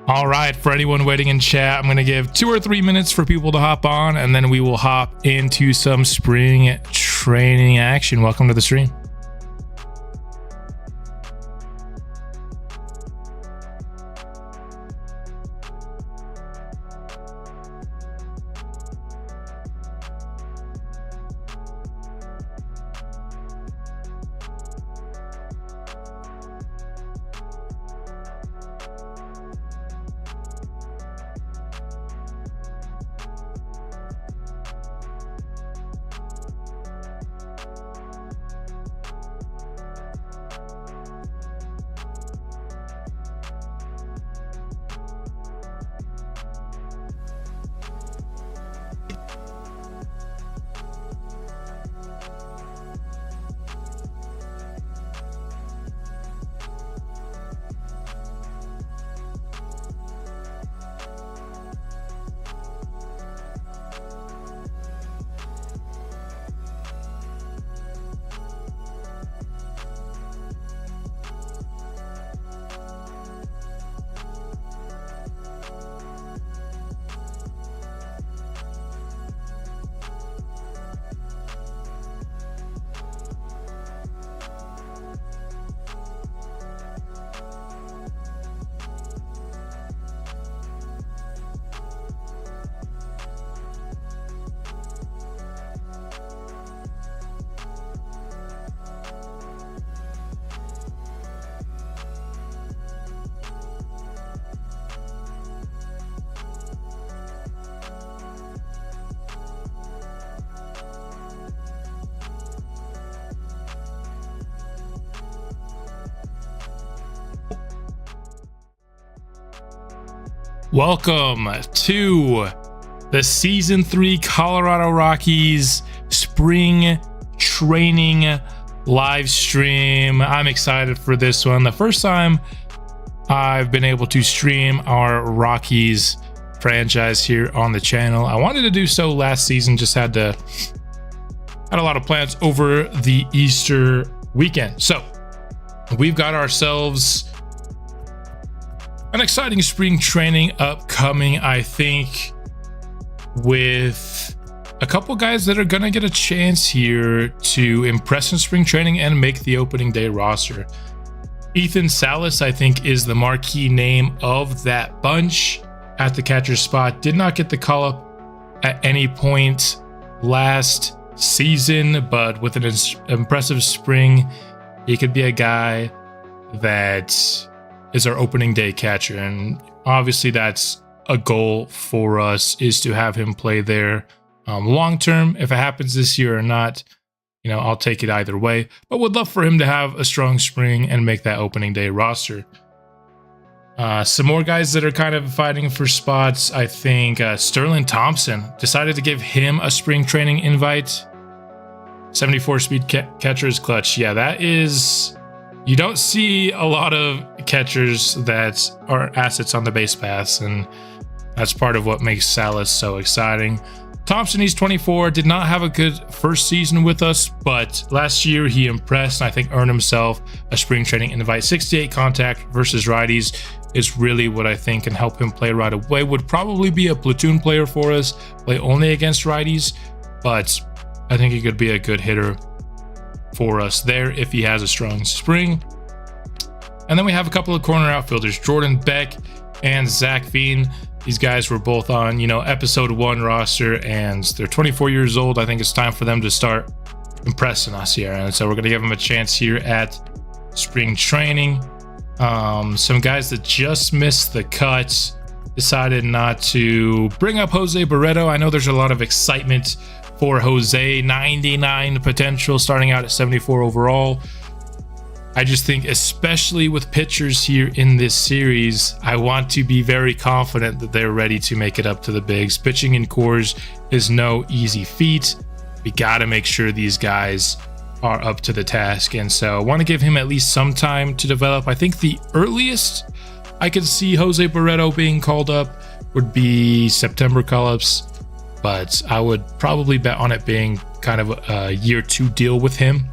All right, for anyone waiting in chat, I'm going to give 2 or 3 minutes for people to hop on, and then we will hop into some spring training action. Welcome to the stream. Welcome to the Season 3 Colorado Rockies Spring Training live stream. I'm excited for this one. The first time I've been able to stream our Rockies franchise here on the channel. I wanted to do so last season, just had a lot of plans over the Easter weekend. So we've got ourselves an exciting spring training upcoming, I think, with a couple guys that are gonna get a chance here to impress in spring training and make the opening day roster. Ethan Salis, I think, is the marquee name of that bunch at the catcher spot. Did not get the call up at any point last season, but with an impressive spring, he could be a guy that is our opening day catcher, and obviously that's a goal for us, is to have him play there long term. If it happens this year or not, you know, I'll take it either way, but would love for him to have a strong spring and make that opening day roster. Some more guys that are kind of fighting for spots. I think Sterlin Thompson, decided to give him a spring training invite. 74 speed catcher is clutch. Yeah, that is, you don't see a lot of catchers that are assets on the base paths, and that's part of what makes Salas so exciting. Thompson, he's 24, did not have a good first season with us, but last year he impressed and I think earned himself a spring training invite. 68 contact versus righties is really what I think can help him play right away. Would probably be a platoon player for us, play only against righties, but I think he could be a good hitter for us there if he has a strong spring. And then we have a couple of corner outfielders, Jordan Beck and Zach Veen. These guys were both on, episode 1 roster, and they're 24 years old. I think it's time for them to start impressing us here. And so we're going to give them a chance here at spring training. Some guys that just missed the cut, decided not to bring up Jose Barreto. I know there's a lot of excitement for Jose, 99 potential, starting out at 74 overall. I just think, especially with pitchers here in this series, I want to be very confident that they're ready to make it up to the bigs. Pitching in cores is no easy feat. We got to make sure these guys are up to the task. And so I want to give him at least some time to develop. I think the earliest I could see Jose Barreto being called up would be September call-ups, but I would probably bet on it being kind of a year 2 deal with him.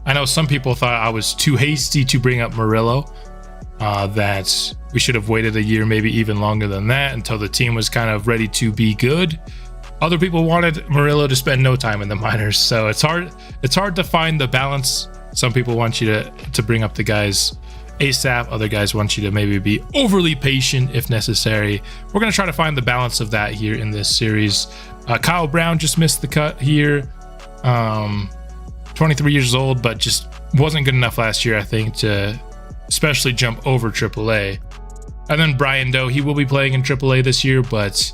I know some people thought I was too hasty to bring up Morillo, that we should have waited a year, maybe even longer than that, until the team was kind of ready to be good. Other people wanted Morillo to spend no time in the minors, so it's hard to find the balance. Some people want you to bring up the guys ASAP. Other guys want you to maybe be overly patient if necessary. We're going to try to find the balance of that here in this series. Kyle Brown just missed the cut here. 23 years old, but just wasn't good enough last year, I think, to especially jump over AAA. And then Brian Doe, he will be playing in AAA this year, but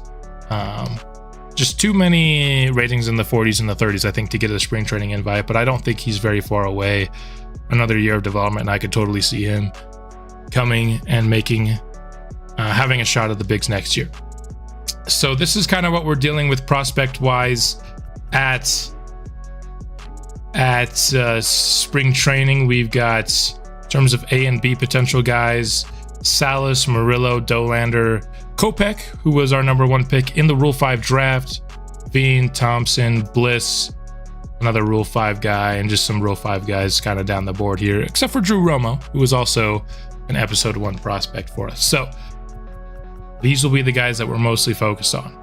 just too many ratings in the 40s and the 30s, I think, to get a spring training invite. But I don't think he's very far away. Another year of development, and I could totally see him coming and making, having a shot at the bigs next year. So this is kind of what we're dealing with prospect-wise at spring training. We've got, in terms of A and B potential guys, Salis, Morillo, Dollander, Kopech, who was our number 1 pick in the Rule 5 draft, Veen, Thompson, Bliss, another Rule 5 guy, and just some Rule 5 guys kind of down the board here, except for Drew Romo, who was also an Episode 1 prospect for us. So these will be the guys that we're mostly focused on.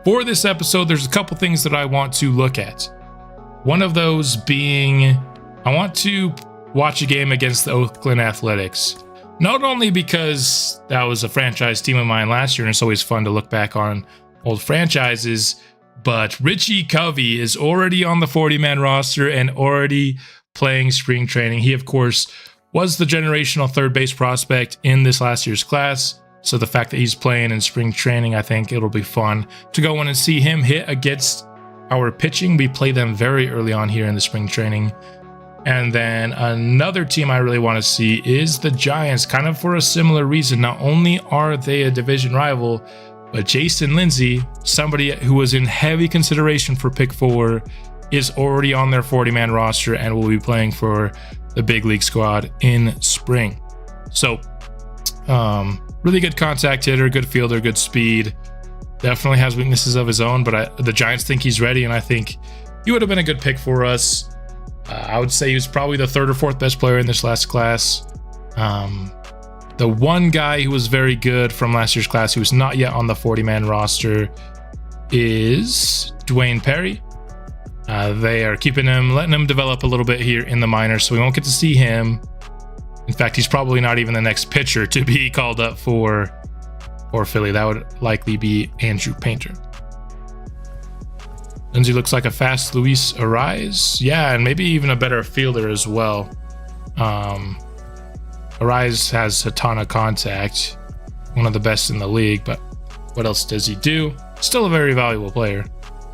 For this episode, there's a couple things that I want to look at. One of those being, I want to watch a game against the Oakland Athletics. Not only because that was a franchise team of mine last year, and it's always fun to look back on old franchises, but Richie Covey is already on the 40-man roster and already playing spring training. He, of course, was the generational third base prospect in this last year's class. So the fact that he's playing in spring training, I think it'll be fun to go in and see him hit against our pitching. We play them very early on here in the spring training. And then another team I really want to see is the Giants, kind of for a similar reason. Not only are they a division rival, but Jason Lindsay, somebody who was in heavy consideration for pick 4, is already on their 40-man roster and will be playing for the big league squad in spring. So really good contact hitter, good fielder, good speed. Definitely has weaknesses of his own, but the Giants think he's ready, and I think he would have been a good pick for us. I would say he was probably the 3rd or 4th best player in this last class. The one guy who was very good from last year's class, who is not yet on the 40-man roster, is Dwayne Perry. They are keeping him, letting him develop a little bit here in the minors, so we won't get to see him. In fact, he's probably not even the next pitcher to be called up for Philly. That would likely be Andrew Painter. Lindsay looks like a fast Luis Ariz. Yeah, and maybe even a better fielder as well. Ariz has a ton of contact. One of the best in the league, but what else does he do? Still a very valuable player.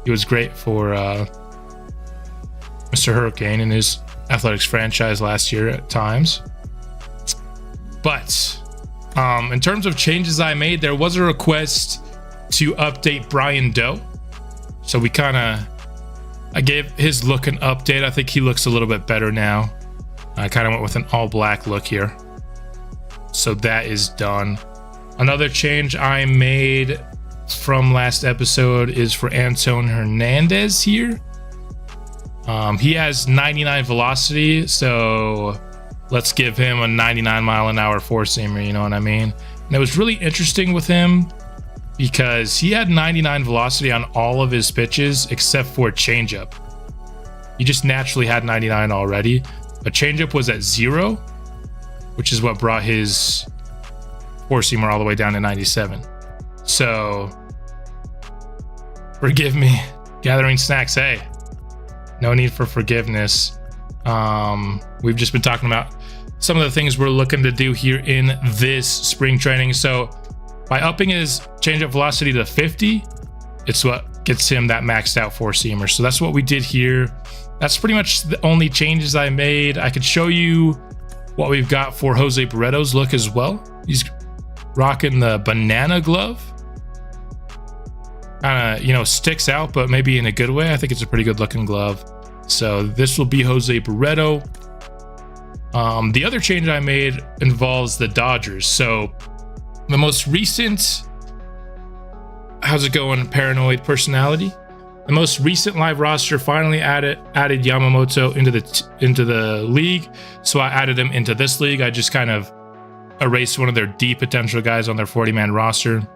He was great for Mr. Hurricane in his Athletics franchise last year at times. But in terms of changes I made, there was a request to update Brian Doe. So I gave his look an update. I think he looks a little bit better now. I kind of went with an all black look here. So that is done. Another change I made from last episode is for Anton Hernandez here. He has 99 velocity, so let's give him a 99 mile an hour four-seamer, you know what I mean? And it was really interesting with him because he had 99 velocity on all of his pitches except for changeup. He just naturally had 99 already, but changeup was at 0, which is what brought his four-seamer all the way down to 97. So, forgive me, gathering snacks. Hey, no need for forgiveness. We've just been talking about some of the things we're looking to do here in this spring training. So by upping his changeup velocity to 50, it's what gets him that maxed out four-seamer. So that's what we did here. That's pretty much the only changes I made. I could show you what we've got for Jose Barreto's look as well. He's rocking the banana glove. Kind of, sticks out, but maybe in a good way. I think it's a pretty good looking glove. So this will be Jose Barreto. The other change I made involves the Dodgers. So the most recent, how's it going, Paranoid Personality? The most recent live roster finally added Yamamoto into the league. So I added him into this league. I just kind of erase one of their D potential guys on their 40-man roster.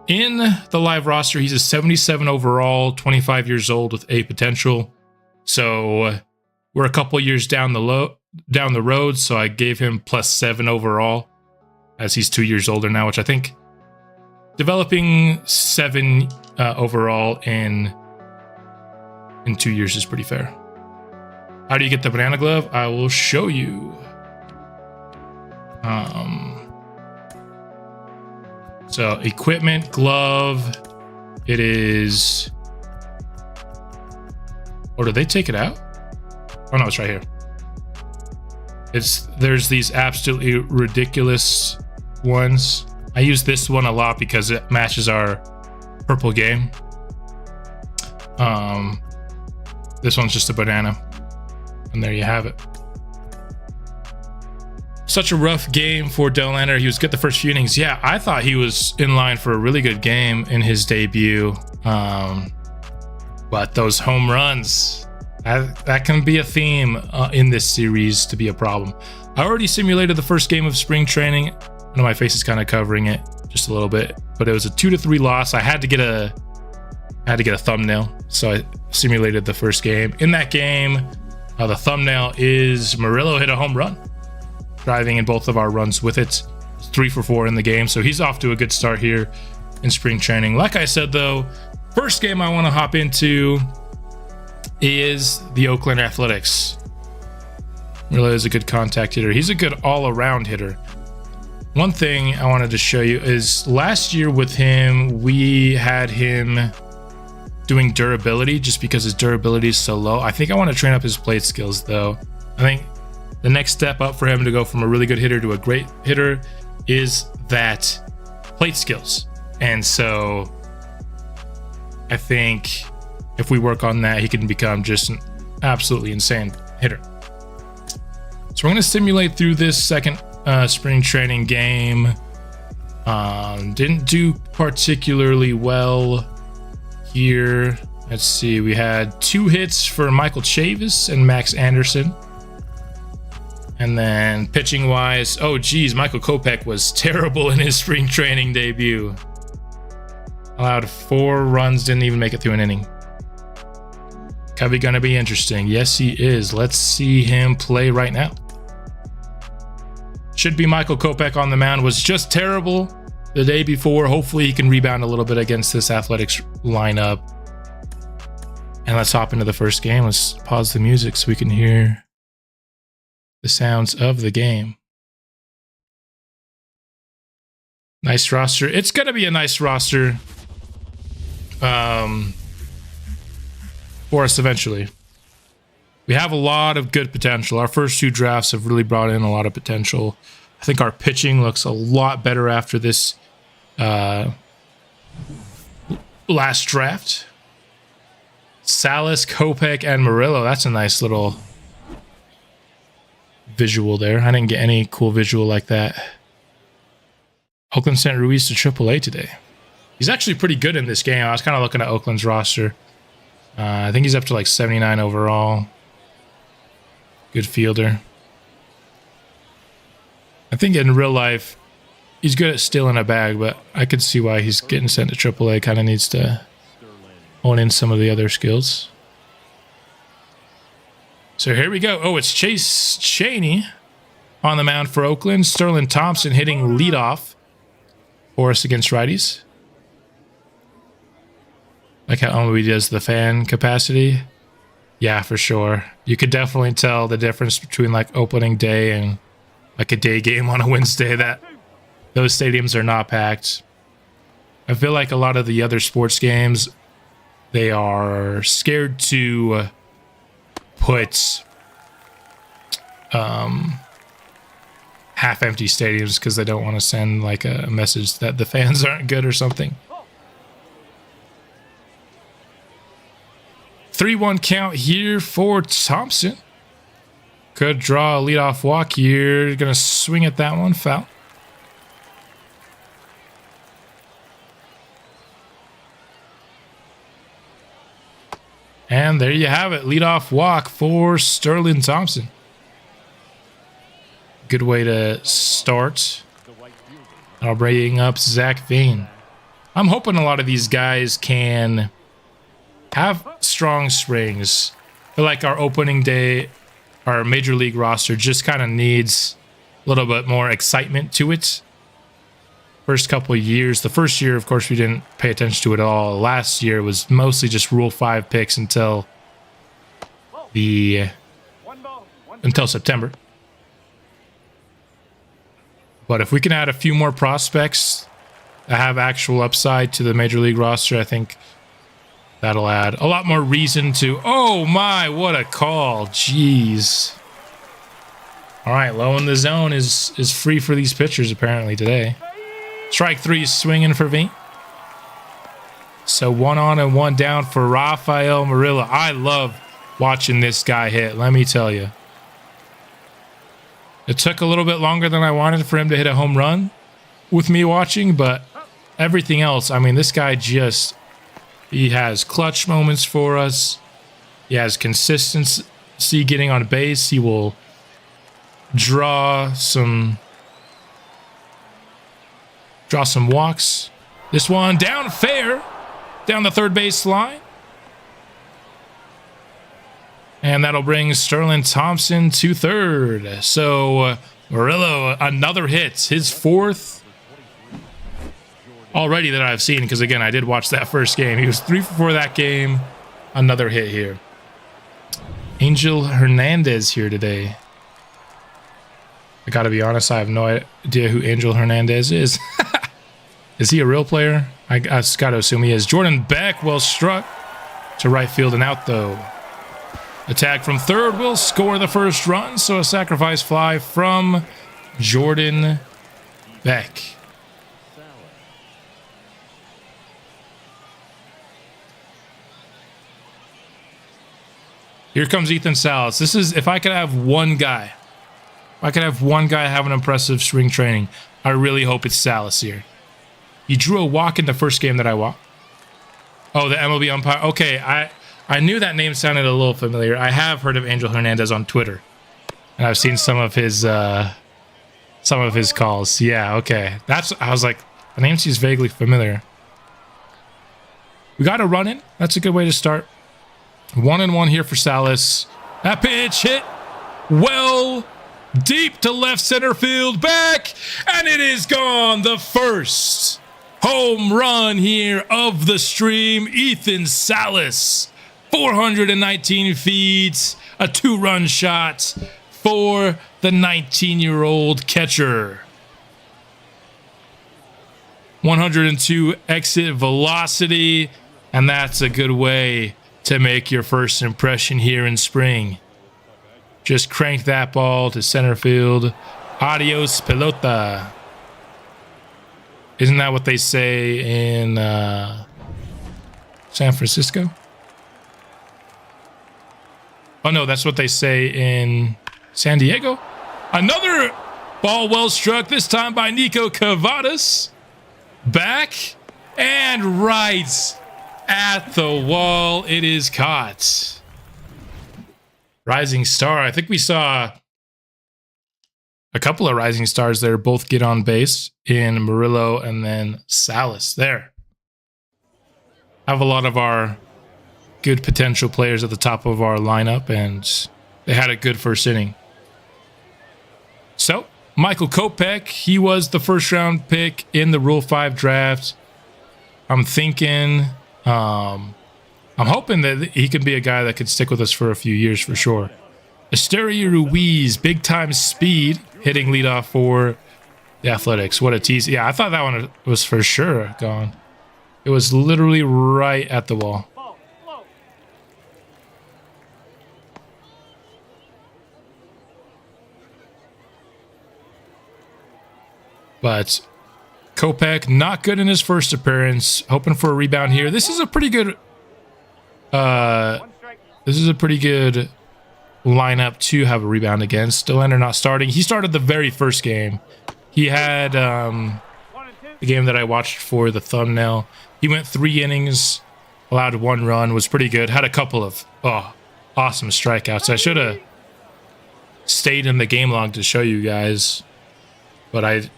In the live roster, he's a 77 overall, 25 years old with A potential. So we're a couple years down the road, so I gave him +7 overall, as he's 2 years older now, which I think developing 7 overall in 2 years is pretty fair. How do you get the banana glove? I will show you. So equipment, glove, it is, or did they take it out? Oh no, it's right here. There's these absolutely ridiculous ones. I use this one a lot because it matches our purple game. This one's just a banana, and there you have it. Such a rough game for Dollander. He was good the first few innings. Yeah, I thought he was in line for a really good game in his debut. But those home runs, that can be a theme in this series to be a problem. I already simulated the first game of spring training. I know my face is kind of covering it just a little bit, but it was a 2-3 loss. I had to get a thumbnail, so I simulated the first game. In that game, the thumbnail is Morillo hit a home run, driving in both of our runs with it. 3 for 4 in the game, so he's off to a good start here in spring training. Like I said, though, first game I want to hop into is the Oakland Athletics. Morillo is a good contact hitter. He's a good all-around hitter. One thing I wanted to show you is last year with him, we had him doing durability just because his durability is so low. I think I want to train up his plate skills, though. I think the next step up for him to go from a really good hitter to a great hitter is that plate skills. And so I think if we work on that, he can become just an absolutely insane hitter. So we're going to simulate through this second spring training game. Didn't do particularly well here. Let's see. We had 2 hits for Michael Chavis and Max Anderson. And then pitching wise, oh geez, Michael Kopech was terrible in his spring training debut. Allowed 4 runs, didn't even make it through an inning. Cubby gonna be interesting. Yes, he is. Let's see him play right now. Should be Michael Kopech on the mound. Was just terrible the day before. Hopefully he can rebound a little bit against this Athletics lineup. And let's hop into the first game. Let's pause the music so we can hear the sounds of the game. Nice roster. It's going to be a nice roster for us eventually. We have a lot of good potential. Our first 2 drafts have really brought in a lot of potential. I think our pitching looks a lot better after this last draft. Salis, Kopech, and Morillo. That's a nice little visual there. I didn't get any cool visual like that. Oakland sent Ruiz to AAA today. He's actually pretty good in this game. I was kind of looking at Oakland's roster. I think he's up to like 79 overall. Good fielder. I think in real life, he's good at stealing a bag, but I could see why he's getting sent to AAA. Kind of needs to hone in some of the other skills. So here we go. Oh, it's Chase Chaney on the mound for Oakland. Sterlin Thompson hitting leadoff for us against righties. Like how MLB does the fan capacity. Yeah, for sure. You could definitely tell the difference between like opening day and like a day game on a Wednesday, that those stadiums are not packed. I feel like a lot of the other sports games, they are scared to put half-empty stadiums because they don't want to send like a message that the fans aren't good or something. 3-1 count here for Thompson. Could draw a leadoff walk here. Gonna swing at that one. Foul. And there you have it. Leadoff walk for Sterlin Thompson. Good way to start. I'll bring up Zach Vane. I'm hoping a lot of these guys can have strong springs. I feel like our opening day, our major league roster just kind of needs a little bit more excitement to it. First couple of years. The first year, of course, we didn't pay attention to it at all. Last year was mostly just Rule 5 picks until September. But if we can add a few more prospects that have actual upside to the major league roster, I think that'll add a lot more reason to... Oh my, what a call. Jeez. All right, low in the zone is free for these pitchers apparently today. Strike 3 is swinging for V. So 1 on and 1 down for Rafael Morillo. I love watching this guy hit, let me tell you. It took a little bit longer than I wanted for him to hit a home run with me watching, but everything else, I mean, this guy just, he has clutch moments for us. He has consistency getting on base. He will draw some walks. This one down fair, down the third base line. And that'll bring Sterlin Thompson to third. So Morillo, another hit, his 4th already that I've seen, because again, I did watch that first game. He was 3 for 4 that game. Another hit here. Angel Hernandez here today. I gotta be honest, I have no idea who Angel Hernandez is. Is he a real player? I just gotta assume he is. Jordan Beck, well struck to right field and out though. Attack from third will score the first run, so a sacrifice fly from Jordan Beck. Here comes Ethan Salas. This is, if I could have one guy, have an impressive spring training, I really hope it's Salas here. He drew a walk in the first game that I walked. Oh, the MLB umpire. Okay, I knew that name sounded a little familiar. I have heard of Angel Hernandez on Twitter, and I've seen some of his calls. Yeah, okay. I was like, the name seems vaguely familiar. We got a run in. That's a good way to start. 1-1 here for Salis. That pitch hit well deep to left center field, back, and it is gone. The first home run here of the stream. Ethan Salas. 419 feet, a 2-run shot for the 19-year-old catcher. 102 exit velocity, and that's a good way to make your first impression here in spring. Just crank that ball to center field. Adios, pelota. Isn't that what they say in San Francisco? Oh, no, that's what they say in San Diego. Another ball well struck, this time by Nico Cavadas. Back and right at the wall. It is caught. Rising star. I think we saw a couple of rising stars there both get on base in Morillo and then Salis there. Have a lot of our good potential players at the top of our lineup, and they had a good first inning. So, Michael Kopech, he was the first round pick in the Rule 5 draft. I'm thinking, I'm hoping that he can be a guy that could stick with us for a few years for sure. Asterio Ruiz, big time speed, hitting leadoff for the Athletics. What a tease. Yeah, I thought that one was for sure gone. It was literally right at the wall. But Kopech, not good in his first appearance. Hoping for a rebound here. This is a pretty good lineup to have a rebound against. Dollander not starting. He started the very first game. He had the game that I watched for the thumbnail. He went 3 innings, allowed 1 run, was pretty good. Had a couple of awesome strikeouts. I should have stayed in the game log to show you guys, but I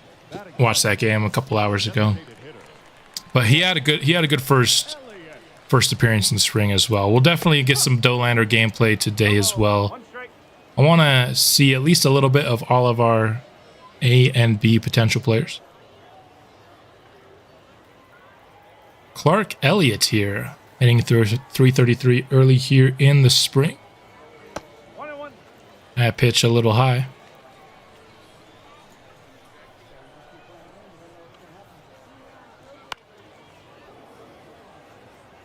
watched that game a couple hours ago. But he had a good first appearance in spring as well. We'll definitely get some Dollander gameplay today as well. I want to see at least a little bit of all of our A and B potential players. Clark Elliott here, hitting through 333 early here in the spring. That pitch a little high.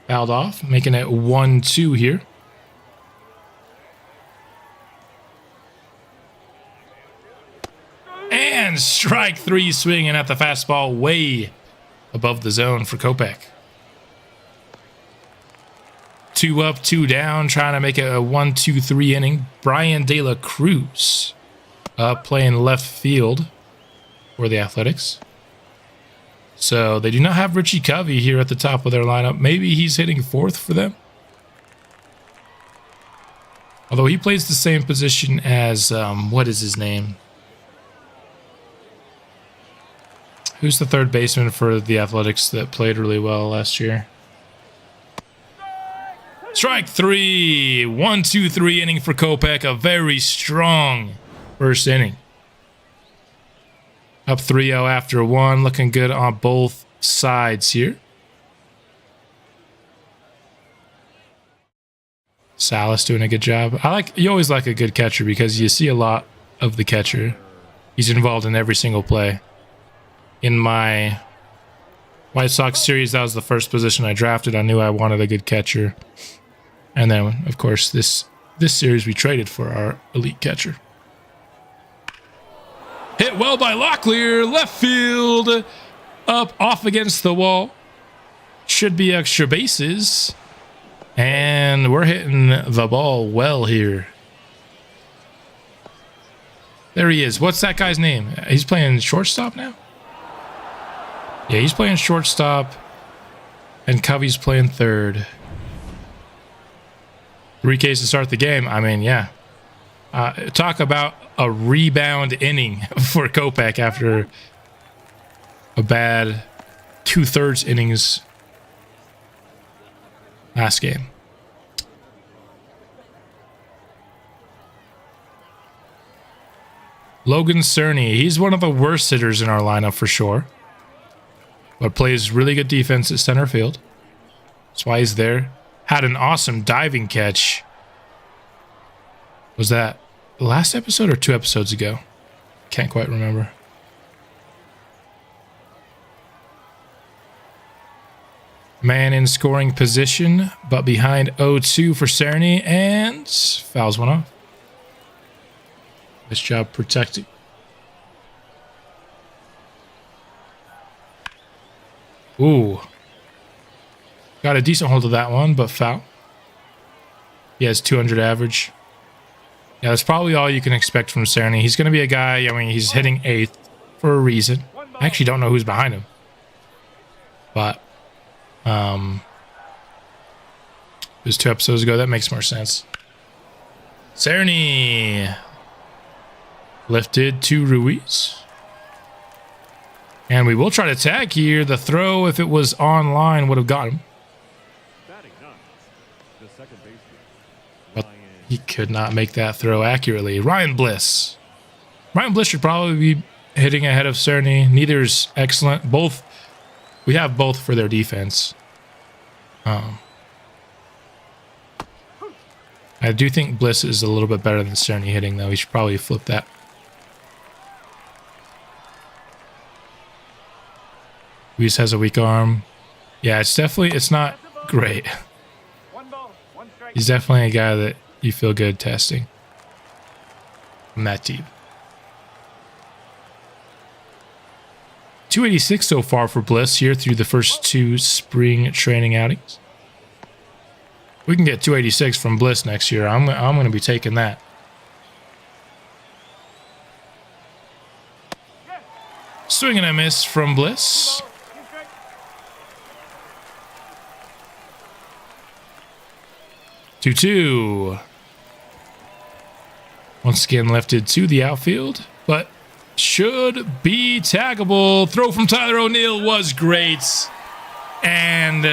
Fouled off, making it 1-2 here. And strike three, swinging at the fastball way above the zone for Kopech. 2 up, 2 down, trying to make it a 1-2-3 inning. Brian De La Cruz playing left field for the Athletics. So they do not have Richie Covey here at the top of their lineup. Maybe he's hitting fourth for them. Although he plays the same position as, what is his name? Who's the third baseman for the Athletics that played really well last year? Strike three. 1-2-3 inning for Kopech. A very strong first inning. Up 3-0 after 1. Looking good on both sides here. Salas doing a good job. You always like a good catcher because you see a lot of the catcher. He's involved in every single play. In my White Sox series, that was the first position I drafted. I knew I wanted a good catcher. And then, of course, this series we traded for our elite catcher. Hit well by Locklear, left field, up, off against the wall. Should be extra bases. And we're hitting the ball well here. There he is. What's that guy's name? He's playing shortstop now? Yeah, he's playing shortstop. And Covey's playing third. 3 Ks to start the game. I mean, yeah. Talk about a rebound inning for Kopech after a bad 2/3 innings last game. Logan Cerny, he's one of the worst hitters in our lineup for sure, but plays really good defense at center field. That's why he's there. Had an awesome diving catch. Was that the last episode or 2 episodes ago? Can't quite remember. Man in scoring position, but behind 0-2 for Cerny, and fouls one off. Nice job protecting. Ooh. Got a decent hold of that one, but foul. He has 200 average. Yeah, that's probably all you can expect from Cerny. He's going to be a guy, I mean, he's hitting 8th for a reason. I actually don't know who's behind him. But, it was 2 episodes ago. That makes more sense. Cerny lifted to Ruiz. And we will try to tag here. The throw, if it was online, would have got him. But he could not make that throw accurately. Ryan Bliss. Ryan Bliss should probably be hitting ahead of Cerny. Neither's excellent. Both, we have both for their defense. I do think Bliss is a little bit better than Cerny hitting, though. He should probably flip that. Ruiz has a weak arm. Yeah, it's not great. He's definitely a guy that you feel good testing from that team. 286 so far for Bliss here through the first 2 spring training outings. We can get 286 from Bliss next year. I'm going to be taking that. Swing and a miss from Bliss. Two. Once again lifted to the outfield, but should be taggable. Throw from Tyler O'Neill was great. And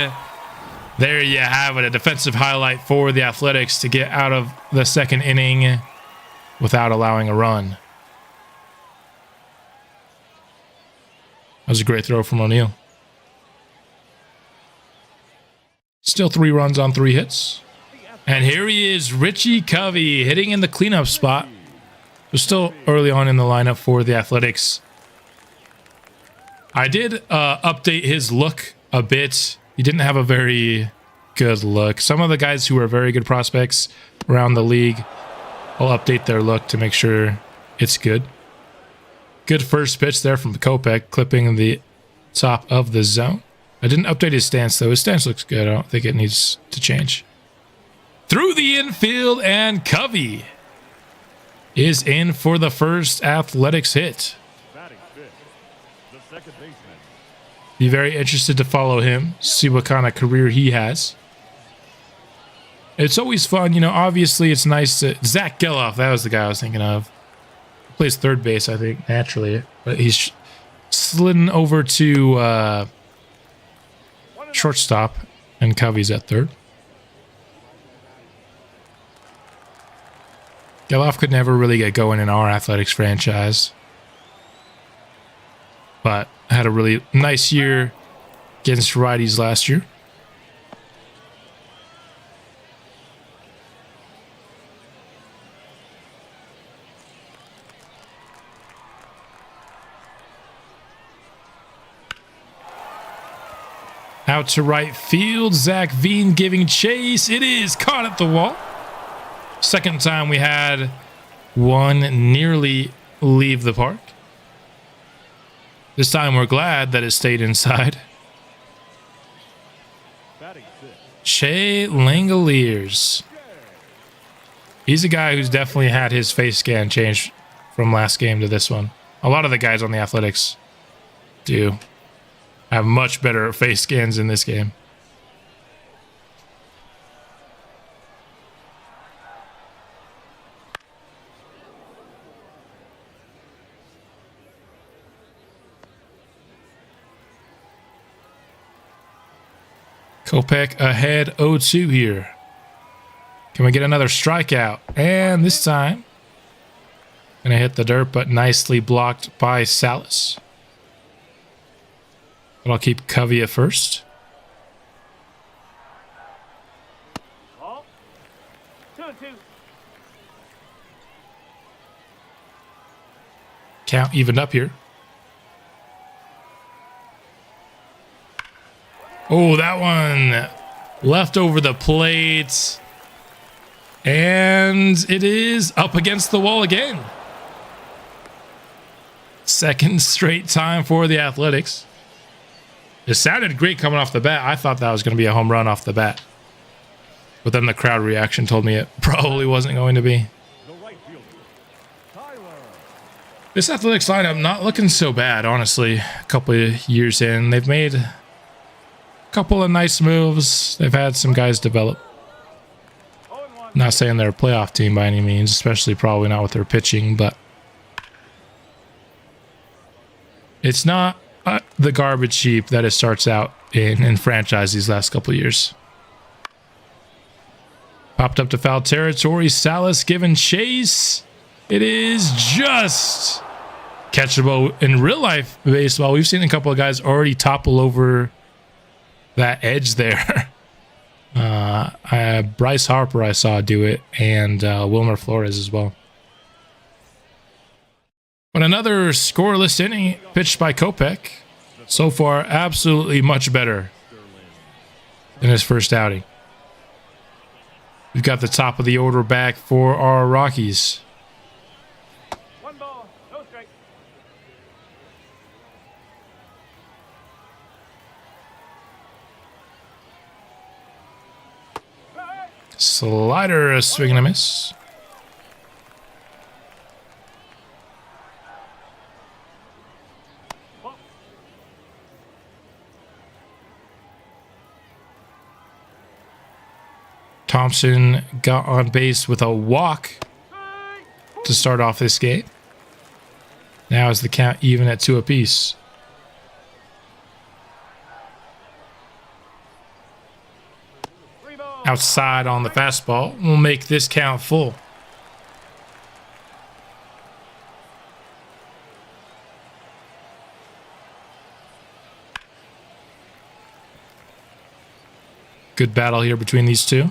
there you have it, a defensive highlight for the Athletics to get out of the second inning without allowing a run. That was a great throw from O'Neill. Still 3 runs on 3 hits. And here he is, Richie Covey, hitting in the cleanup spot. We're still early on in the lineup for the Athletics. I did update his look a bit. He didn't have a very good look. Some of the guys who are very good prospects around the league, I'll update their look to make sure it's good. Good first pitch there from Kopech, clipping the top of the zone. I didn't update his stance, though. His stance looks good. I don't think it needs to change. Through the infield, and Covey is in for the first Athletics hit. Be very interested to follow him, see what kind of career he has. It's always fun, you know, obviously it's nice to... Zach Geloff, that was the guy I was thinking of. He plays third base, I think, naturally. But he's slidden over to shortstop, and Covey's at third. Geloff could never really get going in our Athletics franchise, but had a really nice year against righties last year. Out to right field, Zach Veen giving chase. It is caught at the wall. Second time we had one nearly leave the park. This time we're glad that it stayed inside. Shea Langoliers. He's a guy who's definitely had his face scan changed from last game to this one. A lot of the guys on the Athletics do have much better face scans in this game. Kopech ahead 0-2 here. Can we get another strikeout? And this time, gonna hit the dirt, but nicely blocked by Salis. But I'll keep Covey at first. Ball. 2-2. Count evened up here. Oh, that one left over the plate. And it is up against the wall again. Second straight time for the Athletics. It sounded great coming off the bat. I thought that was going to be a home run off the bat. But then the crowd reaction told me it probably wasn't going to be. This Athletics lineup not looking so bad, honestly. A couple of years in, they've made a couple of nice moves. They've had some guys develop. Not saying they're a playoff team by any means, especially probably not with their pitching, but it's not the garbage heap that it starts out in franchise these last couple of years. Popped up to foul territory. Salas giving chase. It is just catchable. In real life baseball, we've seen a couple of guys already topple over that edge there. Bryce Harper I saw do it, and Wilmer Flores as well. But another scoreless inning pitched by Kopech. So far, absolutely much better than his first outing. We've got the top of the order back for our Rockies. 1 ball, no strike. Slider, a swing and a miss. Thompson got on base with a walk. to start off this game. Now is the count even at 2 apiece. Outside on the fastball will make this count full. Good battle here between these two.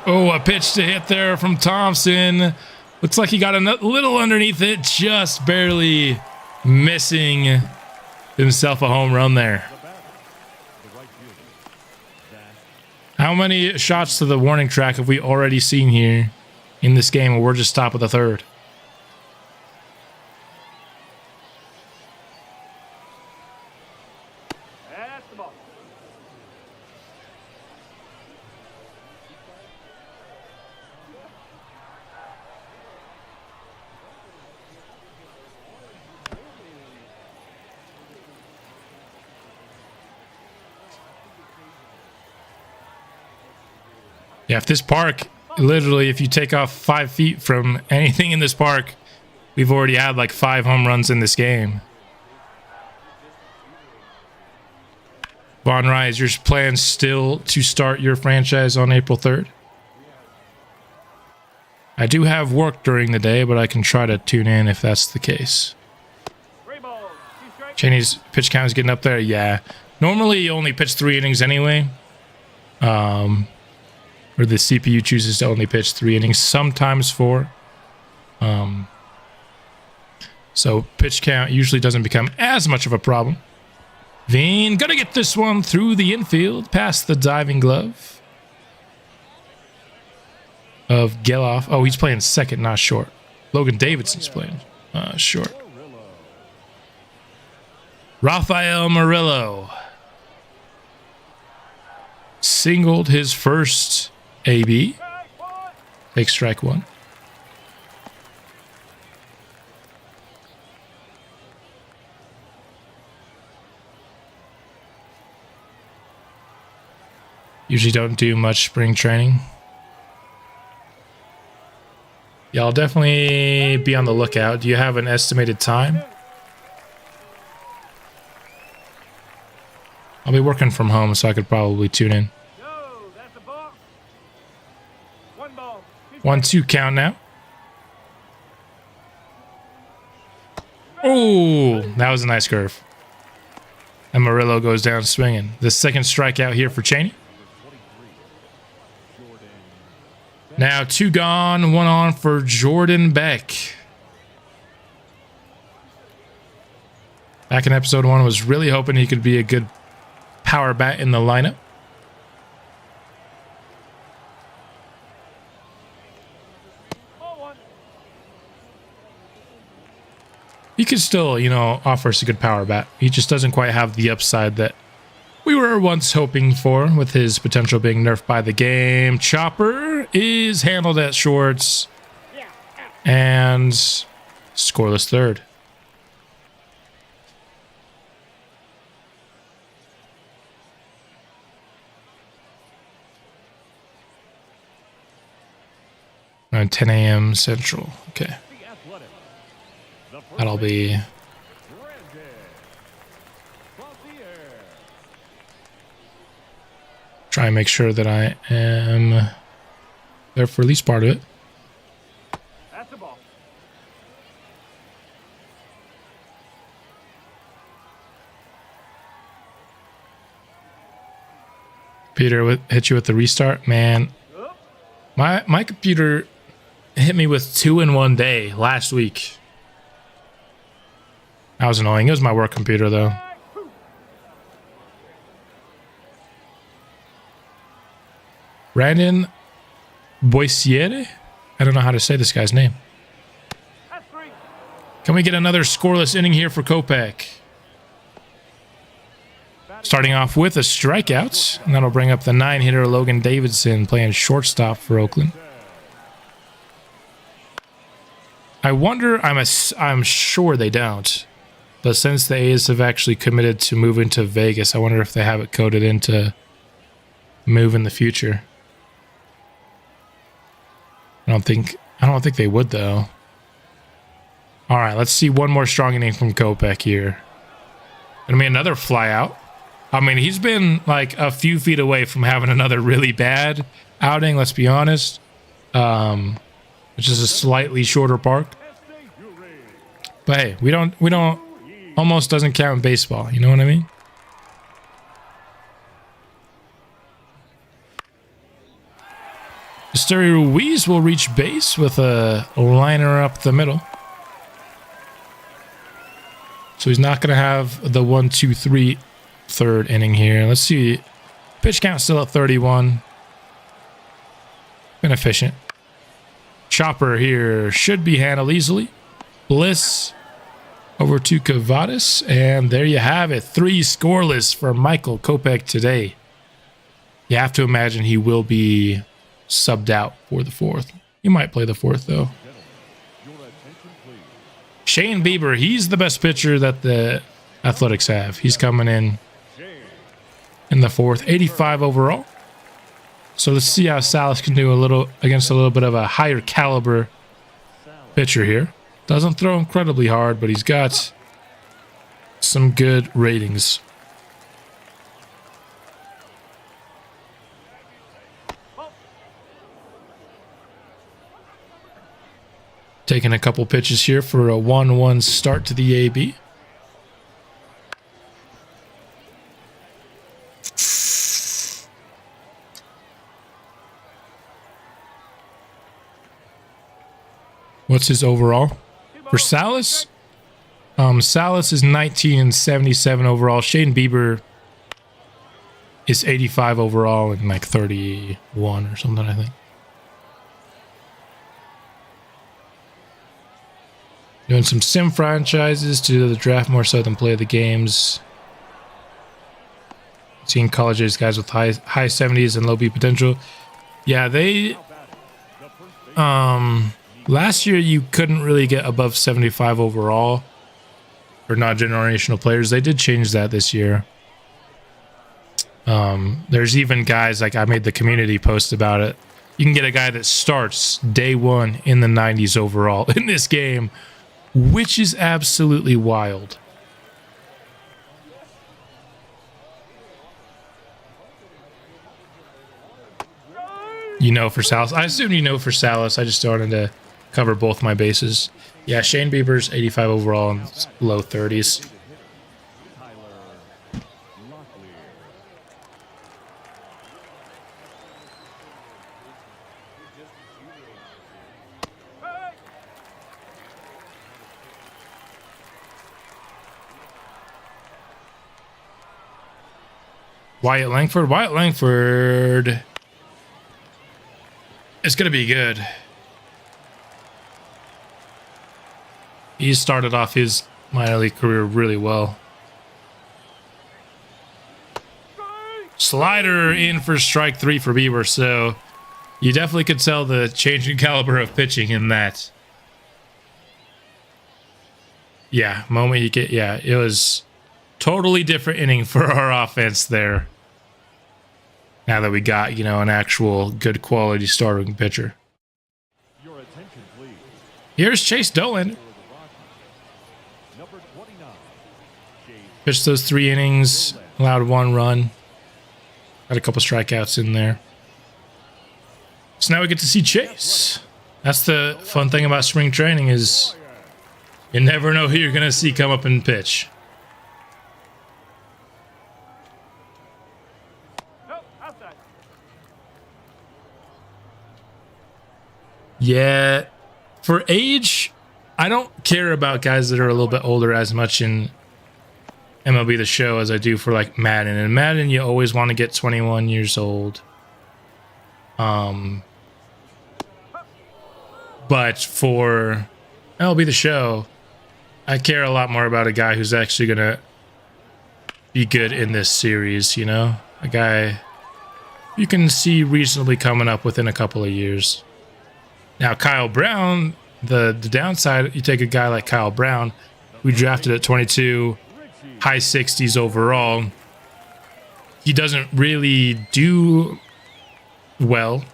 Oh, a pitch to hit there from Thompson. Looks like he got a little underneath it, just barely missing himself a home run there. How many shots to the warning track have we already seen here in this game, and we're just top of the third? Yeah, if this park, literally, if you take off 5 feet from anything in this park, we've already had like 5 home runs in this game. Von Rye, is your plan still to start your franchise on April 3rd? I do have work during the day, but I can try to tune in if that's the case. Cheney's pitch count is getting up there. Yeah. Normally, you only pitch 3 innings anyway. Or the CPU chooses to only pitch 3 innings, sometimes 4. So pitch count usually doesn't become as much of a problem. Veen gonna get this one through the infield, past the diving glove of Geloff. Oh, he's playing second, not short. Logan Davidson's playing short. Rafael Morillo singled his first AB. Take strike 1. Usually don't do much spring training. Yeah, I'll definitely be on the lookout. Do you have an estimated time? I'll be working from home, so I could probably tune in. 1-2 count now. Oh, that was a nice curve. And Morillo goes down swinging. The second strikeout here for Cheney. Now 2 gone, 1 on for Jordan Beck. Back in episode 1, was really hoping he could be a good power bat in the lineup. He could still, offer us a good power bat. He just doesn't quite have the upside that we were once hoping for, with his potential being nerfed by the game. Chopper is handled at shorts. And scoreless third. Around 10 a.m. Central. Okay. That'll be... Try and make sure that I am there for at least part of it. That's the ball. Peter hit you with the restart. Man, my computer hit me with 2 in one day last week. That was annoying. It was my work computer, though. Brandon Boissiere? I don't know how to say this guy's name. Can we get another scoreless inning here for Kopech? Starting off with a strikeout, and that'll bring up the 9-hitter Logan Davidson playing shortstop for Oakland. I wonder, I'm sure they don't, but since the A's have actually committed to moving to Vegas, I wonder if they have it coded into move in the future. I don't think they would though. All right, let's see one more strong inning from Kopech here. Gonna be another fly out. I mean, he's been like a few feet away from having another really bad outing, let's be honest. Which is a slightly shorter park. But hey, we don't almost doesn't count in baseball, you know what I mean? Esteury Ruiz will reach base with a liner up the middle. So he's not going to have the 1-2-3 third inning here. Let's see. Pitch count still at 31. Been efficient. Chopper here should be handled easily. Bliss over to Cavadas. And there you have it. 3 scoreless for Michael Kopech today. You have to imagine he will be subbed out for the 4th. He might play the 4th though. Shane Bieber, he's the best pitcher that the Athletics have. He's coming in the 4th, 85 overall. So let's see how Salas can do against a little bit of a higher caliber pitcher here. Doesn't throw incredibly hard, but he's got some good ratings. Taking a couple pitches here for a 1-1 start to the AB. What's his overall? For Salas? Salas is 19-77 overall. Shane Bieber is 85 overall and like 31 or something, I think. Doing some sim franchises to do the draft more so than play the games. Seeing college age guys with high 70s and low B potential. Yeah, they last year you couldn't really get above 75 overall for non-generational players. They did change that this year. There's even guys, like I made the community post about it. You can get a guy that starts day 1 in the 90s overall in this game, which is absolutely wild. You know for Salas. I assume you know for Salas. I just wanted to cover both my bases. Yeah, Shane Bieber's 85 overall and low 30s. Wyatt Langford is going to be good. He started off his minor league career really well. Slider in for strike 3 for Bieber, so you definitely could tell the changing caliber of pitching in that. Yeah, moment you get, yeah, it was totally different inning for our offense there. Now that we got, you know, an actual good quality starting pitcher. Here's Chase Dolan. Pitched those 3 innings, allowed 1 run. Got a couple strikeouts in there. So now we get to see Chase. That's the fun thing about spring training is you never know who you're going to see come up and pitch. Yeah, for age, I don't care about guys that are a little bit older as much in MLB the Show as I do for like Madden. And Madden, you always want to get 21 years old. But for MLB the Show, I care a lot more about a guy who's actually going to be good in this series, you know? A guy you can see reasonably coming up within a couple of years. Now, Kyle Brown, the downside, you take a guy like Kyle Brown, who drafted at 22, high 60s overall. he doesn't really do well.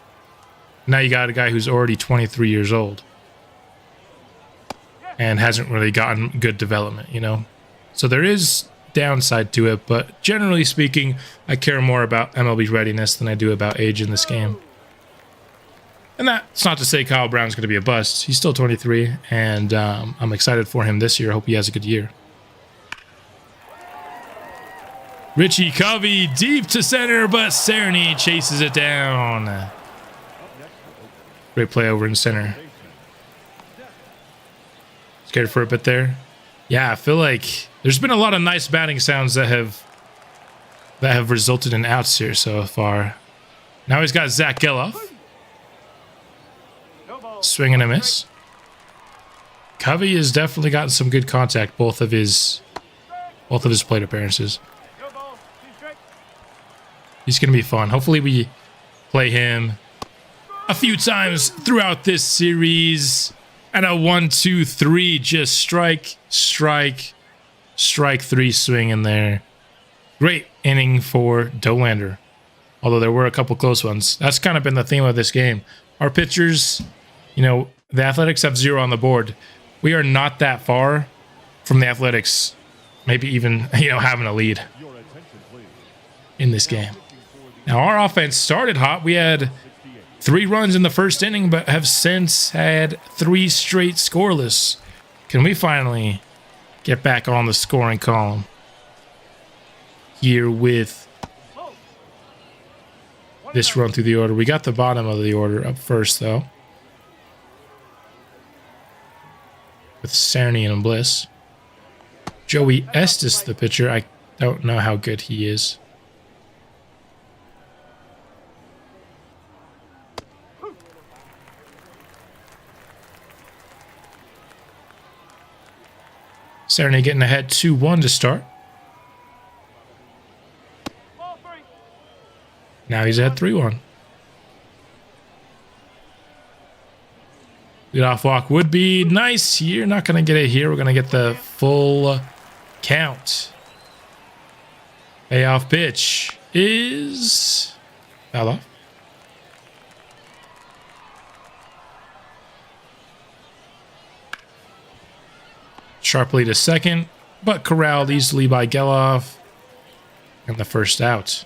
Now you got a guy who's already 23 years old and hasn't really gotten good development, you know? So there is downside to it, but generally speaking, I care more about MLB readiness than I do about age in this game. And that's not to say Kyle Brown's going to be a bust. He's still 23, and I'm excited for him this year. I hope he has a good year. Richie Covey deep to center, but Cerny chases it down. Great play over in center. Scared for a bit there. Yeah, I feel like there's been a lot of nice batting sounds that have resulted in outs here so far. Now he's got Zach Geloff. Swing and a miss. Covey has definitely gotten some good contact both of his plate appearances. He's going to be fun. Hopefully we play him a few times throughout this series. And a 1-2-3, just strike, strike, strike 3 swing in there. Great inning for Dollander. Although there were a couple close ones. That's kind of been the theme of this game. Our pitchers, you know, the Athletics have 0 on the board. We are not that far from the Athletics, maybe even, you know, having a lead in this game. Now, our offense started hot. We had 3 runs in the first inning, but have since had 3 straight scoreless. Can we finally get back on the scoring column here with this run through the order? We got the bottom of the order up first, though, with Cerny and Bliss. Joey Estes, the pitcher. I don't know how good he is. Cerny getting ahead 2-1 to start. Now he's at 3-1. Leadoff walk would be nice here. Not going to get it here. We're going to get the full count. Payoff pitch is foul off. Sharply to second, but corralled easily by Geloff. And the first out.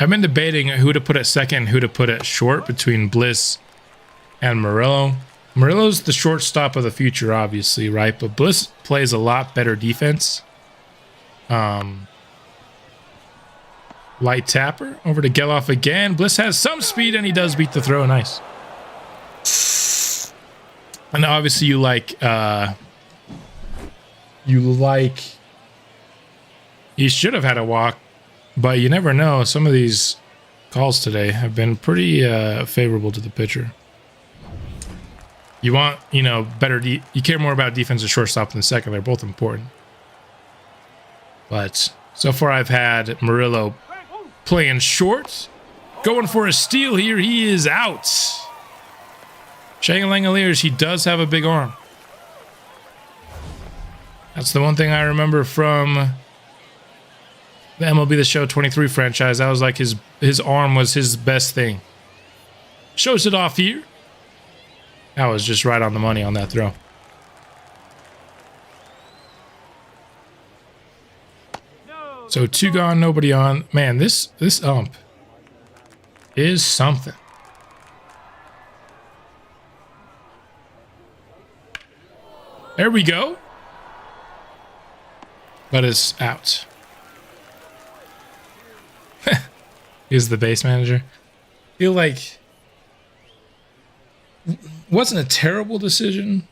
I've been debating who to put at second, who to put at short between Bliss and Morillo. Murillo's the shortstop of the future, obviously, right? But Bliss plays a lot better defense. Light tapper over to Geloff again. Bliss has some speed and he does beat the throw. Nice. And obviously you like he should have had a walk, but you never know. Some of these calls today have been pretty favorable to the pitcher. You want, you know, you care more about defense and shortstop than second. They're both important. But so far I've had Murillo playing short, going for a steal here. He is out. Langoliers, he does have a big arm. That's the one thing I remember from the MLB the Show 23 franchise. That was like his arm was his best thing. Shows it off here. That was just right on the money on that throw. So 2 gone, nobody on. Man, this ump is something. There we go. But it's out. He's the base manager. Feel like wasn't a terrible decision,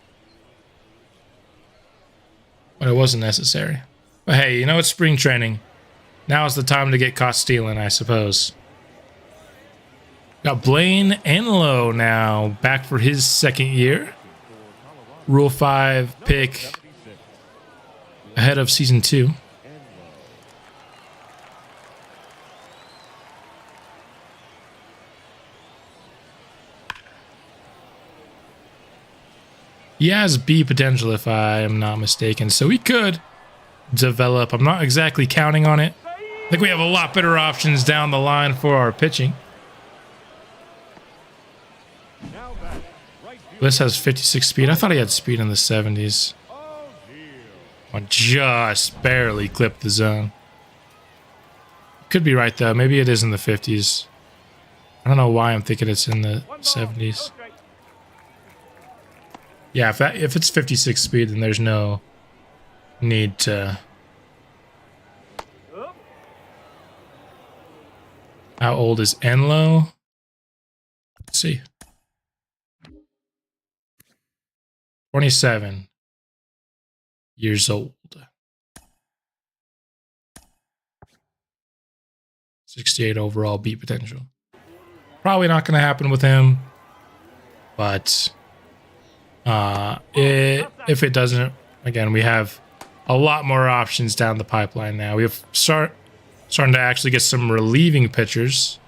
but it wasn't necessary. But hey, you know, it's spring training. Now is the time to get caught stealing, I suppose. Got Blaine Enlow now back for his second year. Rule 5 pick ahead of season 2. He has B potential if I am not mistaken, so he could develop. I'm not exactly counting on it. I think we have a lot better options down the line for our pitching. This has 56 speed. I thought he had speed in the 70s. I just barely clipped the zone. Could be right though. Maybe it is in the 50s. I don't know why I'm thinking it's in the 70s. Yeah, if it's 56 speed, then there's no need to. How old is Enlo? Let's see. 27 years old. 68 overall beat potential. Probably not going to happen with him, but if it doesn't, again, we have a lot more options down the pipeline now. We have starting to actually get some relieving pitchers,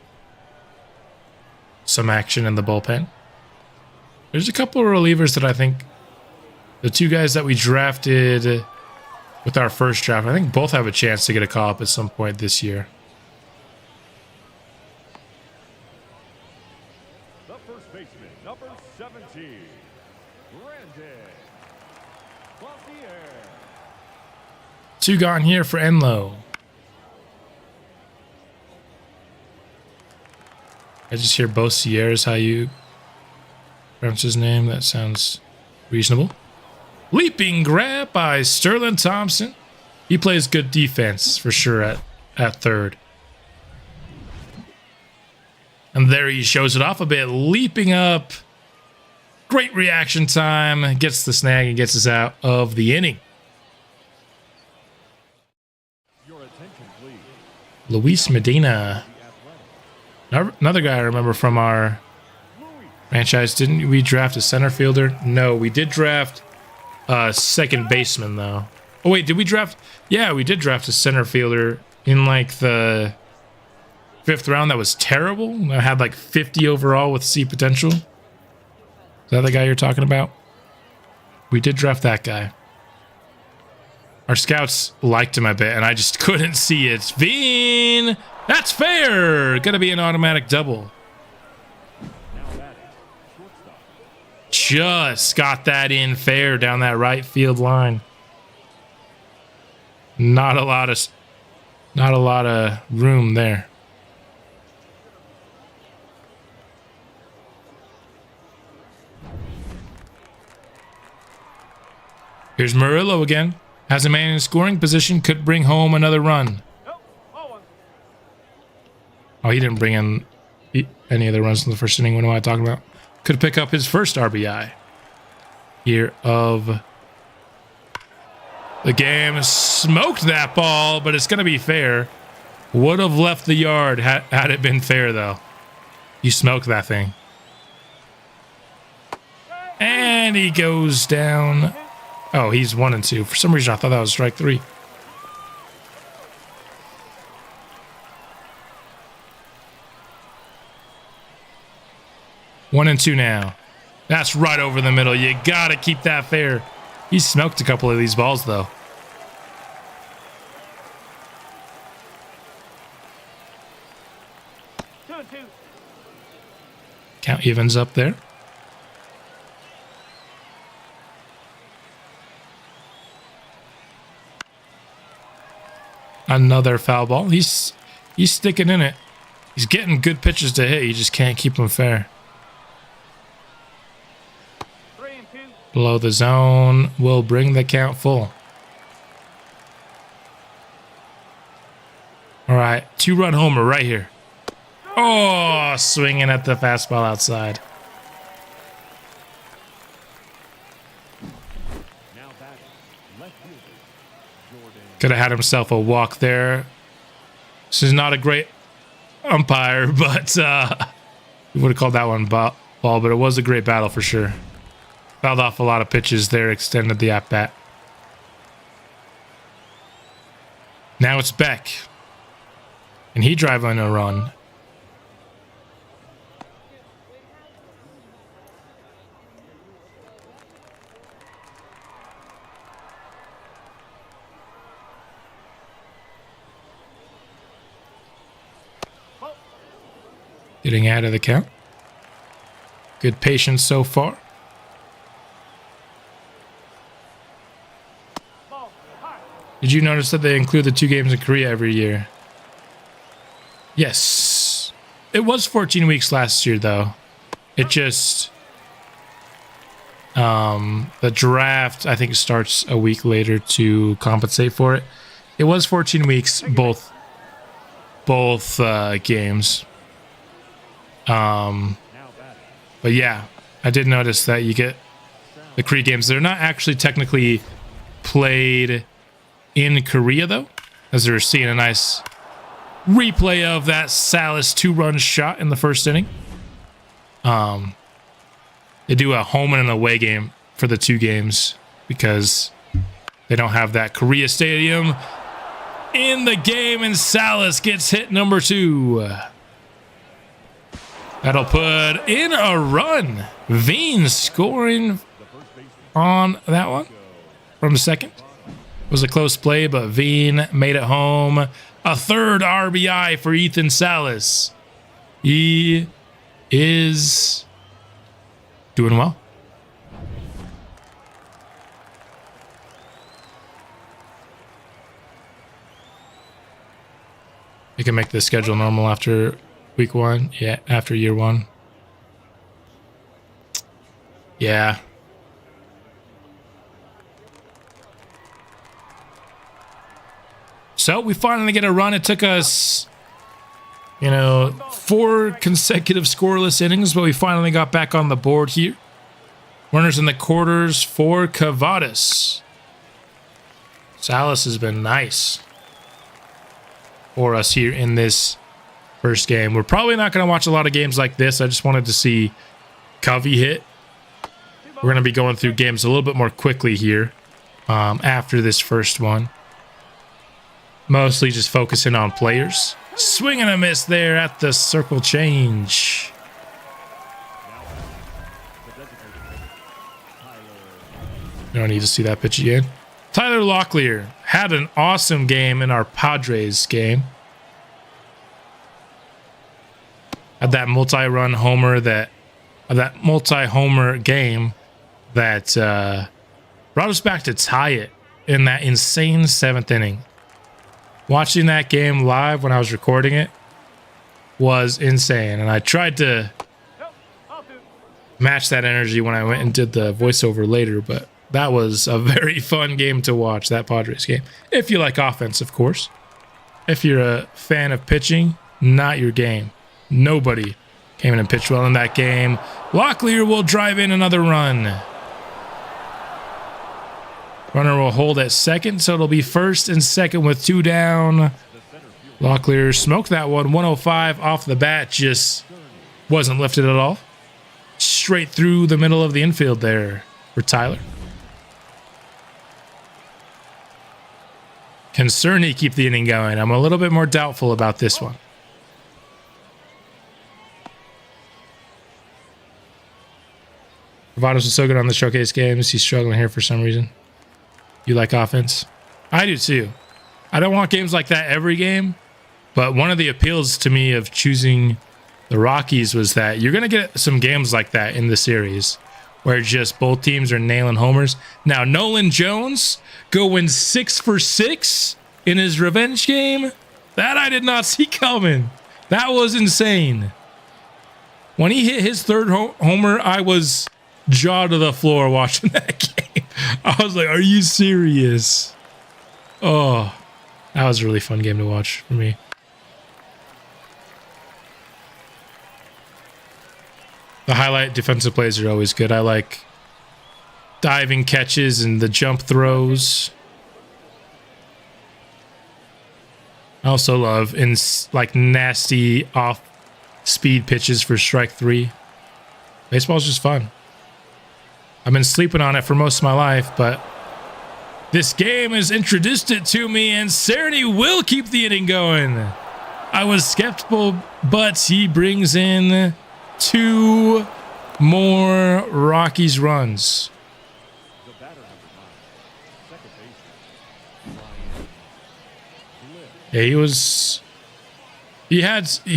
some action in the bullpen. There's a couple of relievers that I think the two guys that we drafted with our first draft, I think both have a chance to get a call up at some point this year. The first baseman, number 17, two gone here for Enlo. I just hear Bossier is how you pronounce his name. That sounds reasonable. Leaping grab by Sterlin Thompson. He plays good defense for sure at third. And there he shows it off a bit, leaping up. Great reaction time. Gets the snag and gets us out of the inning. Your attention, please. Luis Medina. Another guy I remember from our franchise. Didn't we draft a center fielder? No, we did draft a second baseman, though. Oh, wait, did we draft? Yeah, we did draft a center fielder in, like, the 5th round that was terrible. That had, like, 50 overall with C potential. Is that the guy you're talking about? We did draft that guy. Our scouts liked him a bit, and I just couldn't see it. Veen! That's fair! Gonna be an automatic double. Just got that in fair down that right field line. Not a lot of room there. Here's Morillo again. Has a man in scoring position, could bring home another run. Oh, he didn't bring in any other runs in the first inning. What am I talking about? Could pick up his first RBI here of the game. Smoked that ball, but it's going to be fair. Would have left the yard had it been fair, though. You smoked that thing. And he goes down. Oh, he's 1-2. For some reason, I thought that was strike 3. One and 2 now. That's right over the middle. You gotta keep that fair. He smoked a couple of these balls, though. Count evens up there. Another foul ball. He's sticking in it. He's getting good pitches to hit. You just can't keep them fair. Below the zone will bring the count full. All right, 2-run homer right here. Oh, swinging at the fastball outside. Could have had himself a walk there. This is not a great umpire, but we would have called that one ball, but it was a great battle for sure. Fouled off a lot of pitches there, extended the at-bat. Now it's Beck. And he drive on a run. Getting out of the count. Good patience so far. Did you notice that they include the 2 games in Korea every year? Yes. It was 14 weeks last year, though. It just... the draft, I think, starts a week later to compensate for it. It was 14 weeks, both games. But yeah, I did notice that you get the Korea games. They're not actually technically played in Korea, though, as we're seeing a nice replay of that Salis 2-run shot in the first inning. They do a home and an away game for the 2 games because they don't have that Korea stadium in the game, and Salis gets hit number 2. That'll put in a run. Veen scoring on that one from second. Was a close play, but Veen made it home. A 3rd RBI for Ethan Salas. He is doing well. You can make the schedule normal after week 1. Yeah, after year 1. Yeah. So we finally get a run. It took us, 4 consecutive scoreless innings, but we finally got back on the board here. Runners in the quarters for Cavadas. Salas has been nice for us here in this first game. We're probably not going to watch a lot of games like this. I just wanted to see Covey hit. We're going to be going through games a little bit more quickly here after this first one. Mostly just focusing on players. Swing and a miss there at the circle change. You don't need to see that pitch again. Tyler Locklear had an awesome game in our Padres game. Had that multi-run homer that multi-homer game that brought us back to tie it in that insane 7th inning. Watching that game live when I was recording it was insane, and I tried to match that energy when I went and did the voiceover later, but that was a very fun game to watch, that Padres game. If you like offense, of course. If you're a fan of pitching, not your game. Nobody came in and pitched well in that game. Locklear will drive in another run. Runner will hold at second, so it'll be first and second with 2 down. Locklear smoked that one. 105 off the bat, just wasn't lifted at all. Straight through the middle of the infield there for Tyler. Can Cerny keep the inning going? I'm a little bit more doubtful about this one. Cavadas was so good on the showcase games. He's struggling here for some reason. You like offense? I do too. I don't want games like that every game, but one of the appeals to me of choosing the Rockies was that you're going to get some games like that in the series where just both teams are nailing homers. Now, Nolan Jones going 6 for 6 in his revenge game. That I did not see coming. That was insane. When he hit his 3rd homer, I was jaw to the floor watching that game. I was like, are you serious? Oh, that was a really fun game to watch for me. The highlight defensive plays are always good. I like diving catches and the jump throws. I also love nasty off speed pitches for strike 3. Baseball's just fun. I've been sleeping on it for most of my life, but this game has introduced it to me, and Cerny will keep the inning going. I was skeptical, but he brings in 2 more Rockies runs. Yeah, he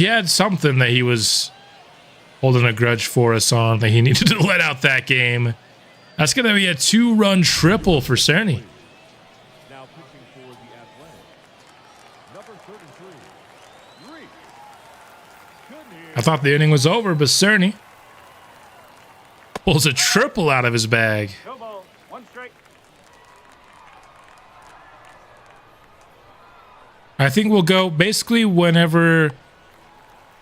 had something that he was holding a grudge for us on that he needed to let out that game. That's going to be a 2-run triple for Cerny. Now pitching for the Athletics, number 33, Reese. I thought the inning was over, but Cerny pulls a triple out of his bag. No ball, 1 strike. I think we'll go basically whenever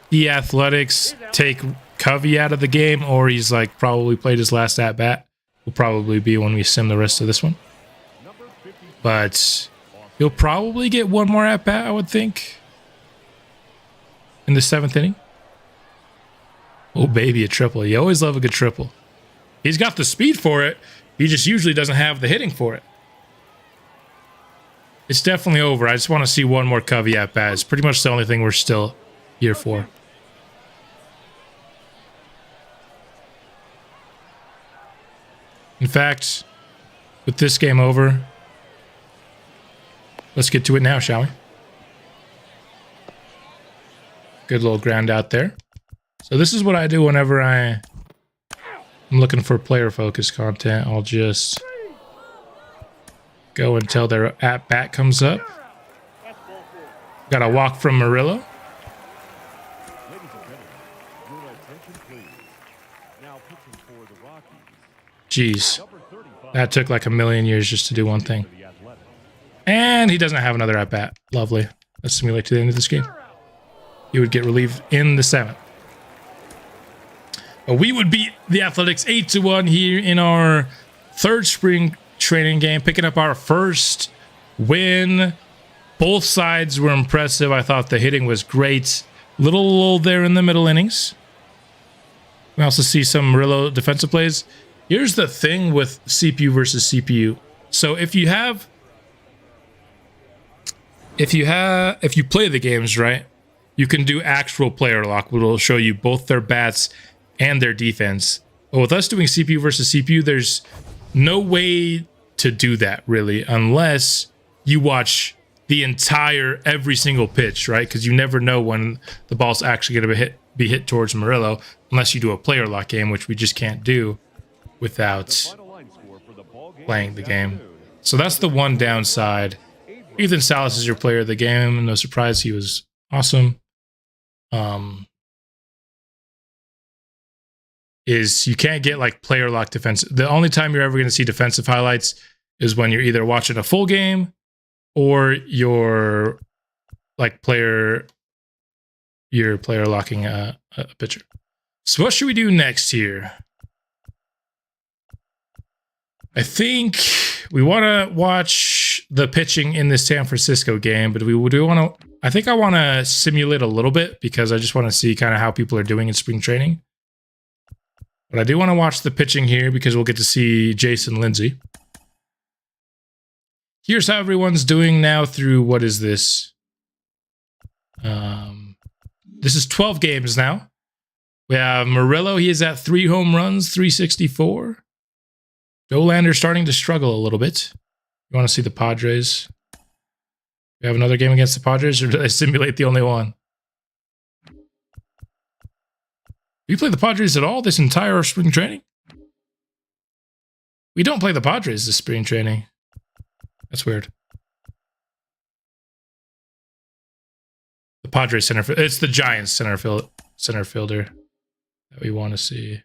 the Athletics take Covey out of the game, or he's like probably played his last at bat. Will probably be when we sim the rest of this one. But he'll probably get one more at bat, I would think, in the 7th inning. Oh baby, a triple. You always love a good triple. He's got the speed for it. He just usually doesn't have the hitting for it. It's definitely over. I just want to see one more Covey at bat. It's pretty much the only thing we're still here for. In fact, with this game over, let's get to it now, shall we? Good little ground out there. So this is what I do whenever I'm looking for player-focused content. I'll just go until their at-bat comes up. Got a walk from Morillo. Ladies and gentlemen, your attention please. Now pitching for the Rockies, Jeez, number 35, that took like a million years just to do one thing. the Athletics. And he doesn't have another at-bat. Lovely. Let's simulate to the end of this game. He would get relieved in the 7th. But we would beat the Athletics 8-1 here in our 3rd spring training game, picking up our first win. Both sides were impressive. I thought the hitting was great. Little lull there in the middle innings. We also see some Morillo defensive plays. Here's the thing with CPU versus CPU. So if you play the games right, you can do actual player lock, which will show you both their bats and their defense. But with us doing CPU versus CPU, there's no way to do that really, unless you watch the entire every single pitch, right? Because you never know when the ball's actually going to be hit towards Morillo, unless you do a player lock game, which we just can't do without playing the game. So that's the one downside. Ethan Salis is your player of the game. No surprise, he was awesome. Is you can't get like player lock defense. The only time you're ever going to see defensive highlights is when you're either watching a full game or you're like player locking a pitcher. So what should we do next here? I think we want to watch the pitching in the San Francisco game, but we do want to. I think I want to simulate a little bit because I just want to see kind of how people are doing in spring training. But I do want to watch the pitching here because we'll get to see Jason Lindsay. Here's how everyone's doing now through, what is this? This is 12 games now. We have Morillo. He is at 3 home runs, 364. Dollander starting to struggle a little bit. You want to see the Padres? We have another game against the Padres, or did I simulate the only one? We play the Padres at all this entire spring training? We don't play the Padres this spring training. That's weird. The Padres center field. It's the Giants center fielder that we want to see.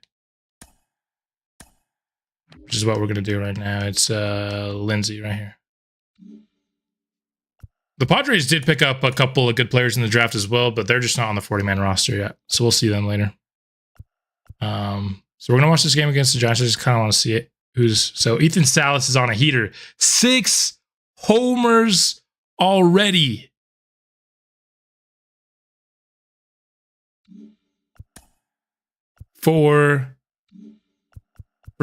Which is what we're gonna do right now. It's Lindsay right here. The Padres did pick up a couple of good players in the draft as well, but they're just not on the 40-man roster yet. So we'll see them later. So we're gonna watch this game against the Giants. I just kind of want to see it. So Ethan Salas is on a heater. 6 homers already. For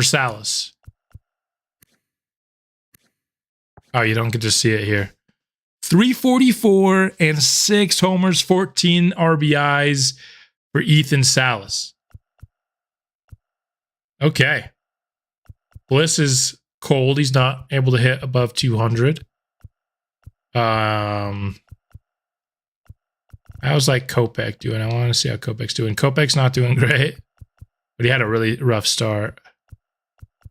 Salas. Oh, you don't get to see it here. 344 and 6 homers, 14 RBIs for Ethan Salas. Okay. Bliss is cold. He's not able to hit above 200. I How's like Kopech doing? I want to see how Kopech's doing. Kopech's not doing great, but he had a really rough start.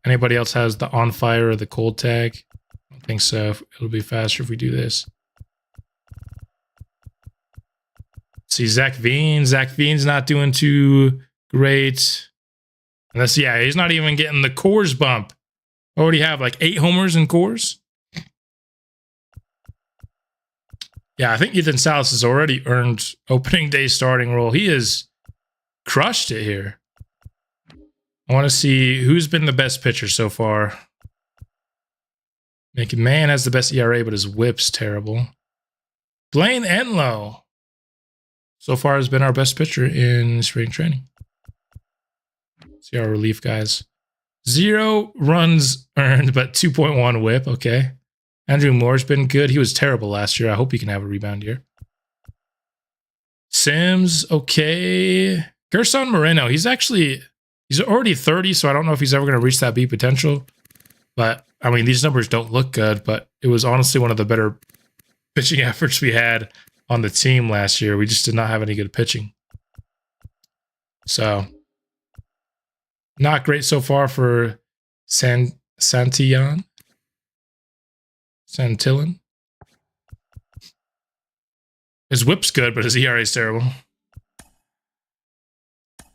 Anybody else has the on fire or the cold tag? I don't think so. It'll be faster if we do this. See Zach Veen. Zach Veen's not doing too great. Unless, yeah, he's not even getting the Coors bump. Already have like 8 homers in Coors. Yeah, I think Ethan Salas has already earned opening day starting role. He has crushed it here. I want to see who's been the best pitcher so far. Naked Man has the best ERA, but his whip's terrible. Blaine Enlow so far has been our best pitcher in spring training. See our relief guys. 0 runs earned, but 2.1 whip. Okay. Andrew Moore's been good. He was terrible last year. I hope he can have a rebound here. Sims, okay. Gerson Moreno, he's already 30, so I don't know if he's ever going to reach that B potential. But, I mean, these numbers don't look good, but it was honestly one of the better pitching efforts we had on the team last year. We just did not have any good pitching. So, not great so far for Santillan. His whip's good, but his ERA is terrible.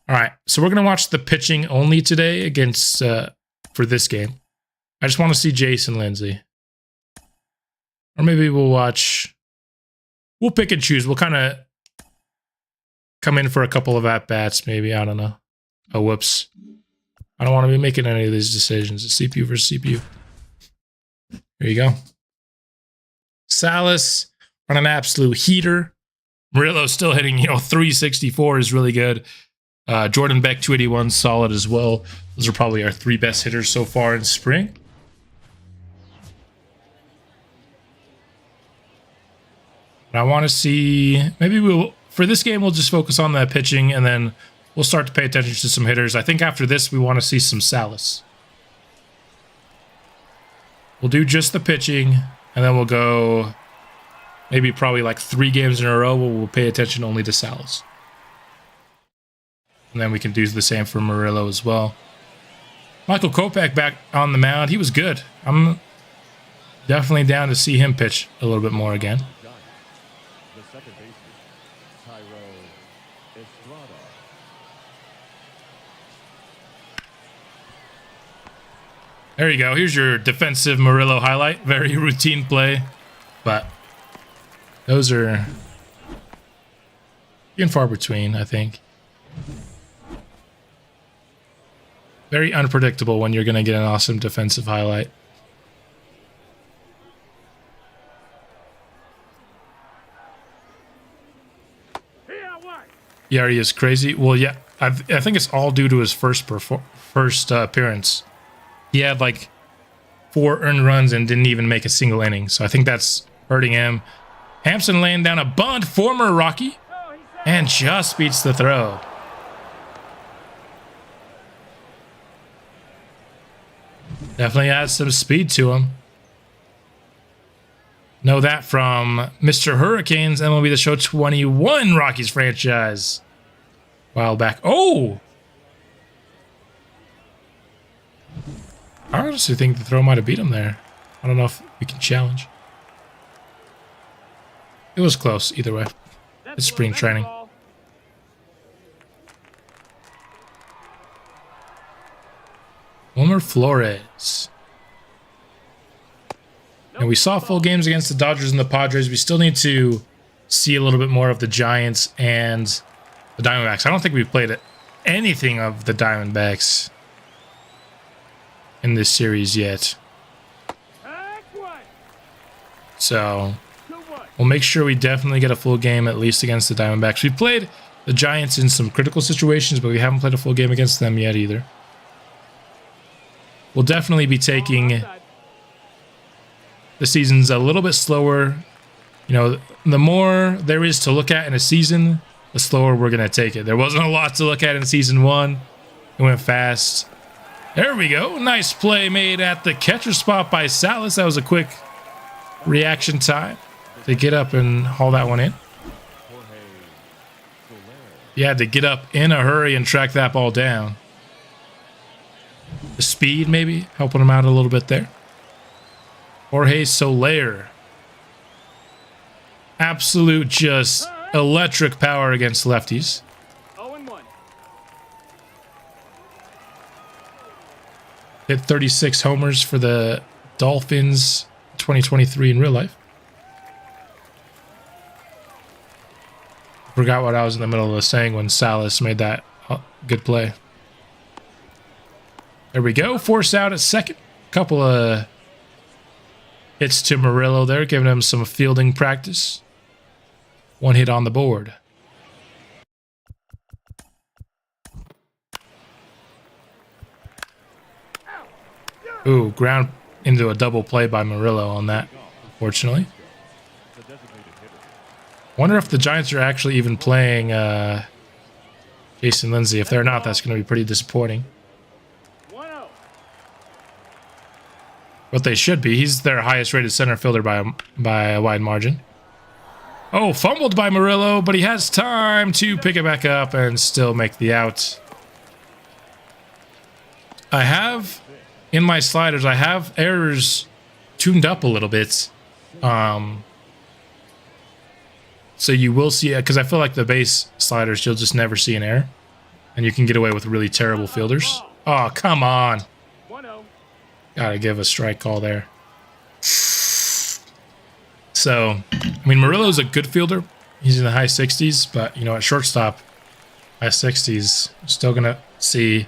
All right, so we're going to watch the pitching only today against for this game. I just want to see Jason Lindsay. Or maybe we'll pick and choose. We'll kind of come in for a couple of at-bats, maybe. I don't know. Oh, whoops. I don't want to be making any of these decisions. It's CPU versus CPU. There you go. Salas on an absolute heater. Morillo still hitting, 364 is really good. Jordan Beck, 281, solid as well. Those are probably our 3 best hitters so far in spring. I want to see, maybe for this game, we'll just focus on that pitching, and then we'll start to pay attention to some hitters. I think after this, we want to see some Salas. We'll do just the pitching, and then we'll go maybe probably like 3 games in a row where we'll pay attention only to Salas. And then we can do the same for Morillo as well. Michael Kopech back on the mound. He was good. I'm definitely down to see him pitch a little bit more again. The second baseman, Tyro Estrada. There you go. Here's your defensive Morillo highlight. Very routine play, but those are few and far between, I think. Very unpredictable when you're going to get an awesome defensive highlight. ERA is crazy. Well, yeah, I think it's all due to his first appearance. He had like 4 earned runs and didn't even make a single inning. So I think that's hurting him. Hampson laying down a bunt, former Rocky, and just beats the throw. Definitely adds some speed to him. Know that from Mr. Hurricanes, MLB the Show 21 Rockies franchise. A while back. Oh! I honestly think the throw might have beat him there. I don't know if we can challenge. It was close either way. It's spring training. Wilmer Flores. And we saw full games against the Dodgers and the Padres. We still need to see a little bit more of the Giants and the Diamondbacks. I don't think we've played anything of the Diamondbacks in this series yet. So we'll make sure we definitely get a full game at least against the Diamondbacks. We've played the Giants in some critical situations, but we haven't played a full game against them yet either. We'll definitely be taking the seasons a little bit slower. The more there is to look at in a season, the slower we're going to take it. There wasn't a lot to look at in season 1. It went fast. There we go. Nice play made at the catcher spot by Salis. That was a quick reaction time to get up and haul that one in. He had to get up in a hurry and track that ball down. The speed maybe helping him out a little bit there. Jorge Soler. Absolute just electric power against lefties. 0-1. Hit 36 homers for the Dolphins 2023 in real life. Forgot what I was in the middle of saying when Salis made that good play. There we go. Force out at second. Couple of hits to Morillo there, giving him some fielding practice. One hit on the board. Ooh, ground into a double play by Morillo on that, unfortunately. Wonder if the Giants are actually even playing Jason Lindsay. If they're not, that's going to be pretty disappointing. But they should be. He's their highest rated center fielder by a wide margin. Oh, fumbled by Morillo, but he has time to pick it back up and still make the out. I have, in my sliders, I have errors tuned up a little bit. So you will see it, because I feel like the base sliders, you'll just never see an error. And you can get away with really terrible fielders. Oh, come on. Gotta give a strike call there. So, I mean, Morillo's a good fielder. He's in the high 60s, but, you know, at shortstop, high 60s, still gonna see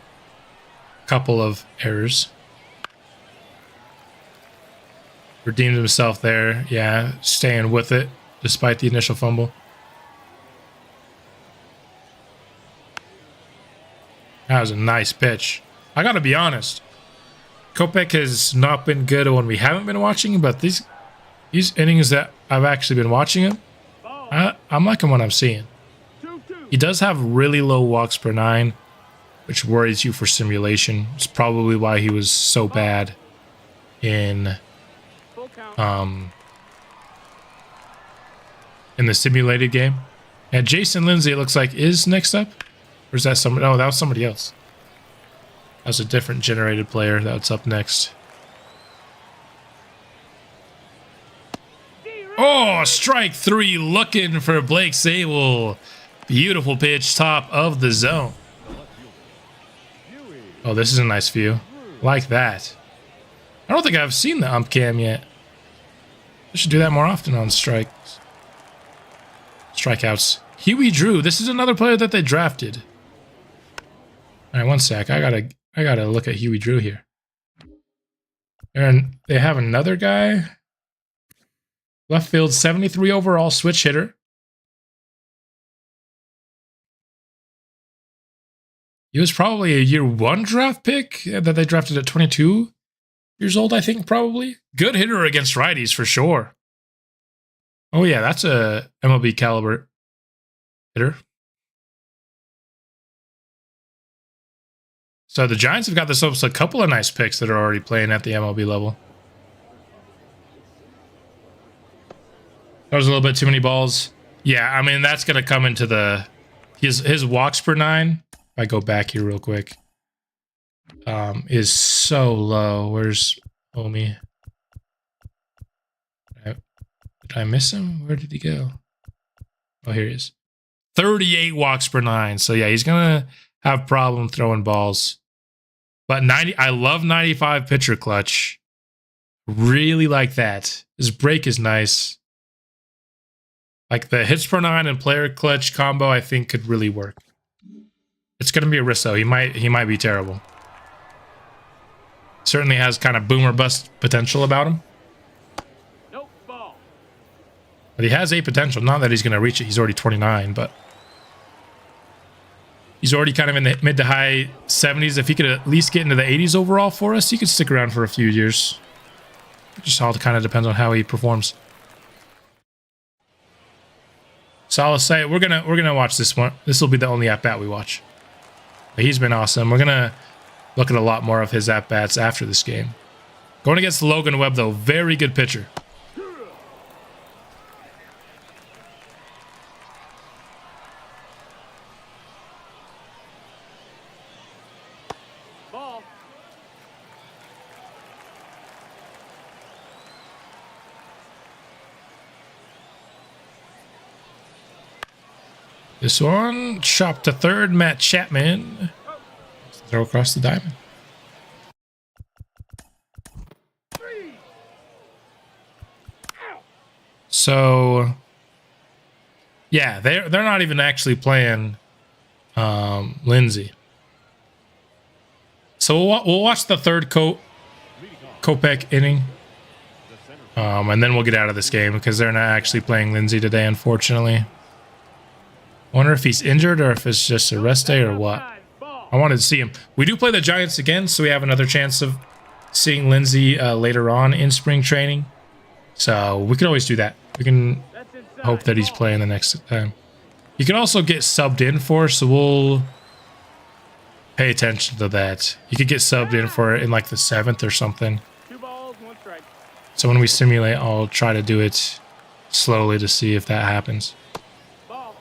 a couple of errors. Redeemed himself there. Yeah, staying with it despite the initial fumble. That was a nice pitch. I gotta be honest. Kopech has not been good when we haven't been watching him, but these innings that I've actually been watching him, I'm liking what I'm seeing. He does have really low walks per 9, which worries you for simulation. It's probably why he was so bad in the simulated game. And Jason Lindsay, it looks like, is next up. Or is that somebody? Oh, that was somebody else. That was a different generated player that's up next. Oh, strike 3, looking for Blake Sable. Beautiful pitch, top of the zone. Oh, this is a nice view. Like that. I don't think I've seen the ump cam yet. I should do that more often on strikeouts. Huey Drew. This is another player that they drafted. All right, one sec. I gotta look at Huey Drew here. And they have another guy. Left field, 73 overall, switch hitter. He was probably a year 1 draft pick that they drafted at 22 years old, I think, probably. Good hitter against righties for sure. Oh yeah, that's a MLB caliber hitter. So the Giants have got themselves a couple of nice picks that are already playing at the MLB level. That was a little bit too many balls. Yeah, I mean, that's going to come into the... His walks per 9, if I go back here real quick, is so low. Where's Homie? Did I miss him? Where did he go? Oh, here he is. 38 walks per 9. So yeah, he's going to have problem throwing balls. But 90, I love 95 pitcher clutch. Really like that. His break is nice. Like the hits per 9 and player clutch combo, I think could really work. It's going to be a risk though. He might be terrible. Certainly has kind of boomer bust potential about him. Nope, ball. But he has a potential. Not that he's going to reach it. He's already 29, but he's already kind of in the mid to high 70s. If he could at least get into the 80s overall for us, he could stick around for a few years. It just all kind of depends on how he performs. Salas say we're gonna watch this one. This will be the only at bat we watch. But he's been awesome. We're gonna look at a lot more of his at bats after this game. Going against Logan Webb though, very good pitcher. This one, chop to third, Matt Chapman. Throw across the diamond. So, yeah, they're not even actually playing Lindsay. So we'll watch the third Kopech inning, and then we'll get out of this game because they're not actually playing Lindsay today, unfortunately. Wonder if he's injured or if it's just a rest day or what. I wanted to see him. We do play the Giants again, so we have another chance of seeing Lindsay later on in spring training. So we can always do that. We can hope that he's playing the next time. You can also get subbed in for, so we'll pay attention to that. You could get subbed in for it in like the 7th or something. 2 balls, 1 strike. So when we simulate, I'll try to do it slowly to see if that happens. Ball.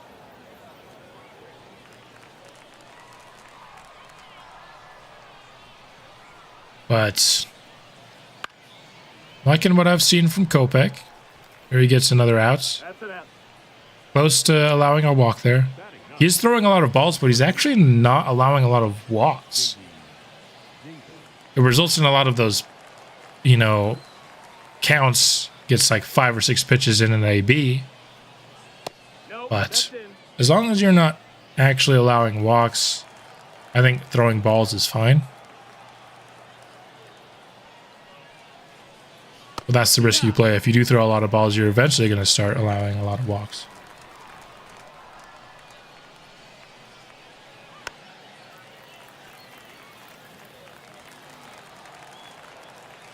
But liking what I've seen from Kopech. Here he gets another out. That's an out. Close to allowing a walk there. He's throwing a lot of balls, but he's actually not allowing a lot of walks. It results in a lot of those, you know, counts. Gets like 5 or 6 pitches in an AB. Nope, But that's in. as long as you're not actually allowing walks, I think throwing balls is fine. But that's the risk you play. If you do throw a lot of balls, you're eventually going to start allowing a lot of walks.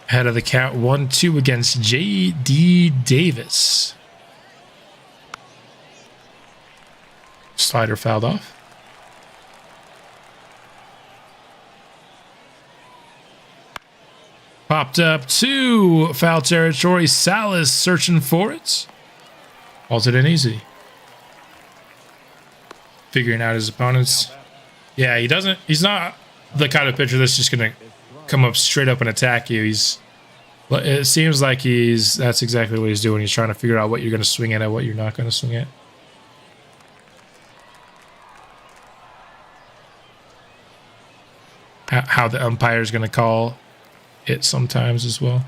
Head of the count, 1-2 against J.D. Davis. Slider fouled off. Popped up to foul territory. Salas searching for it. Falls it in easy. Figuring out his opponents. Yeah, he's not the kind of pitcher that's just going to come up straight up and attack you. It seems like that's exactly what he's doing. He's trying to figure out what you're going to swing at and what you're not going to swing at. How the umpire is going to call it sometimes as well.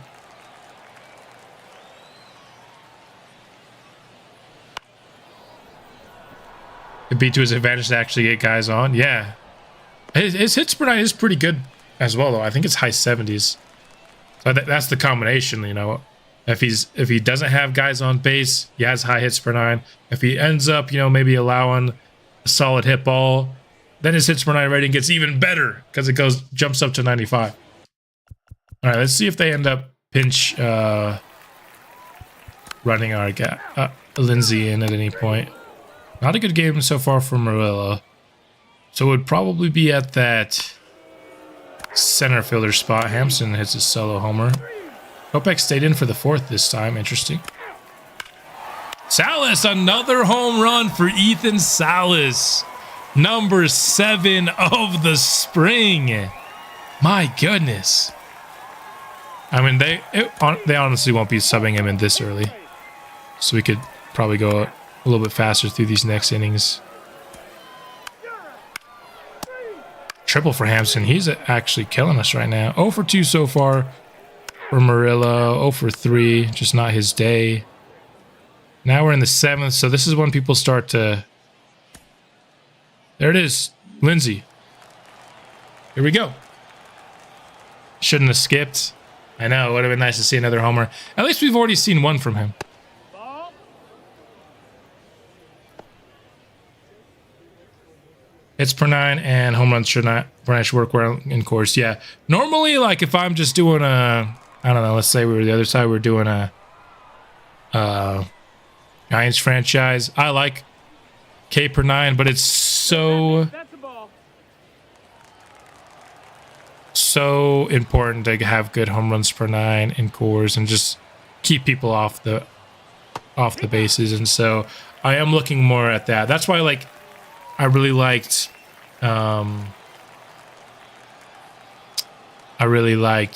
It'd be to his advantage to actually get guys on. Yeah. His hits per nine is pretty good as well, though. I think it's high 70s. So that's the combination, you know. If he doesn't have guys on base, he has high hits per nine. If he ends up, you know, maybe allowing a solid hit ball, then his hits per nine rating gets even better because it jumps up to 95. All right, let's see if they end up pinch running our Lindsay in at any point. Not a good game so far for Morillo. So it would probably be at that center fielder spot. Hampson hits a solo homer. Kopech stayed in for the 4th this time. Interesting. Salis, another home run for Ethan Salas. Number 7 of the spring. My goodness. I mean, they honestly won't be subbing him in this early. So we could probably go a little bit faster through these next innings. Triple for Hampson. He's actually killing us right now. 0 for 2 so far for Morillo. 0 for 3. Just not his day. Now we're in the 7th. So this is when people start to... There it is. Lindsay. Here we go. Shouldn't have skipped. I know. It would have been nice to see another homer. At least we've already seen one from him. Ball. Hits per 9 and home runs should work well in course. Yeah. Normally, like if I'm just doing I don't know, let's say we were the other side, we're doing a Giants franchise. I like K per 9, but it's so important to have good home runs per 9 in cores and just keep people off the bases. And so I am looking more at that. That's why I really liked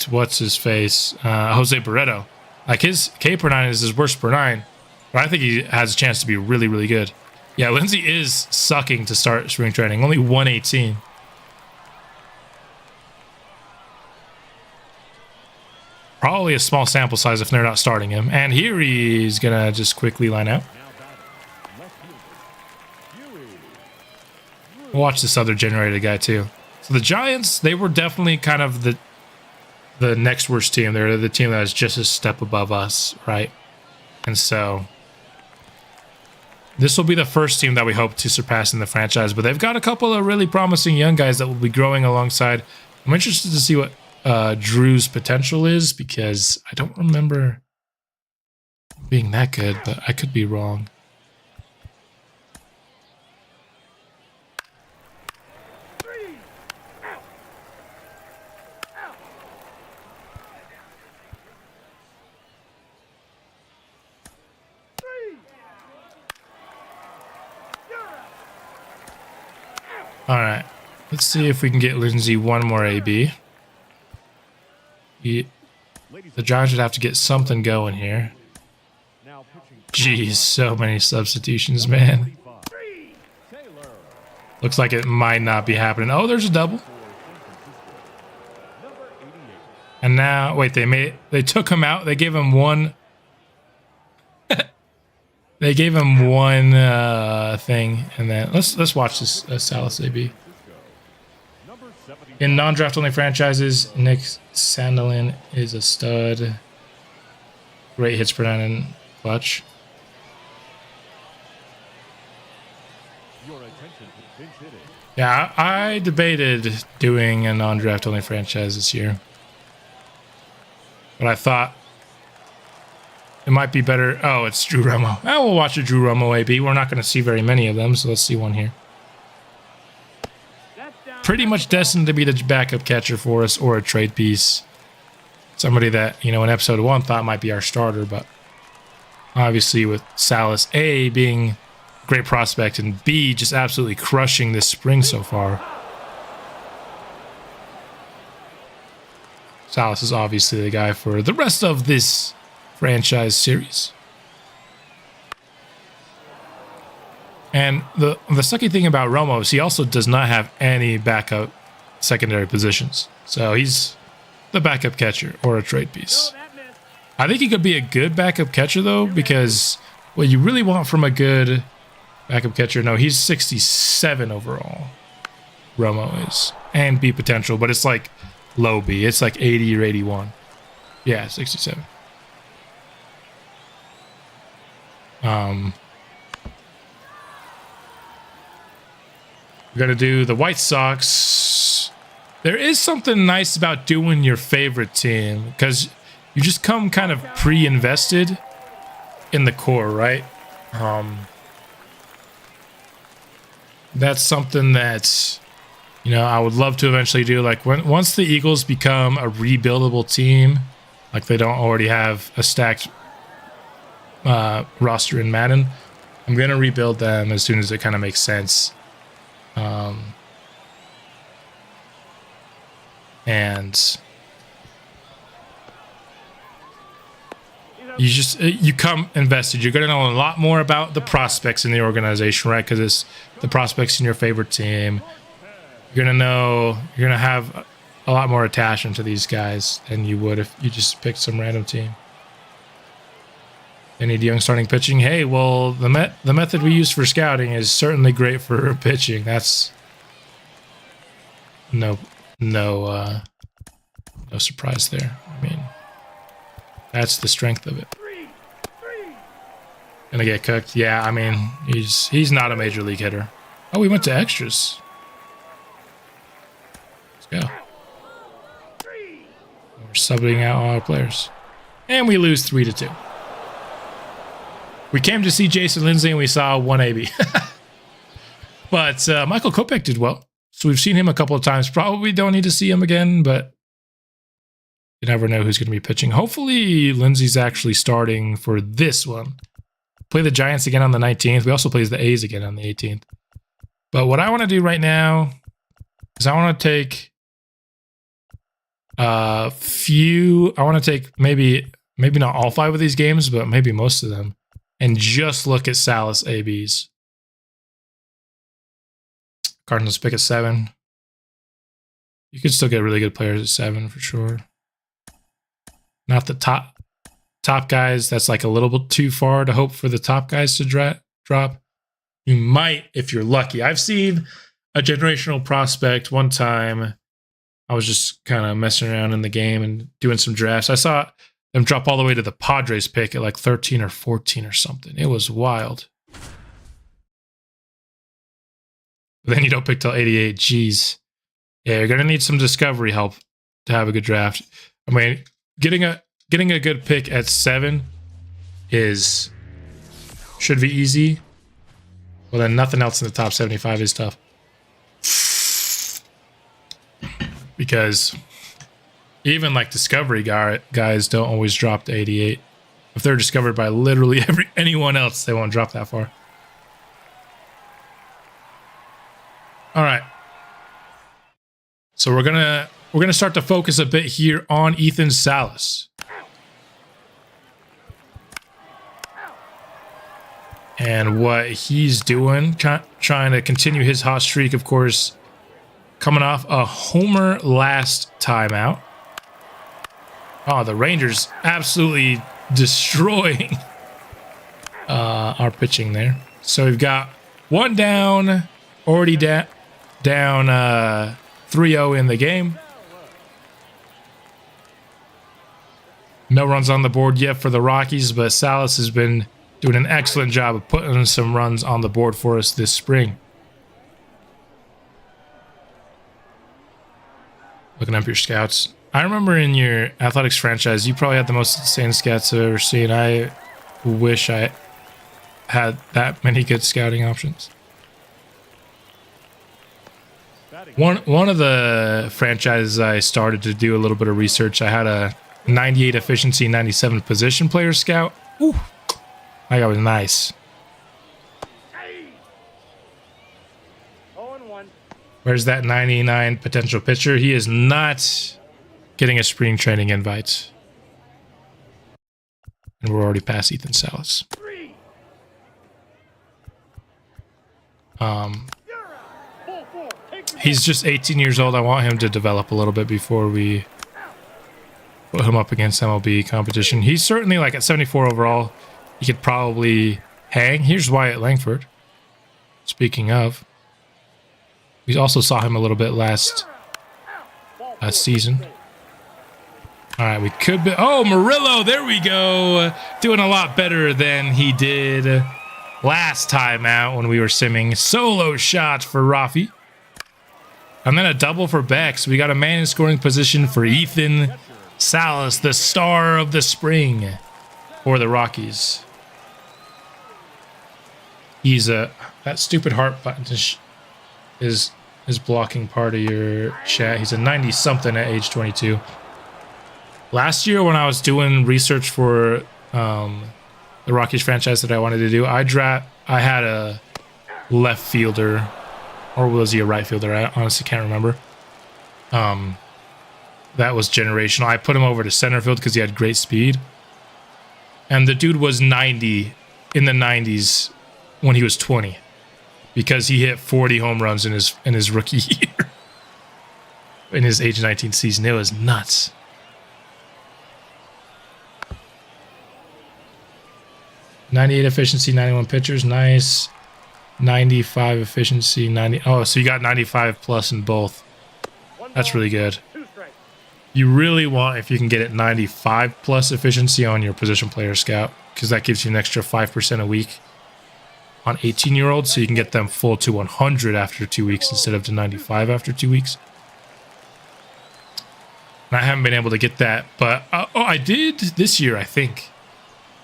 what's his face, Jose Barreto. Like his K per 9 is his worst per 9, but I think he has a chance to be really, really good. Yeah, Lindsay is sucking to start spring training. Only 118. Probably a small sample size if they're not starting him. And here he's going to just quickly line out. Watch this other generated guy too. So the Giants, they were definitely kind of the next worst team. They're the team that was just a step above us, right? And so this will be the first team that we hope to surpass in the franchise. But they've got a couple of really promising young guys that will be growing alongside. I'm interested to see what Drew's potential is, because I don't remember being that good, but I could be wrong. All right, let's see if we can get Lindsay one more AB. The Giants should have to get something going here. Jeez, so many substitutions, man. Looks like it might not be happening. Oh, there's a double. And now, wait, they took him out. They gave him one. They gave him one thing, and then let's watch this Salis AB. In non-draft only franchises, Nick Sterlin is a stud. Great hits per nine and clutch. Yeah, I debated doing a non-draft only franchise this year, but I thought it might be better. Oh, it's Drew Romo. We'll watch a Drew Romo AB. We're not going to see very many of them, so let's see one here. Pretty much destined to be the backup catcher for us, or a trade piece. Somebody that, you know, in episode 1 thought might be our starter, but obviously with Salis, A, being a great prospect, and B, just absolutely crushing this spring so far. Salis is obviously the guy for the rest of this franchise series. And the sucky thing about Romo is he also does not have any backup secondary positions. So he's the backup catcher or a trade piece. I think he could be a good backup catcher, though, because what you really want from a good backup catcher, no, he's 67 overall. Romo is. And B potential, but it's like low B. It's like 80 or 81. Yeah, 67. We're going to do the White Sox. There is something nice about doing your favorite team, because you just come kind of pre-invested in the core, right? That's something that, you know, I would love to eventually do. Like once the Eagles become a rebuildable team, like they don't already have a stacked roster in Madden, I'm going to rebuild them as soon as it kind of makes sense. And you come invested. You're going to know a lot more about the prospects in the organization, right? Because it's the prospects in your favorite team. You're going to have a lot more attachment to these guys than you would if you just picked some random team. They need young starting pitching. Hey, well, the method we use for scouting is certainly great for pitching. That's no surprise there. I mean, that's the strength of it. Gonna get cooked. Yeah, I mean, he's not a major league hitter. Oh, we went to extras. Let's go. We're subbing out all our players, and we lose 3-2. We came to see Jason Lindsay and we saw 1 AB. But Michael Kopech did well. So we've seen him a couple of times. Probably don't need to see him again, but you never know who's going to be pitching. Hopefully Lindsay's actually starting for this one. Play the Giants again on the 19th. We also plays the A's again on the 18th. But what I want to do right now is I want to take I want to take maybe not all 5 of these games, but maybe most of them, and just look at Salis ABs. Cardinals pick at 7. You could still get really good players at 7 for sure. Not the top guys. That's like a little bit too far to hope for the top guys to drop. You might if you're lucky. I've seen a generational prospect one time. I was just kind of messing around in the game and doing some drafts. I saw them drop all the way to the Padres pick at like 13 or 14 or something. It was wild. But then you don't pick till 88. Jeez. Yeah, you're gonna need some discovery help to have a good draft. I mean, getting a good pick at 7 should be easy. Well, then nothing else in the top 75 is tough. Because even like discovery guys don't always drop to 88. If they're discovered by literally anyone else, they won't drop that far. All right. So we're gonna start to focus a bit here on Ethan Salas. And what he's doing, trying to continue his hot streak, of course, coming off a homer last time out. Oh, the Rangers absolutely destroying our pitching there. So we've got one down, already down 3-0 in the game. No runs on the board yet for the Rockies, but Salas has been doing an excellent job of putting some runs on the board for us this spring. Looking up your scouts. I remember in your athletics franchise, you probably had the most insane scouts I've ever seen. I wish I had that many good scouting options. One of the franchises I started to do a little bit of research, I had a 98 efficiency, 97 position player scout. Ooh, that guy was nice. 0-1. Where's that 99 potential pitcher? He is not getting a spring training invite. And we're already past Ethan Salas. He's just 18 years old. I want him to develop a little bit before we put him up against MLB competition. He's certainly like at 74 overall. He could probably hang. Here's Wyatt Langford. Speaking of, we also saw him a little bit last season. All right, we could be. Oh, Morillo, there we go. Doing a lot better than he did last time out when we were simming. Solo shot for Rafi. And then a double for Bex. We got a man in scoring position for Ethan Salas, the star of the spring for the Rockies. He's that stupid heart button is blocking part of your chat. He's a 90-something at age 22. Last year when I was doing research for the Rockies franchise that I wanted to do, I had a left fielder, or was he a right fielder? I honestly can't remember. That was generational. I put him over to center field because he had great speed. And the dude was 90 in the 90s when he was 20 because he hit 40 home runs in his rookie year. In his age 19 season. It was nuts. .98 efficiency, 91 pitchers. Nice. 95 efficiency, 90. Oh, so you got 95 plus in both. That's really good. You really want, if you can get it 95 plus efficiency on your position player scout, because that gives you an extra 5% a week on 18-year-olds, so you can get them full to 100 after 2 weeks instead of to 95 after 2 weeks. And I haven't been able to get that, but I did this year, I think.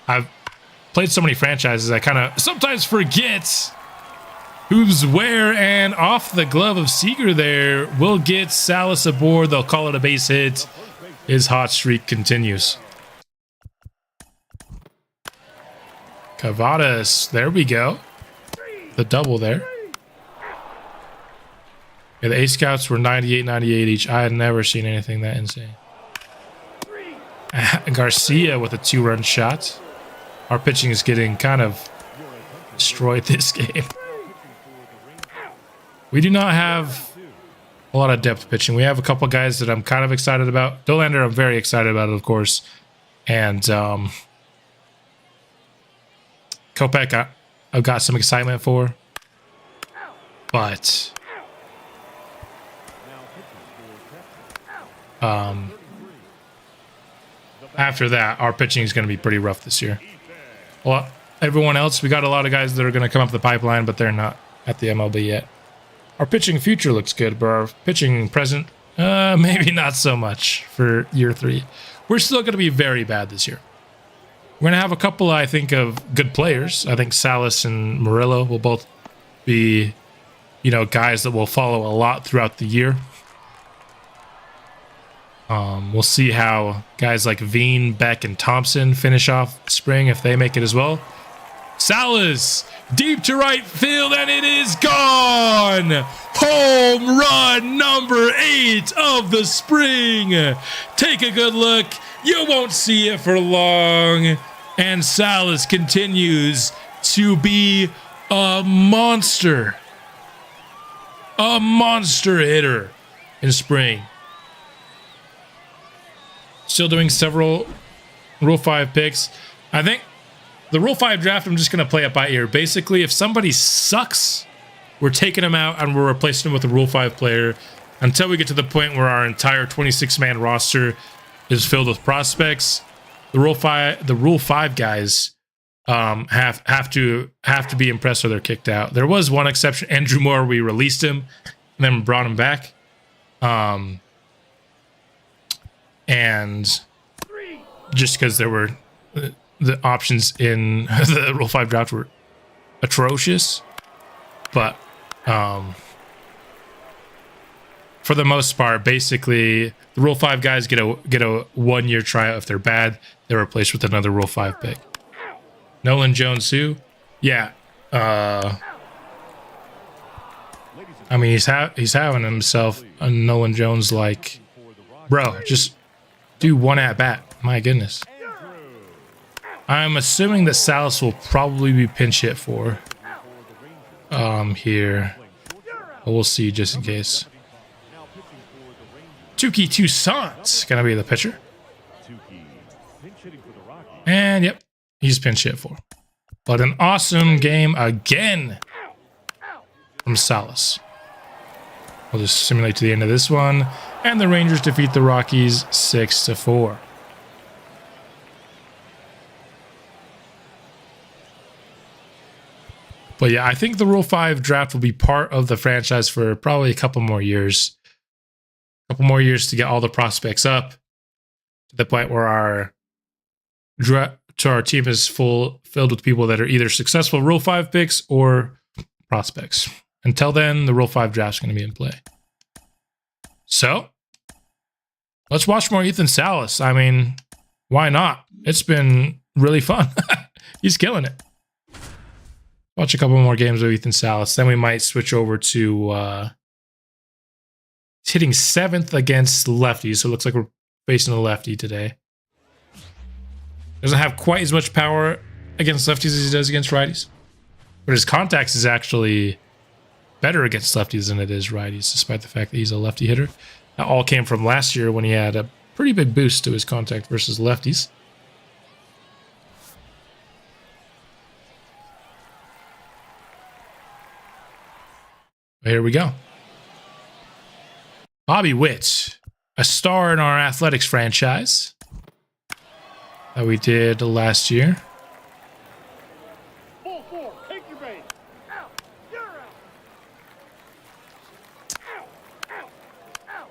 I've played so many franchises, I kind of sometimes forget who's where, and off the glove of Seager there will get Salas aboard. They'll call it a base hit. His hot streak continues. Cavadas, there we go. The double there. Yeah, the A Scouts were 98, 98 each. I had never seen anything that insane. Garcia with a 2-run shot. Our pitching is getting kind of destroyed this game. We do not have a lot of depth pitching. We have a couple guys that I'm kind of excited about. Dollander, I'm very excited about, of course. And Kopech, I've got some excitement for. But after that, our pitching is going to be pretty rough this year. Well, everyone else, we got a lot of guys that are going to come up the pipeline, but they're not at the MLB yet. Our pitching future looks good, but our pitching present, maybe not so much for year 3. We're still going to be very bad this year. We're going to have a couple, I think, of good players. I think Salis and Morillo will both be, you know, guys that will follow a lot throughout the year. We'll see how guys like Veen, Beck, and Thompson finish off spring if they make it as well. Salas, deep to right field, and it is gone! Home run number 8 of the spring. Take a good look. You won't see it for long. And Salas continues to be a monster. A monster hitter in spring. Still doing several Rule 5 picks. I think the Rule 5 draft, I'm just going to play it by ear. Basically, if somebody sucks, we're taking them out and we're replacing them with a Rule 5 player until we get to the point where our entire 26-man roster is filled with prospects. The Rule 5 guys have to be impressed or they're kicked out. There was one exception, Andrew Moore. We released him and then brought him back. And just because there were the options in the Rule 5 draft were atrocious, but for the most part, basically the Rule 5 guys get a 1-year tryout. If they're bad, they're replaced with another Rule 5 pick. Nolan Jones, who? Yeah. I mean, he's having himself a Nolan Jones like, bro, just do one at bat. My goodness. I'm assuming that Salis will probably be pinch hit for here. But we'll see just in case. Tuki Toussaint's gonna be the pitcher. And yep, he's pinch hit for. But an awesome game again from Salas. We'll just simulate to the end of this one. And the Rangers defeat the Rockies 6-4. But yeah, I think the Rule 5 draft will be part of the franchise for probably a couple more years. A couple more years to get all the prospects up to the point where our team is filled with people that are either successful Rule 5 picks or prospects. Until then, the Rule 5 draft is going to be in play. So, let's watch more Ethan Salas. I mean, why not? It's been really fun. He's killing it. Watch a couple more games of Ethan Salas. Then we might switch over to hitting 7th against lefties. So it looks like we're facing a lefty today. Doesn't have quite as much power against lefties as he does against righties. But his contacts is actually better against lefties than it is righties, despite the fact that he's a lefty hitter. That all came from last year when he had a pretty big boost to his contact versus lefties. Here we go. Bobby Witt, a star in our athletics franchise that we did last year. Ball 4, take your base. Out. You're out.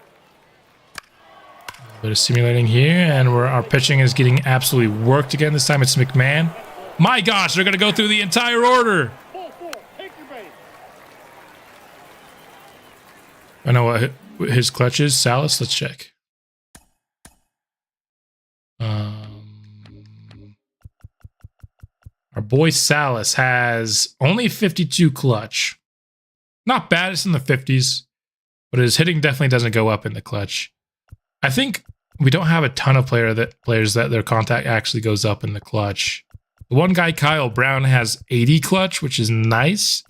A bit of simulating here, and our pitching is getting absolutely worked again. This time it's McMahon. My gosh, they're going to go through the entire order. Ball 4, take your base. I know what his clutch is. Salis, let's check. Our boy Salis has only 52 clutch. Not bad, it's in the 50s, but his hitting definitely doesn't go up in the clutch. I think we don't have a ton of players that their contact actually goes up in the clutch. The one guy, Kyle Brown, has 80 clutch, which is nice.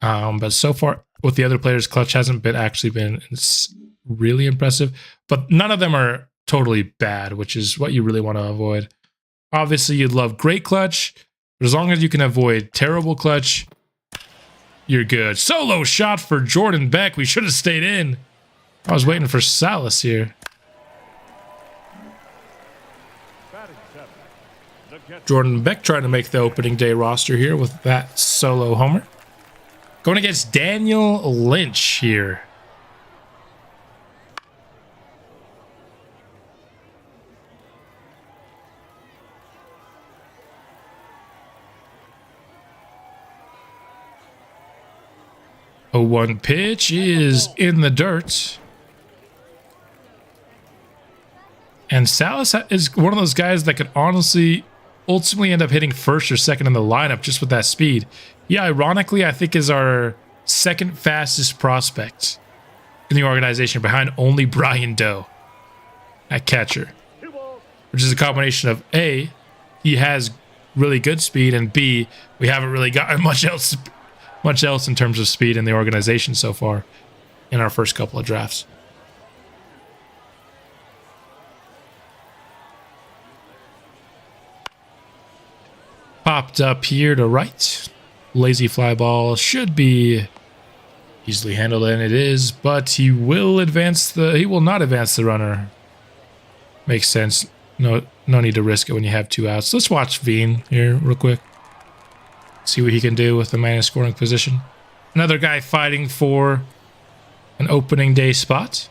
But so far, with the other players, clutch hasn't been actually been really impressive, but none of them are totally bad, which is what you really want to avoid. Obviously, you'd love great clutch, but as long as you can avoid terrible clutch, you're good. Solo shot for Jordan Beck. We should have stayed in. I was waiting for Salis here. Jordan Beck trying to make the opening day roster here with that solo homer. Going against Daniel Lynch here. A 1 pitch is in the dirt. And Salas is one of those guys that could honestly ultimately end up hitting first or second in the lineup just with that speed. Yeah, ironically, I think is our second fastest prospect in the organization behind only Brian Doe at catcher, which is a combination of A, he has really good speed, and B, we haven't really gotten much else in terms of speed in the organization so far in our first couple of drafts. Popped up here to right. Lazy fly ball should be easily handled, and it is, but he will not advance the runner. Makes sense. No need to risk it when you have 2 outs. Let's watch Veen here real quick. See what he can do with the man in scoring position. Another guy fighting for an opening day spot.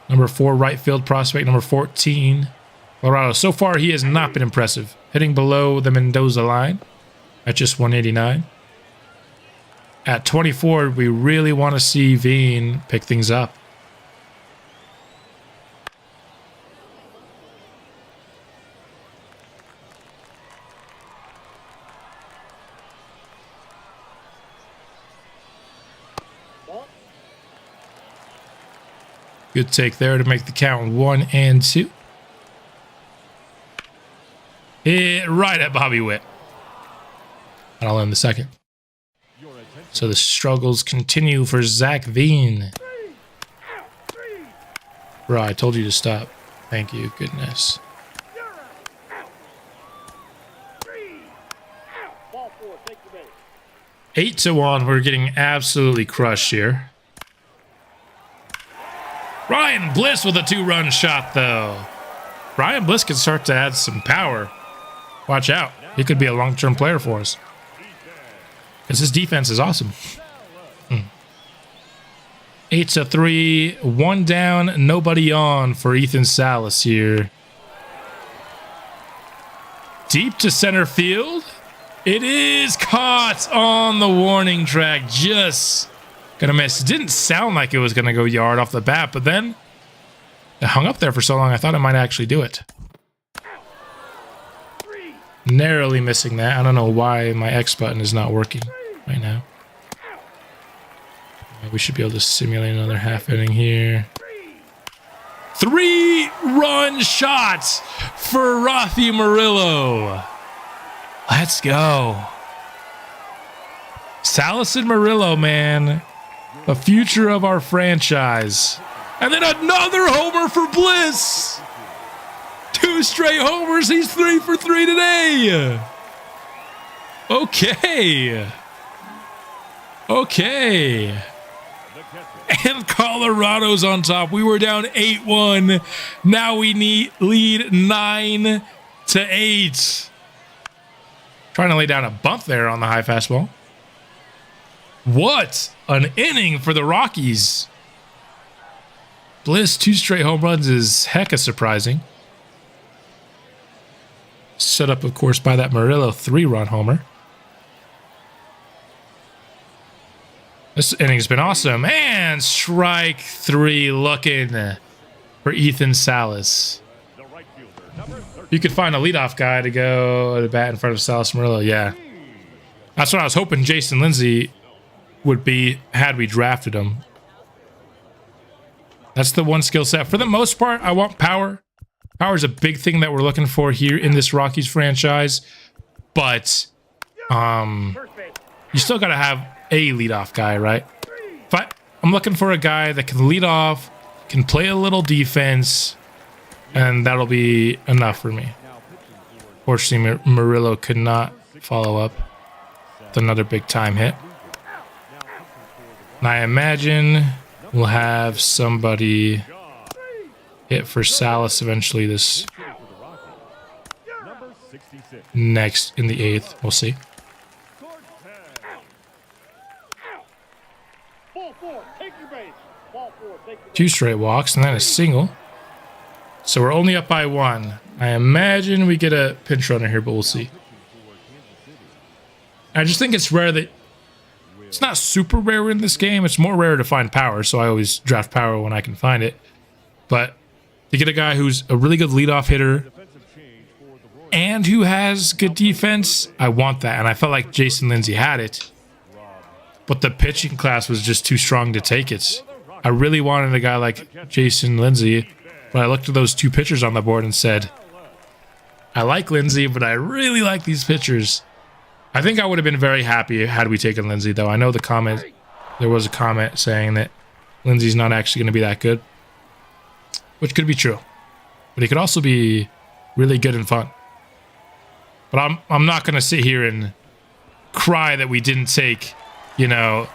Number 4 right field prospect, number 14, Colorado. So far, he has not been impressive. Hitting below the Mendoza line at just 189. At 24, we really want to see Veen pick things up. Good take there to make the count 1-2. Hit right at Bobby Witt. And I'll end the second. So the struggles continue for Zach Veen. Bro, I told you to stop. Thank you, goodness. 8-1. We're getting absolutely crushed here. Ryan Bliss with a 2-run shot, though. Ryan Bliss can start to add some power. Watch out. He could be a long-term player for us. Because his defense is awesome. 8-3. 1 down, nobody on for Ethan Salas here. Deep to center field. It is caught on the warning track. Just gonna miss. It didn't sound like it was gonna go yard off the bat, but then it hung up there for so long I thought it might actually do it. Narrowly missing that. I don't know why my X button is not working right now. We should be able to simulate another half inning here. 3-run shots for Rafi Morillo. Let's go. Salas and Morillo, man. The future of our franchise. And then another homer for Bliss. 2 straight homers. He's 3 for 3 today. Okay. Okay. And Colorado's on top. We were down 8-1. Now we lead 9-8. Trying to lay down a bunt there on the high fastball. What an inning for the Rockies. Bliss, 2 straight home runs is hecka surprising. Set up, of course, by that Morillo 3-run homer. This inning's been awesome. And strike 3 looking for Ethan Salas. You could find a leadoff guy to go to bat in front of Salas Morillo. Yeah. That's what I was hoping Jason Lindsay would be had we drafted him. That's the one skill set. For the most part, I want power. Power is a big thing that we're looking for here in this Rockies franchise. but First base. you still got to have a leadoff guy, right? I'm looking for a guy that can lead off, can play a little defense, and that'll be enough for me. Fortunately, Morillo could not follow up with another big time hit. And I imagine we'll have somebody hit for Salis eventually this Number 66. next in the 8th. We'll see. Ball four. Take your base. Ball four. Take your base. 2 straight walks and then a single. So we're only up by 1. I imagine we get a pinch runner here, but we'll see. I just think it's rare that it's not super rare in this game. It's more rare to find power, so I always draft power when I can find it. But to get a guy who's a really good leadoff hitter and who has good defense, I want that. And I felt like Jason Lindsay had it, but the pitching class was just too strong to take it. I really wanted a guy like Jason Lindsay, but I looked at those 2 pitchers on the board and said, I like Lindsay, but I really like these pitchers. I think I would have been very happy had we taken Lindsay, though. I know there was a comment saying that Lindsay's not actually going to be that good, which could be true. But he could also be really good and fun. But I'm not going to sit here and cry that we didn't take, you know,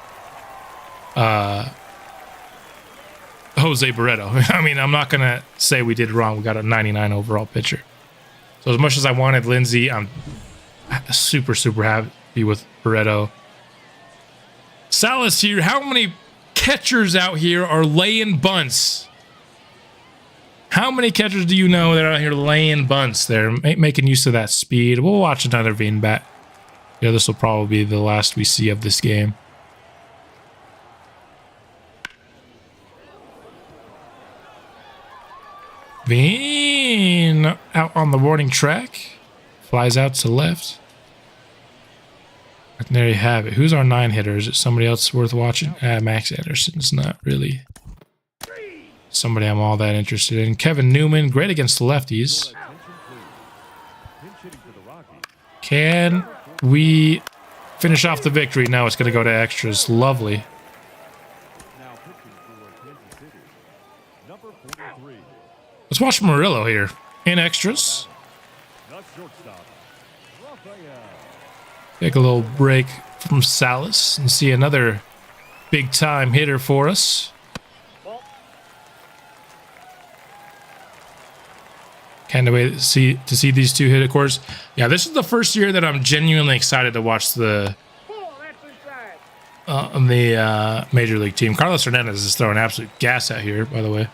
Jose Barreto. I mean, I'm not going to say we did wrong. We got a 99 overall pitcher. So as much as I wanted Lindsay, I'm super, super happy with Barreto. Salas here. How many catchers out here are laying bunts? How many catchers do you know that are out here laying bunts? They're making use of that speed. We'll watch another Veen bat. Yeah, this will probably be the last we see of this game. Veen out on the warning track. Flies out to left. And there you have it. Who's our 9 hitter? Is it somebody else worth watching? Max Anderson's not really somebody I'm all that interested in. Kevin Newman, great against the lefties. Can we finish off the victory? No, it's going to go to extras. Lovely. Let's watch Morillo here in extras. Take a little break from Salis and see another big time hitter for us. Can't wait to see these 2 hit, of course. Yeah, this is the first year that I'm genuinely excited to watch the major league team. Carlos Hernandez is throwing absolute gas out here, by the way.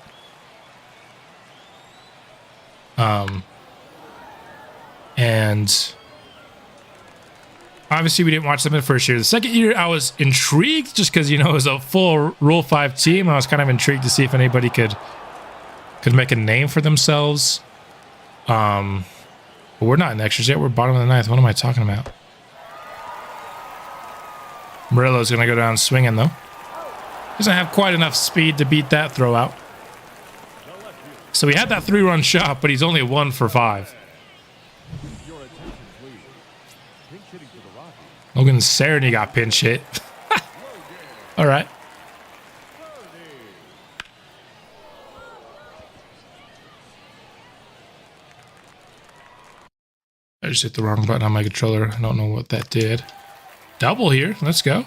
And obviously we didn't watch them in the first year. The second year I was intrigued just because, you know, it was a full Rule 5 team. I was kind of intrigued to see if anybody could make a name for themselves. But we're not in extras yet. We're bottom of the 9th. What am I talking about? Morillo's going to go down swinging, though. Doesn't have quite enough speed to beat that throw out. So he had that 3-run shot, but he's only 1 for 5. Logan Cerny got pinch hit. All right. I just hit the wrong button on my controller. I don't know what that did. Double here. Let's go.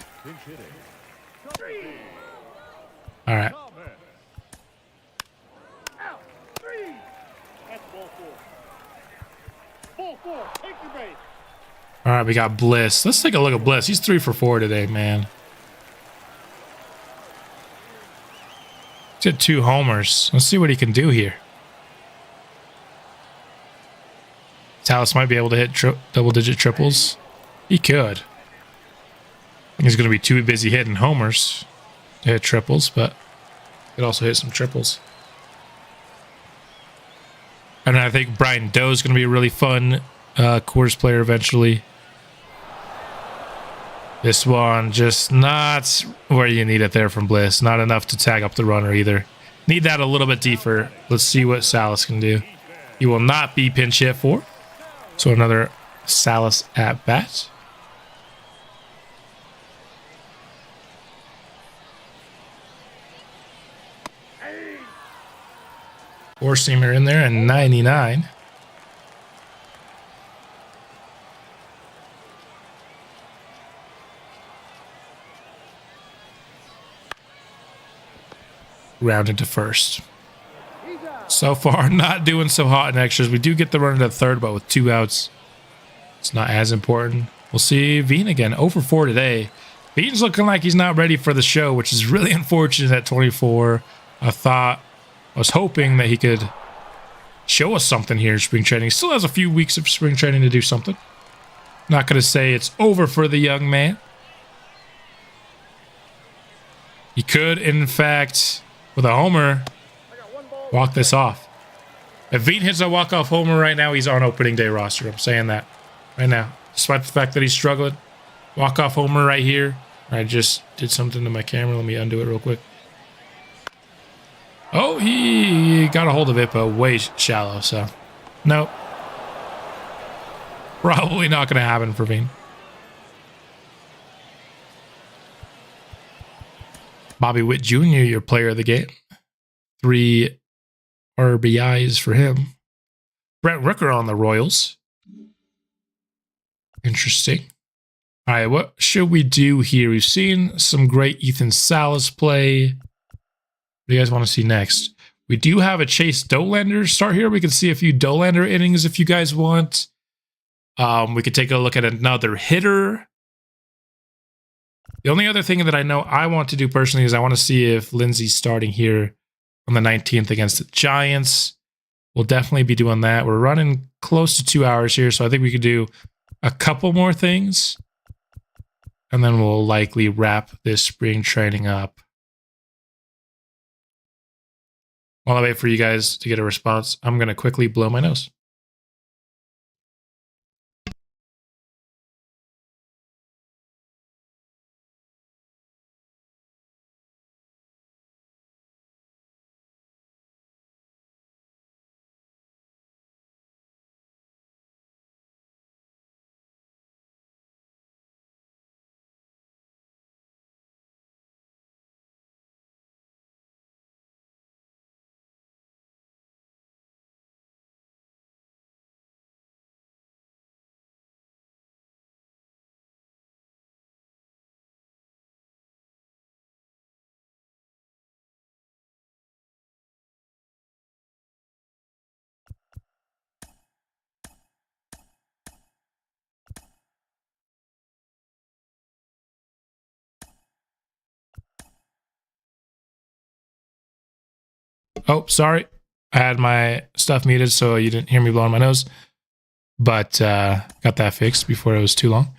All right. All right, we got Bliss. Let's take a look at Bliss. He's 3 for 4 today, man. He's got 2 homers. Let's see what he can do here. Salas might be able to hit double-digit triples. He could. He's going to be too busy hitting homers to hit triples, but he could also hit some triples. And I think Brian Doe is going to be a really fun Coors player eventually. This one just not where you need it there from Bliss. Not enough to tag up the runner either. Need that a little bit deeper. Let's see what Salas can do. He will not be pinch hit for. So another Salas at bat. Four-seamer in there and 99. Rounded to first. So far, not doing so hot in extras. We do get the run to third, but with 2 outs, it's not as important. We'll see Veen again. 0 for 4 today. Veen's looking like he's not ready for the show, which is really unfortunate at 24. I was hoping that he could show us something here in spring training. He still has a few weeks of spring training to do something. Not going to say it's over for the young man. He could, in fact, with a homer, walk this off. If Veen hits a walk-off homer right now, he's on opening day roster. I'm saying that right now. Despite the fact that he's struggling. Walk-off homer right here. I just did something to my camera. Let me undo it real quick. Oh, he got a hold of it, but way shallow, so nope. Probably not going to happen for Veen. Bobby Witt Jr., your player of the game. 3 RBIs for him. Brent Rooker on the Royals. Interesting. All right, what should we do here? We've seen some great Ethan Salas play. What do you guys want to see next? We do have a Chase Dollander start here. We can see a few Dollander innings if you guys want. We could take a look at another hitter. The only other thing that I know I want to do personally is I want to see if Lindsey's starting here on the 19th against the Giants. We'll definitely be doing that. We're running close to 2 hours here, so I think we could do a couple more things. And then we'll likely wrap this spring training up. While I wait for you guys to get a response, I'm going to quickly blow my nose. Oh, sorry. I had my stuff muted so you didn't hear me blowing my nose. But got that fixed before it was too long.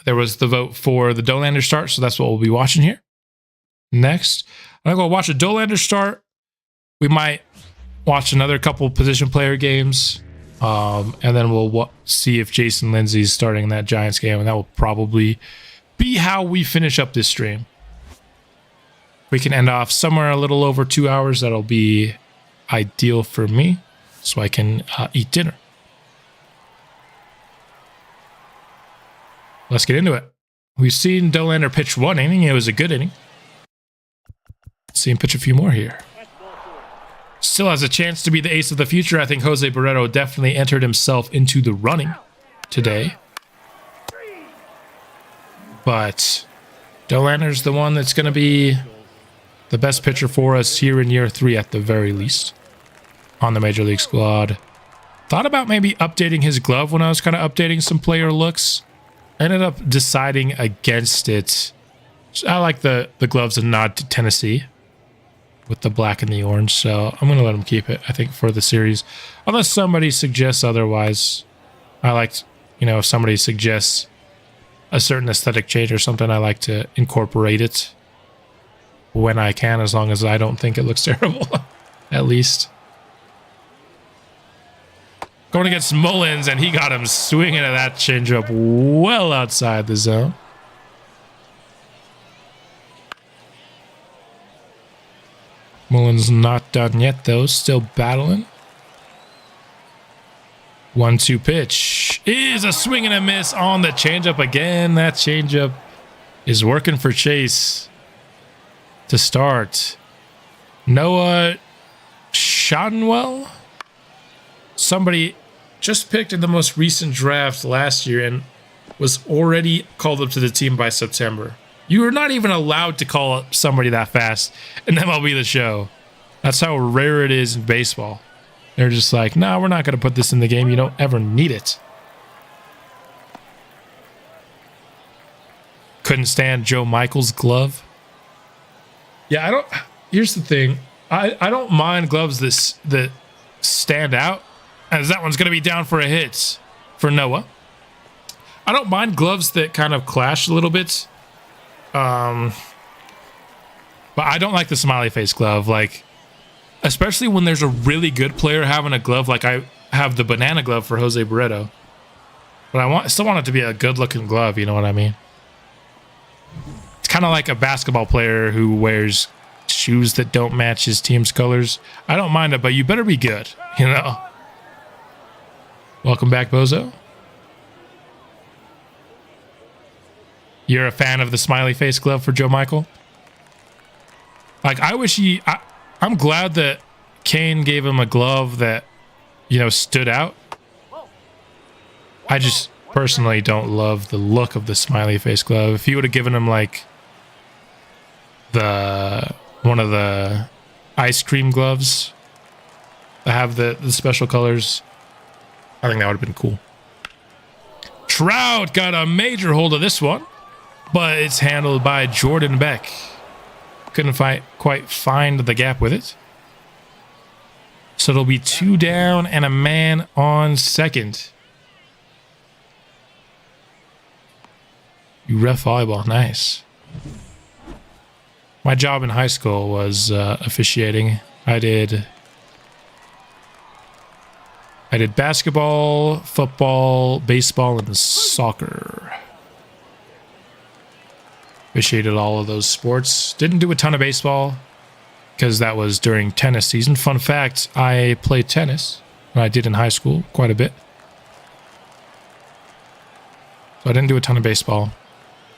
There was the vote for the Dollander start, so that's what we'll be watching here. Next, I'm going to watch a Dollander start. We might watch another couple position player games. And then we'll see if Jason Lindsey's starting in that Giants game. And that will probably be how we finish up this stream. We can end off somewhere a little over 2 hours. That'll be ideal for me so I can eat dinner. Let's get into it. We've seen Dollander pitch 1 inning. It was a good inning. Let's see him pitch a few more here. Still has a chance to be the ace of the future. I think Jose Barreto definitely entered himself into the running today. But Dollander's the one that's going to be the best pitcher for us here in year 3 at the very least on the Major League squad. Thought about maybe updating his glove when I was kind of updating some player looks. Ended up deciding against it. I like the gloves and nod to Tennessee with the black and the orange, so I'm going to let him keep it, I think, for the series. Unless somebody suggests otherwise. I like, if somebody suggests a certain aesthetic change or something, I like to incorporate it when I can, as long as I don't think it looks terrible, at least. Going against Mullins, and he got him swinging at that changeup well outside the zone. Mullins not done yet, though. Still battling. 1-2 pitch is a swing and a miss on the changeup again. That changeup is working for Chase to start. Noah Shanwell, somebody just picked in the most recent draft last year and was already called up to the team by September. You are not even allowed to call up somebody that fast in MLB the Show. That's how rare it is in baseball. They're just like, no, we're not going to put this in the game. You don't ever need it. Couldn't stand Joe Michael's glove. Yeah, I don't. Here's the thing. I don't mind gloves that stand out, as that one's going to be down for a hit for Noah. I don't mind gloves that kind of clash a little bit. But I don't like the smiley face glove. Like, especially when there's a really good player having a glove, like I have the banana glove for Jose Barreto. But I still want it to be a good looking glove, you know what I mean? It's kind of like a basketball player who wears shoes that don't match his team's colors. I don't mind it, but you better be good, you know? Welcome back, Bozo. You're a fan of the smiley face glove for Joe Michael? Like, I wish I'm glad that Kane gave him a glove that, you know, stood out. I just personally don't love the look of the smiley face glove. If he would have given him, like, one of the ice cream gloves that have the special colors, I think that would have been cool. Trout got a major hold of this one, but it's handled by Jordan Beck. Couldn't quite find the gap with it. So it'll be 2 down and a man on second. You ref volleyball, nice. My job in high school was officiating. I did basketball, football, baseball, and soccer. Officiated all of those sports. Didn't do a ton of baseball because that was during tennis season. Fun fact, I played tennis. I did in high school quite a bit. So I didn't do a ton of baseball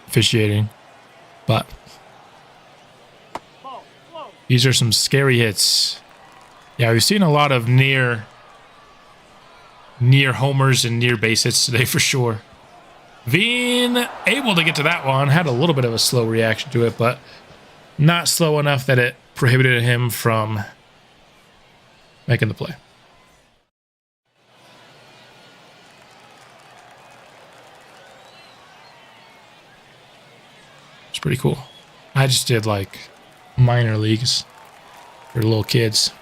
officiating, but these are some scary hits. Yeah, we've seen a lot of near homers and near base hits today for sure. Veen able to get to that one. Had a little bit of a slow reaction to it, but not slow enough that it prohibited him from making the play. It's pretty cool. I just did like minor leagues for little kids.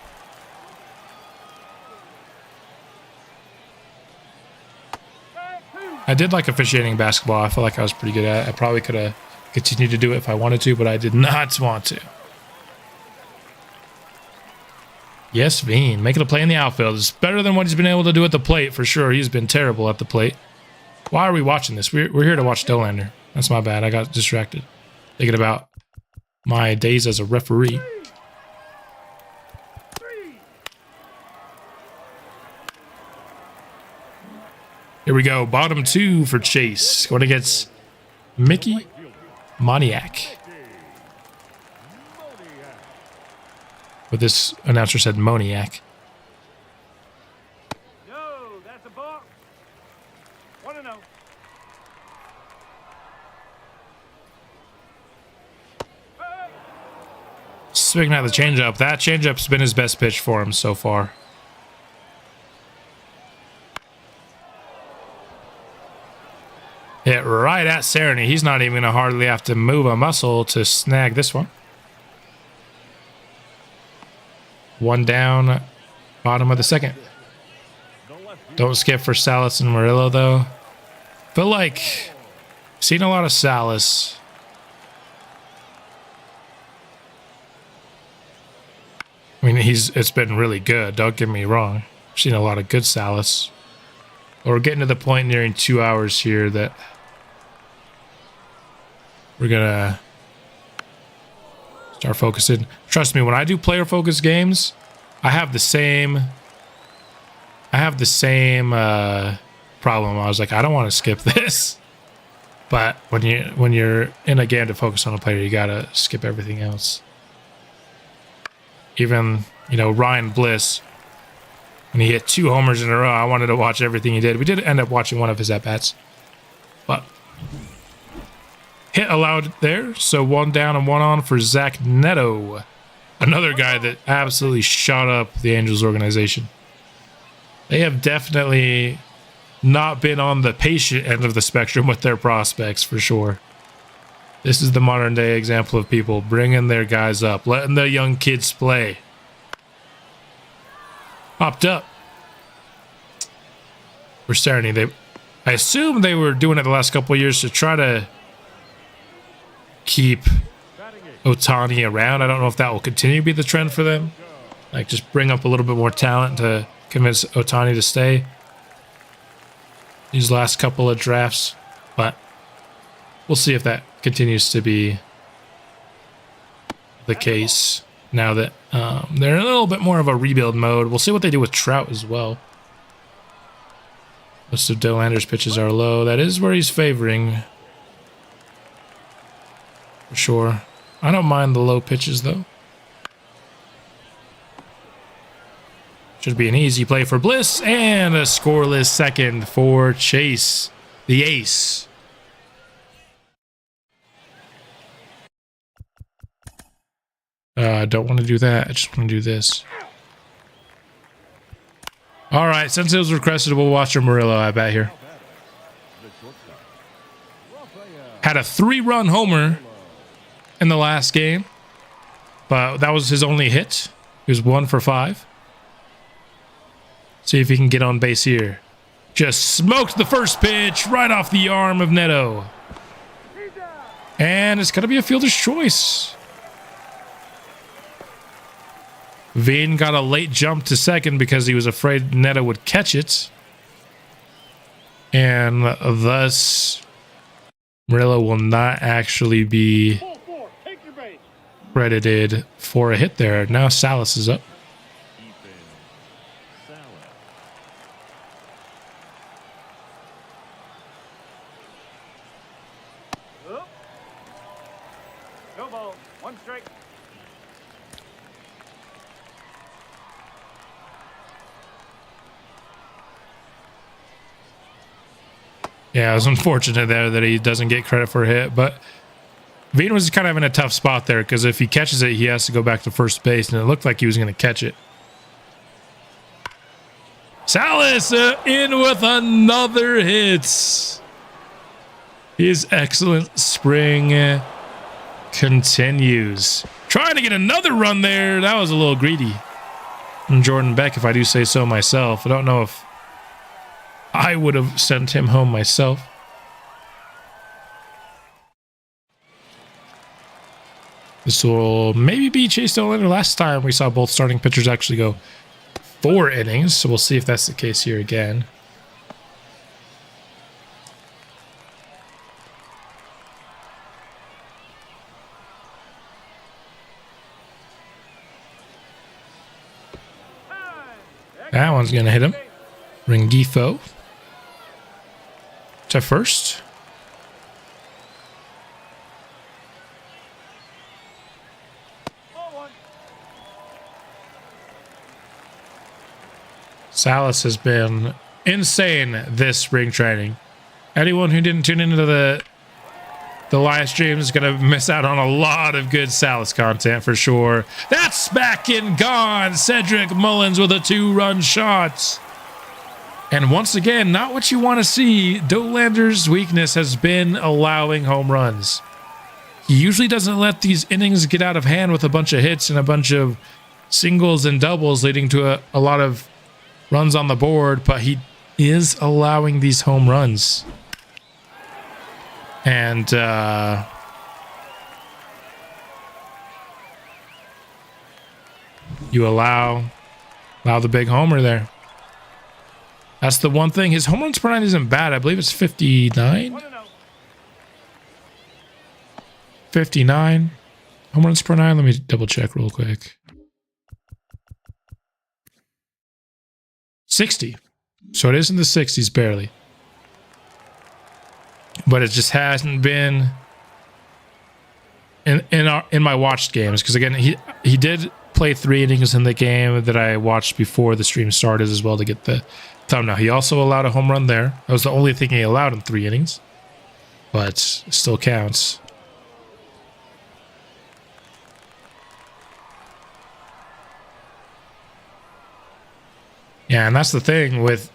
I did like officiating basketball. I felt like I was pretty good at it. I probably could have continued to do it if I wanted to, but I did not want to. Yes, Veen, making a play in the outfield. It's better than what he's been able to do at the plate, for sure. He's been terrible at the plate. Why are we watching this? We're here to watch Dollander. That's my bad. I got distracted. Thinking about my days as a referee. Here we go. Bottom 2 for Chase. Going against Mickey Moniak. But this announcer said Moniak. No, that's a ball. 1-0. Swinging at the changeup. That changeup's been his best pitch for him so far. Hit right at Cerny. He's not even going to hardly have to move a muscle to snag this one. 1 down, bottom of the second. Don't skip for Salis and Morillo, though. Feel like seen a lot of Salis. I mean, it's been really good. Don't get me wrong. I've seen a lot of good Salis. But we're getting to the point nearing 2 hours here that we're gonna start focusing. Trust me, when I do player focused games, I have the same I have the same problem. I was like, I don't want to skip this. But when you're in a game to focus on a player, you gotta skip everything else. Even, you know, Ryan Bliss, when he hit 2 homers in a row, I wanted to watch everything he did. We did end up watching one of his at-bats. But hit allowed there, so 1 down and 1 on for Zach Neto. Another guy that absolutely shot up the Angels organization. They have definitely not been on the patient end of the spectrum with their prospects, for sure. This is the modern day example of people bringing their guys up, letting the young kids play. Popped up. For Sterlin. I assume they were doing it the last couple of years to try to keep Ohtani around. I don't know if that will continue to be the trend for them. Like, just bring up a little bit more talent to convince Ohtani to stay these last couple of drafts. But we'll see if that continues to be the case now that they're in a little bit more of a rebuild mode. We'll see what they do with Trout as well. Most of Dollander's pitches are low. That is where he's favoring, for sure. I don't mind the low pitches, though. Should be an easy play for Bliss, and a scoreless second for Chase, the ace. I don't want to do that. I just want to do this. All right, since it was requested, we'll watch a Morillo at bat here. Had a 3-run homer in the last game, but that was his only hit. He was 1 for 5. See if he can get on base here. Just smoked the first pitch right off the arm of Neto. And it's going to be a fielder's choice. Veen got a late jump to second because he was afraid Neto would catch it. And thus, Morillo will not actually be credited for a hit there. Now Salis is up. No ball. 1 strike. Yeah, it was unfortunate there that he doesn't get credit for a hit, but Veen was kind of in a tough spot there because if he catches it, he has to go back to first base, and it looked like he was going to catch it. Salis in with another hit. His excellent spring continues. Trying to get another run there. That was a little greedy from Jordan Beck, if I do say so myself. I don't know if I would have sent him home myself. This will maybe be Chase Dollander. Last time we saw both starting pitchers actually go 4 innings, so we'll see if that's the case here again. That one's going to hit him. Rengifo to first. Salas has been insane this spring training. Anyone who didn't tune into the live stream is going to miss out on a lot of good Salas content for sure. That's back and gone. Cedric Mullins with a 2-run shot. And once again, not what you want to see. Dollander's weakness has been allowing home runs. He usually doesn't let these innings get out of hand with a bunch of hits and a bunch of singles and doubles, leading to a lot of runs on the board, but he is allowing these home runs. And you allow the big homer there. That's the one thing. His home runs per 9 isn't bad. I believe it's 59. 59 home runs per 9. Let me double check real quick. 60. So it is in the 60s barely. But it just hasn't been in my watched games, because again he did play 3 innings in the game that I watched before the stream started as well to get the thumbnail. He also allowed a home run there. That was the only thing he allowed in 3 innings, but still counts. Yeah, and that's the thing with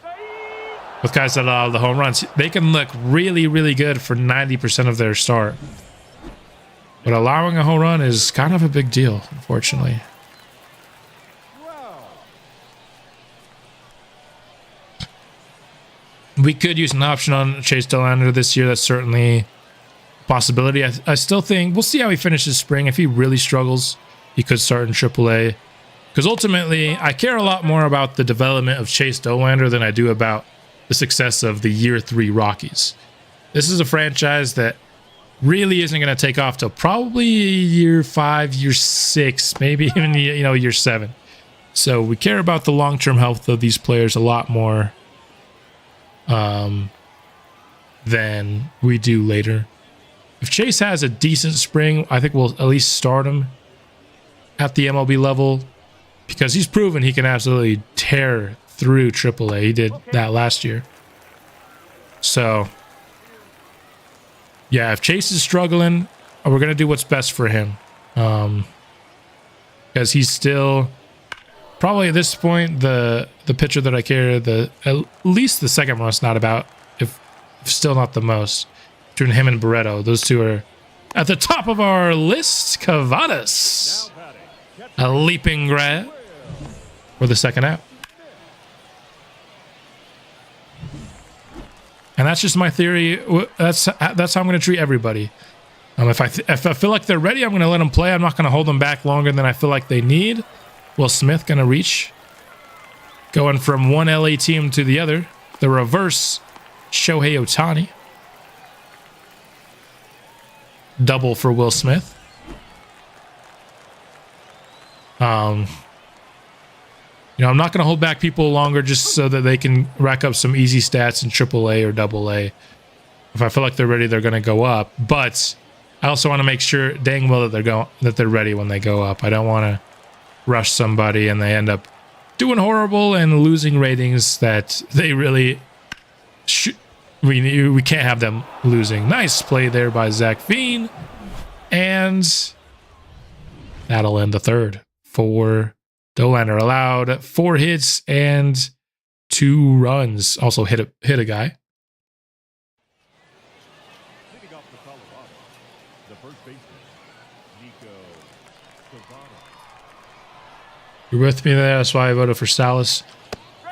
guys that allow the home runs. They can look really, really good for 90% of their start. But allowing a home run is kind of a big deal, unfortunately. We could use an option on Chase Dollander this year. That's certainly a possibility. I still think we'll see how he finishes spring. If he really struggles, he could start in AAA. Because ultimately, I care a lot more about the development of Chase Dollander than I do about the success of the year 3 Rockies. This is a franchise that really isn't going to take off till probably year 5, year 6, maybe even year 7. So we care about the long-term health of these players a lot more than we do later. If Chase has a decent spring, I think we'll at least start him at the MLB level, because he's proven he can absolutely tear through AAA. He did that last year. So yeah, if Chase is struggling, we're going to do what's best for him. Because he's still probably at this point the pitcher that I care at least the second most, not about, if still not the most, between him and Barreto. Those two are at the top of our list. Cavadas, a leaping grab for the second out. And that's just my theory. That's how I'm going to treat everybody. If I feel like they're ready, I'm going to let them play. I'm not going to hold them back longer than I feel like they need. Will Smith going to reach? Going from one LA team to the other. The reverse Shohei Ohtani. Double for Will Smith. I'm not going to hold back people longer just so that they can rack up some easy stats in AAA or AA. If I feel like they're ready, they're going to go up. But I also want to make sure dang well that they're ready when they go up. I don't want to rush somebody and they end up doing horrible and losing ratings that they really should. We can't have them losing. Nice play there by Zach Veen. And that'll end the third for Dollander. Allowed 4 hits and 2 runs. Also hit a guy. Leading off for Colorado, the first baseman, You're with me there. That's why I voted for Salis.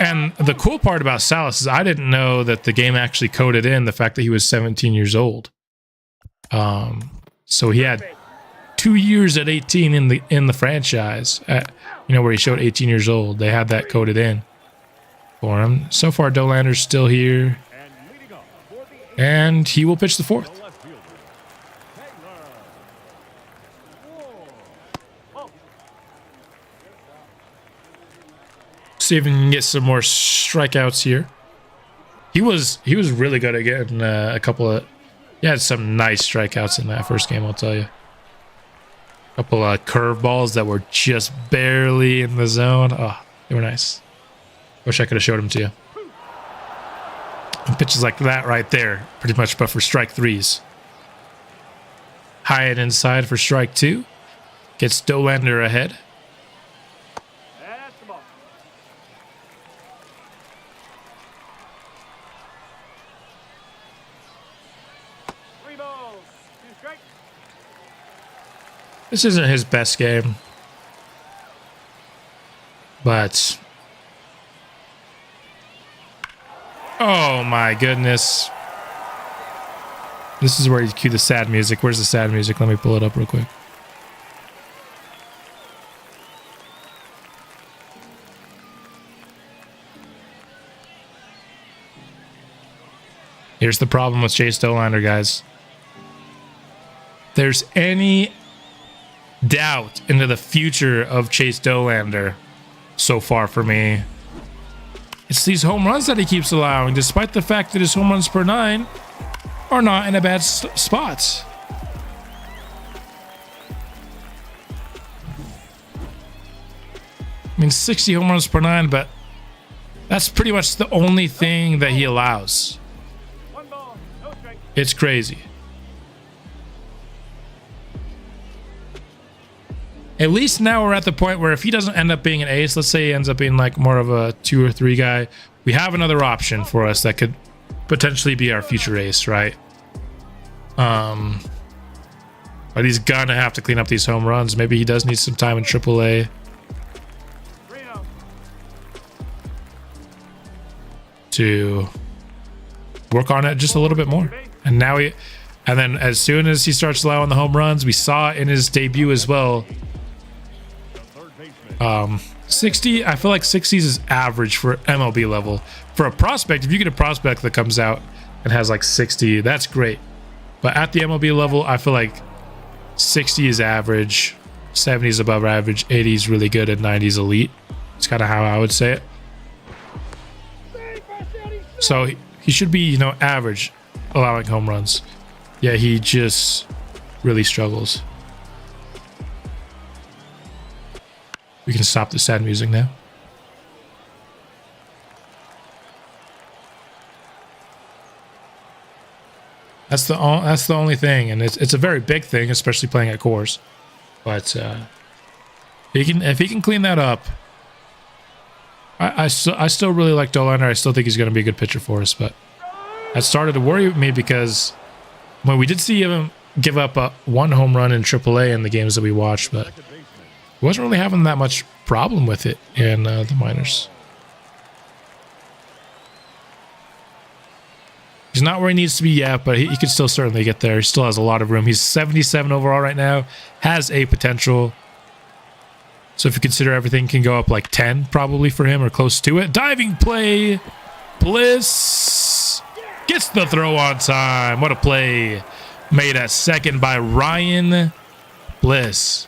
And the cool part about Salis is I didn't know that the game actually coded in the fact that he was 17 years old. So he had 2 years at 18 in the franchise, where he showed 18 years old. They had that coded in for him. So far, Dollander's still here, and he will pitch the 4th. See if we can get some more strikeouts here. He was really good at getting a couple of. He had some nice strikeouts in that first game, I'll tell you. A couple of curveballs that were just barely in the zone. Oh, they were nice. Wish I could have showed them to you. And pitches like that right there, pretty much, but for strike 3s. High and inside for strike 2. Gets Dollander ahead. This isn't his best game, but oh my goodness. This is where you cue the sad music. Where's the sad music? Let me pull it up real quick. Here's the problem with Chase Dollander, guys. If there's any doubt into the future of Chase Dollander so far for me, It's these home runs that he keeps allowing, despite the fact that his home runs per 9 are not in a bad spot. I mean, 60 home runs per 9, but that's pretty much the only thing that he allows. It's crazy. At least now we're at the point where if he doesn't end up being an ace, let's say he ends up being like more of a 2 or 3 guy, we have another option for us that could potentially be our future ace, right? But he's gonna have to clean up these home runs. Maybe he does need some time in AAA to work on it just a little bit more. And now and then as soon as he starts allowing the home runs, we saw in his debut as well. 60, I feel like 60s is average for MLB level. For a prospect, if you get a prospect that comes out and has like 60, that's great. But at the MLB level, I feel like 60 is average, 70 is above average, 80 is really good, and 90 is elite. It's kind of how I would say it. So he should be, you know, average allowing home runs. Yeah, he just really struggles. We can stop the sad music now. That's the only thing, and it's a very big thing, especially playing at course. But if he can clean that up, I still really like Dollander. I still think he's going to be a good pitcher for us, but that started to worry me because when we did see him give up one home run in AAA in the games that we watched, but he wasn't really having that much problem with it in the minors. He's not where he needs to be yet, but he could still certainly get there. He still has a lot of room. He's 77 overall right now, has a potential. So if you consider everything can go up like 10 probably for him or close to it. Diving play. Bliss gets the throw on time. What a play. Made at second by Ryan Bliss.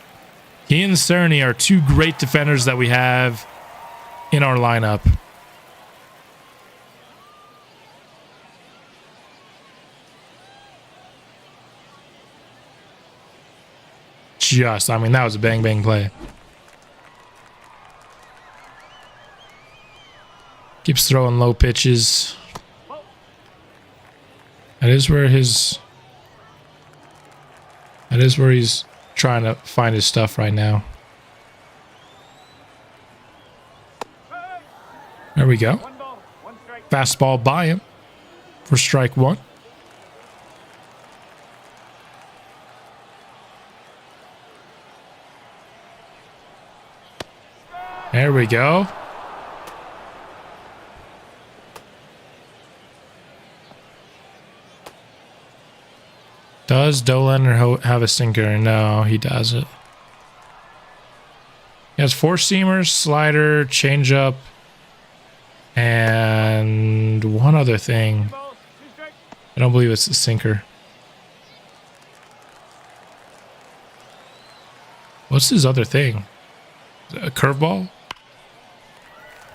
He and Cerny are 2 great defenders that we have in our lineup. I mean, that was a bang bang play. Keeps throwing low pitches. That is where he's trying to find his stuff right now. There we go. Fastball by him for strike 1. There we go. Does Dollander have a sinker? No, he doesn't. He has 4 seamers, slider, changeup, and one other thing. I don't believe it's a sinker. What's his other thing? A curveball?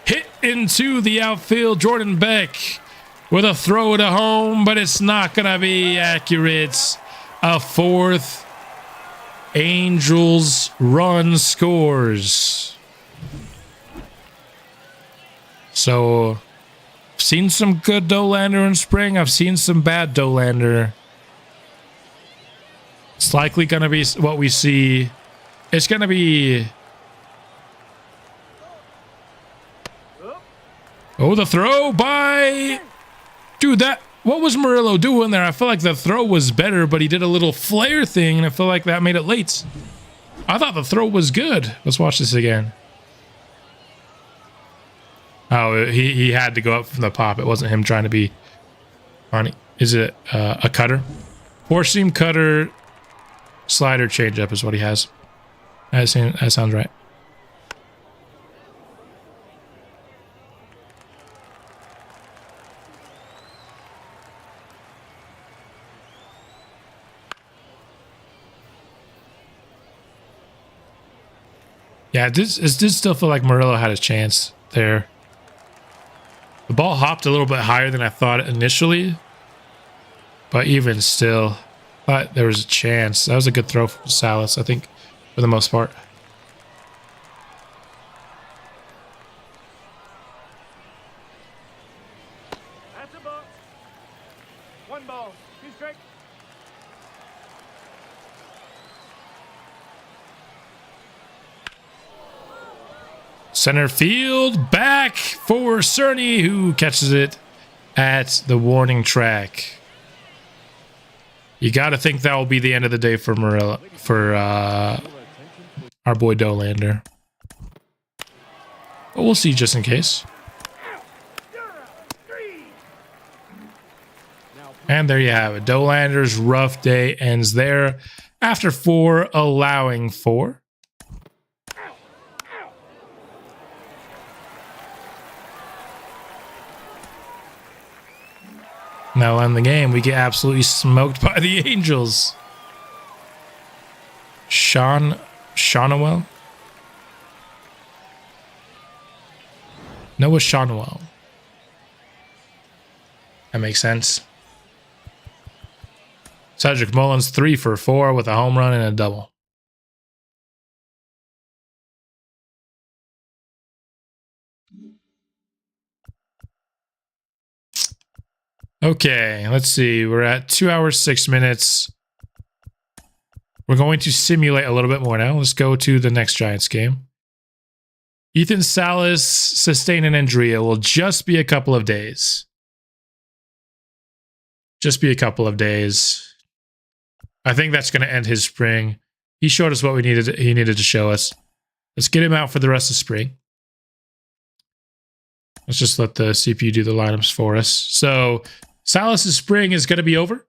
Hit into the outfield. Jordan Beck with a throw to home, but it's not going to be accurate. A 4th Angels run scores. So, I've seen some good Dollander in spring. I've seen some bad Dollander. It's likely going to be what we see. It's going to be... Oh, the throw by... Dude, what was Morillo doing there? I feel like the throw was better, but he did a little flare thing, and I feel like that made it late. I thought the throw was good. Let's watch this again. Oh, he had to go up from the pop. It wasn't him trying to be funny. Is it a cutter? 4-seam cutter, slider, changeup is what he has. That sounds right. Yeah, it did still feel like Morillo had his chance there. ball hopped a little bit higher than I thought initially, but even still, I thought there was a chance. That was a good throw from Salis, I think, for the most part. That's a ball. One ball. Two strikes. Center field, back for Cerny, who catches it at the warning track. You got to think that will be the end of the day for Morillo, for our boy Dollander. But we'll see just in case. And there you have it. Dollander's rough day ends there after 4, allowing 4. Now in the game, we get absolutely smoked by the Angels. Shonwell? Noah Shonwell. That makes sense. Cedric Mullins 3 for 4 with a home run and a double. Okay, let's see. We're at 2 hours, 6 minutes. We're going to simulate a little bit more now. Let's go to the next Giants game. Ethan Salas sustained an injury. It will just be a couple of days. Just be a couple of days. I think that's going to end his spring. He showed us what he needed to show us. Let's get him out for the rest of spring. Let's just let the CPU do the lineups for us. So Salas' spring is going to be over.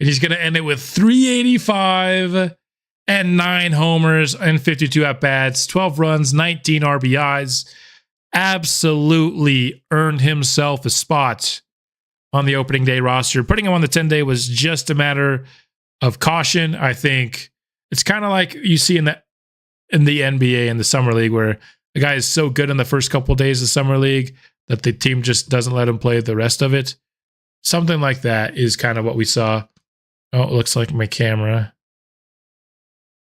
And he's going to end it with 385 and 9 homers and 52 at-bats, 12 runs, 19 RBIs. Absolutely earned himself a spot on the opening day roster. Putting him on the 10-day was just a matter of caution. I think it's kind of like you see in the NBA and the Summer League, where the guy is so good in the first couple of days of Summer League that the team just doesn't let him play the rest of it. Something like that is kind of what we saw. Oh, it looks like my camera.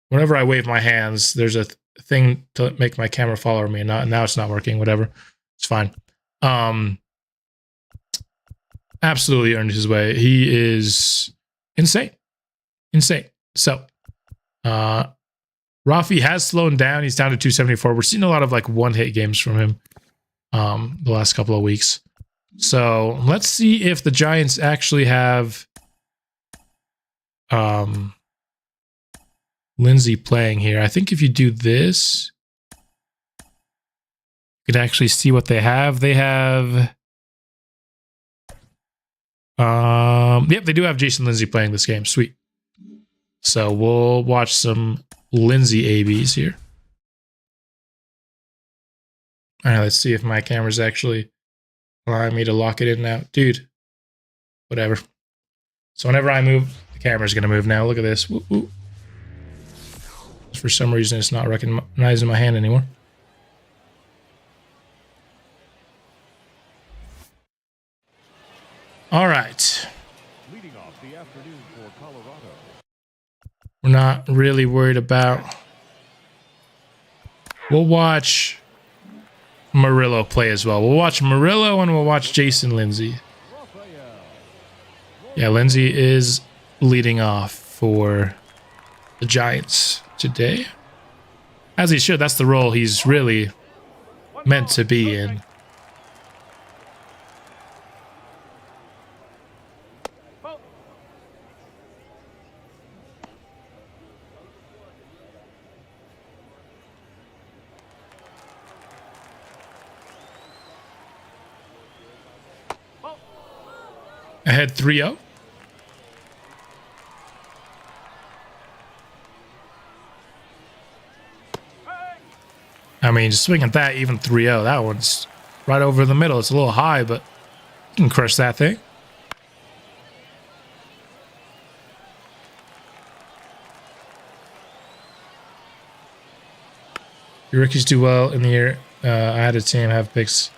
Whenever I wave my hands, there's a thing to make my camera follow me. Now it's not working. Whatever. It's fine. Absolutely earned his way. He is insane. So, Rafi has slowed down. He's down to 274. We're seeing a lot of like one-hit games from him the last couple of weeks. So let's see if the Giants actually have Lindsay playing here. I think if you do this, you could actually see what they have. They have yep, they do have Jason Lindsay playing this game. Sweet. So we'll watch some Lindsay ABs here. All right, let's see if my camera's actually allowing me to lock it in now. Dude, whatever. So whenever I move, the camera's going to move now. Look at this. Woo, woo. For some reason, it's not recognizing my hand anymore. All right. Leading off the afternoon for Colorado. We're not really worried about. We'll watch Morillo play as well. We'll watch Morillo and we'll watch Jason Lindsay. Yeah, Lindsay is leading off for the Giants today. As he should. That's the role he's really meant to be in. Ahead 3-0. I mean, just swing at that, even 3-0. That one's right over the middle. It's a little high, but you can crush that thing. Your rookies do well in the year. I had a team have picks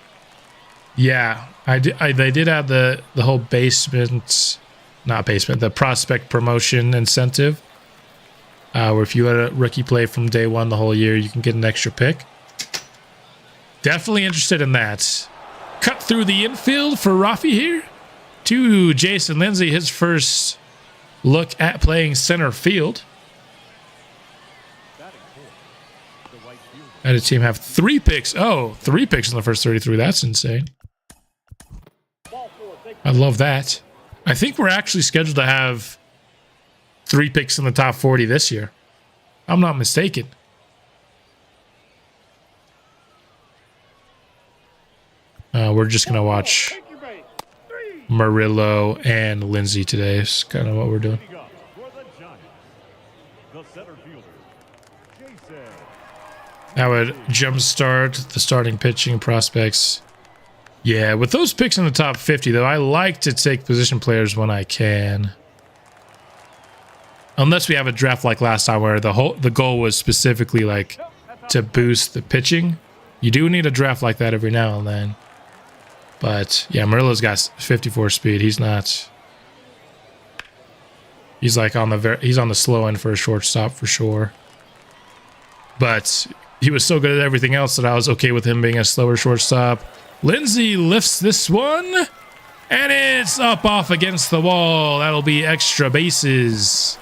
Yeah, they did add the whole the prospect promotion incentive, where if you let a rookie play from day one the whole year, you can get an extra pick. Definitely interested in that. Cut through the infield for Rafi here to Jason Lindsay, his first look at playing center field. Had a team have 3 picks. Oh, 3 picks in the first 33. That's insane. I love that. I think we're actually scheduled to have 3 picks in the top 40 this year. I'm not mistaken. We're just going to watch Morillo and Lindsay today. Is kind of what we're doing. That would jumpstart the starting pitching prospects. Yeah, with those picks in the top 50, though, I like to take position players when I can. Unless we have a draft like last time where the goal was specifically like to boost the pitching. You do need a draft like that every now and then. But yeah, Murillo's got 54 speed. He's not. He's like on the slow end for a shortstop for sure. But he was so good at everything else that I was okay with him being a slower shortstop. Lindsay lifts this one, and it's up off against the wall. That'll be extra bases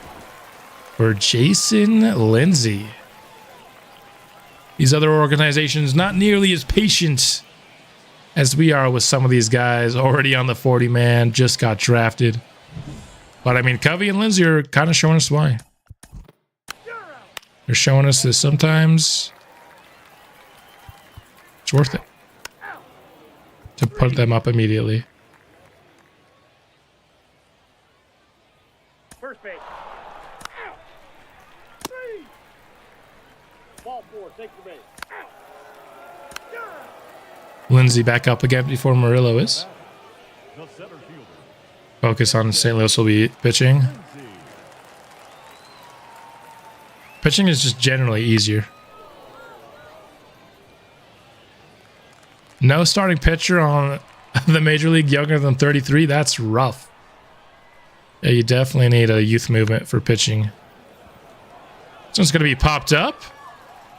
for Jason Lindsay. These other organizations not nearly as patient as we are with some of these guys already on the 40-man, just got drafted. But I mean, Covey and Lindsay are kind of showing us why. They're showing us that sometimes it's worth it to put them up immediately. First base. Three. Ball 4, take the base. Lindsay back up again before Morillo is. Focus on St. Louis will be pitching. Pitching is just generally easier. No starting pitcher on the major league younger than 33. That's rough. Yeah, you definitely need a youth movement for pitching. This one's going to be popped up.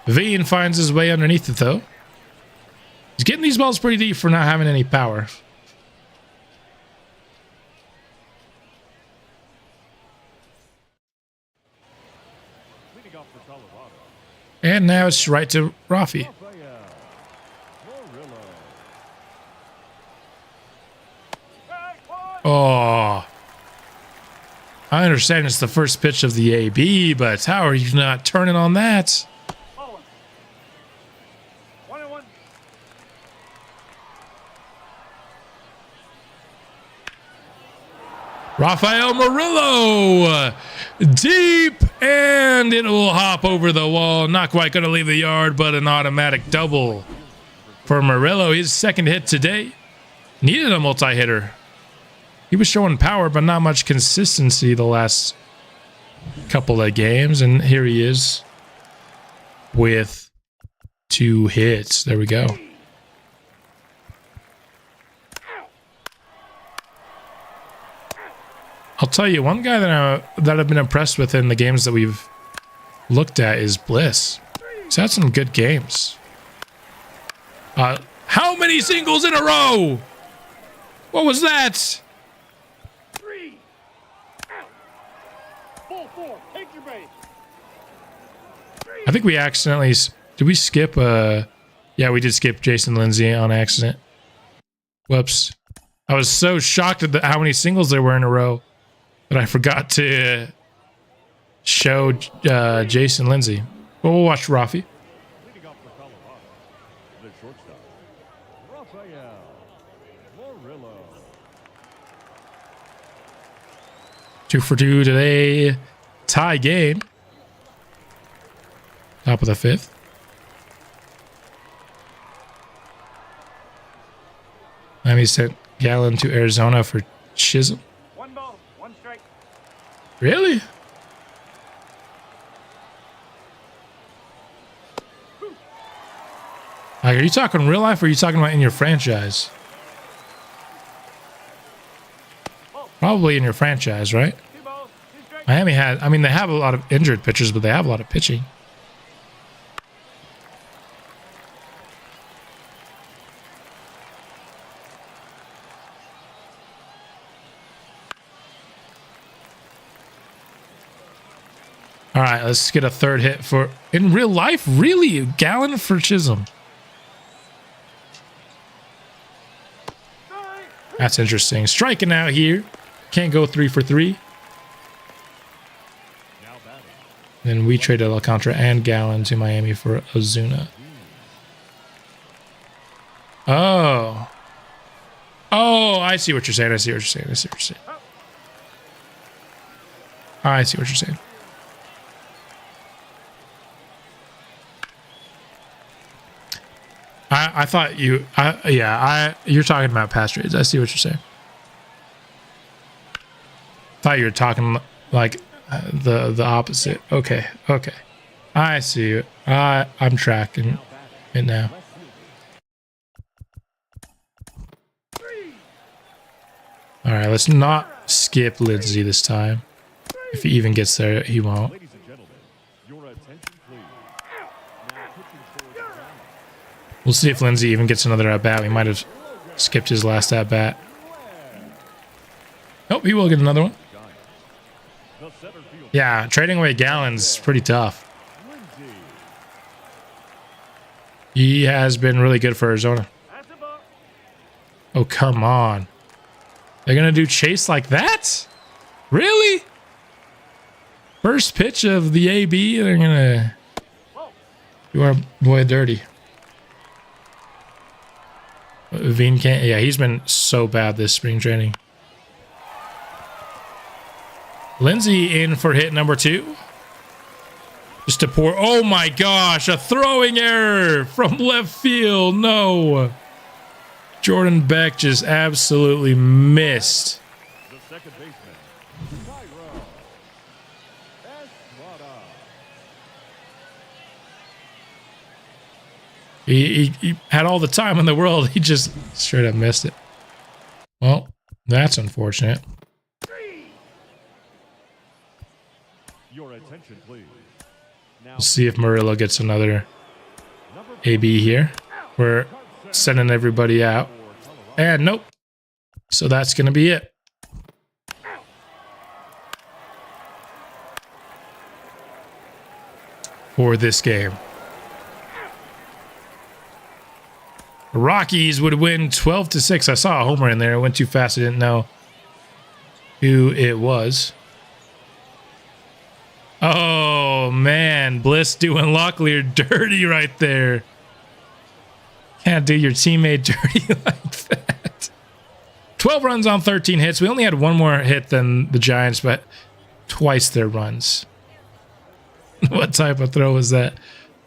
Veen finds his way underneath it, though. He's getting these balls pretty deep for not having any power. And now it's right to Rafi. Oh. I understand it's the first pitch of the AB, but how are you not turning on that? Rafael Morillo, deep, and it will hop over the wall. Not quite going to leave the yard, but an automatic double for Morillo. His second hit today. Needed a multi-hitter. He was showing power, but not much consistency the last couple of games, and here he is with 2 hits. There we go. I'll tell you, one guy that I've been impressed with in the games that we've looked at is Bliss. He's had some good games. How many singles in a row? What was that? 3. Ball 4, take your base. I think we accidentally... Did we skip... Yeah, we did skip Jason Lindsay on accident. Whoops. I was so shocked at how many singles there were in a row that I forgot to show Jason Lindsay. But we'll watch Rafi. Leading off for Colorado, the shortstop, Rafael Morillo. 2 for 2 today. Tie game. Top of the 5th. Miami sent Gallen to Arizona for Chisholm. 1 ball, 1 strike. Really? Like, are you talking real life or are you talking about in your franchise? Probably in your franchise, right? 2 balls, 2 strikes. Miami had, I mean, they have a lot of injured pitchers, but they have a lot of pitching. All right, let's get a third hit for, in real life, really? Gallon for Chisholm. That's interesting. Striking out here. Can't go 3 for 3. Now batting. Then we traded Alcantara and Gallon to Miami for Ozuna. Oh. Oh, I see what you're saying. I see what you're saying. I see what you're saying. I see what you're saying. I thought you, you're talking about past trades. I see what you're saying. Thought you were talking like the opposite. Okay, okay. I see you. I'm tracking it now. All right, let's not skip Lindsay this time. If he even gets there, he won't. Ladies and gentlemen, your attention please. Now pitching for the Salas. We'll see if Lindsay even gets another at bat. We might have skipped his last at bat. Nope, he will get another one. The center field. Yeah, trading away Gallon's pretty tough. Lindsay. He has been really good for Arizona. That's a ball. Oh, come on. They're going to do Chase like that? Really? First pitch of the AB, they're going to do our boy dirty. Veen can't. Yeah, he's been so bad this spring training. Lindsay in for hit number 2. Just to pour. Oh my gosh, a throwing error from left field. No. Jordan Beck just absolutely missed. The second baseman. Cairo. Estrada. He had all the time in the world. He just straight up missed it. Well, that's unfortunate. Your attention please. Now We'll see if Morillo gets another AB here. We're sending everybody out. And nope. So that's going to be it. For this game. The Rockies would win 12-6. I saw a homer in there. It went too fast. I didn't know who it was. Oh, man. Bliss doing Locklear dirty right there. Can't do your teammate dirty like that. 12 runs on 13 hits. We only had one more hit than the Giants, but twice their runs. What type of throw was that?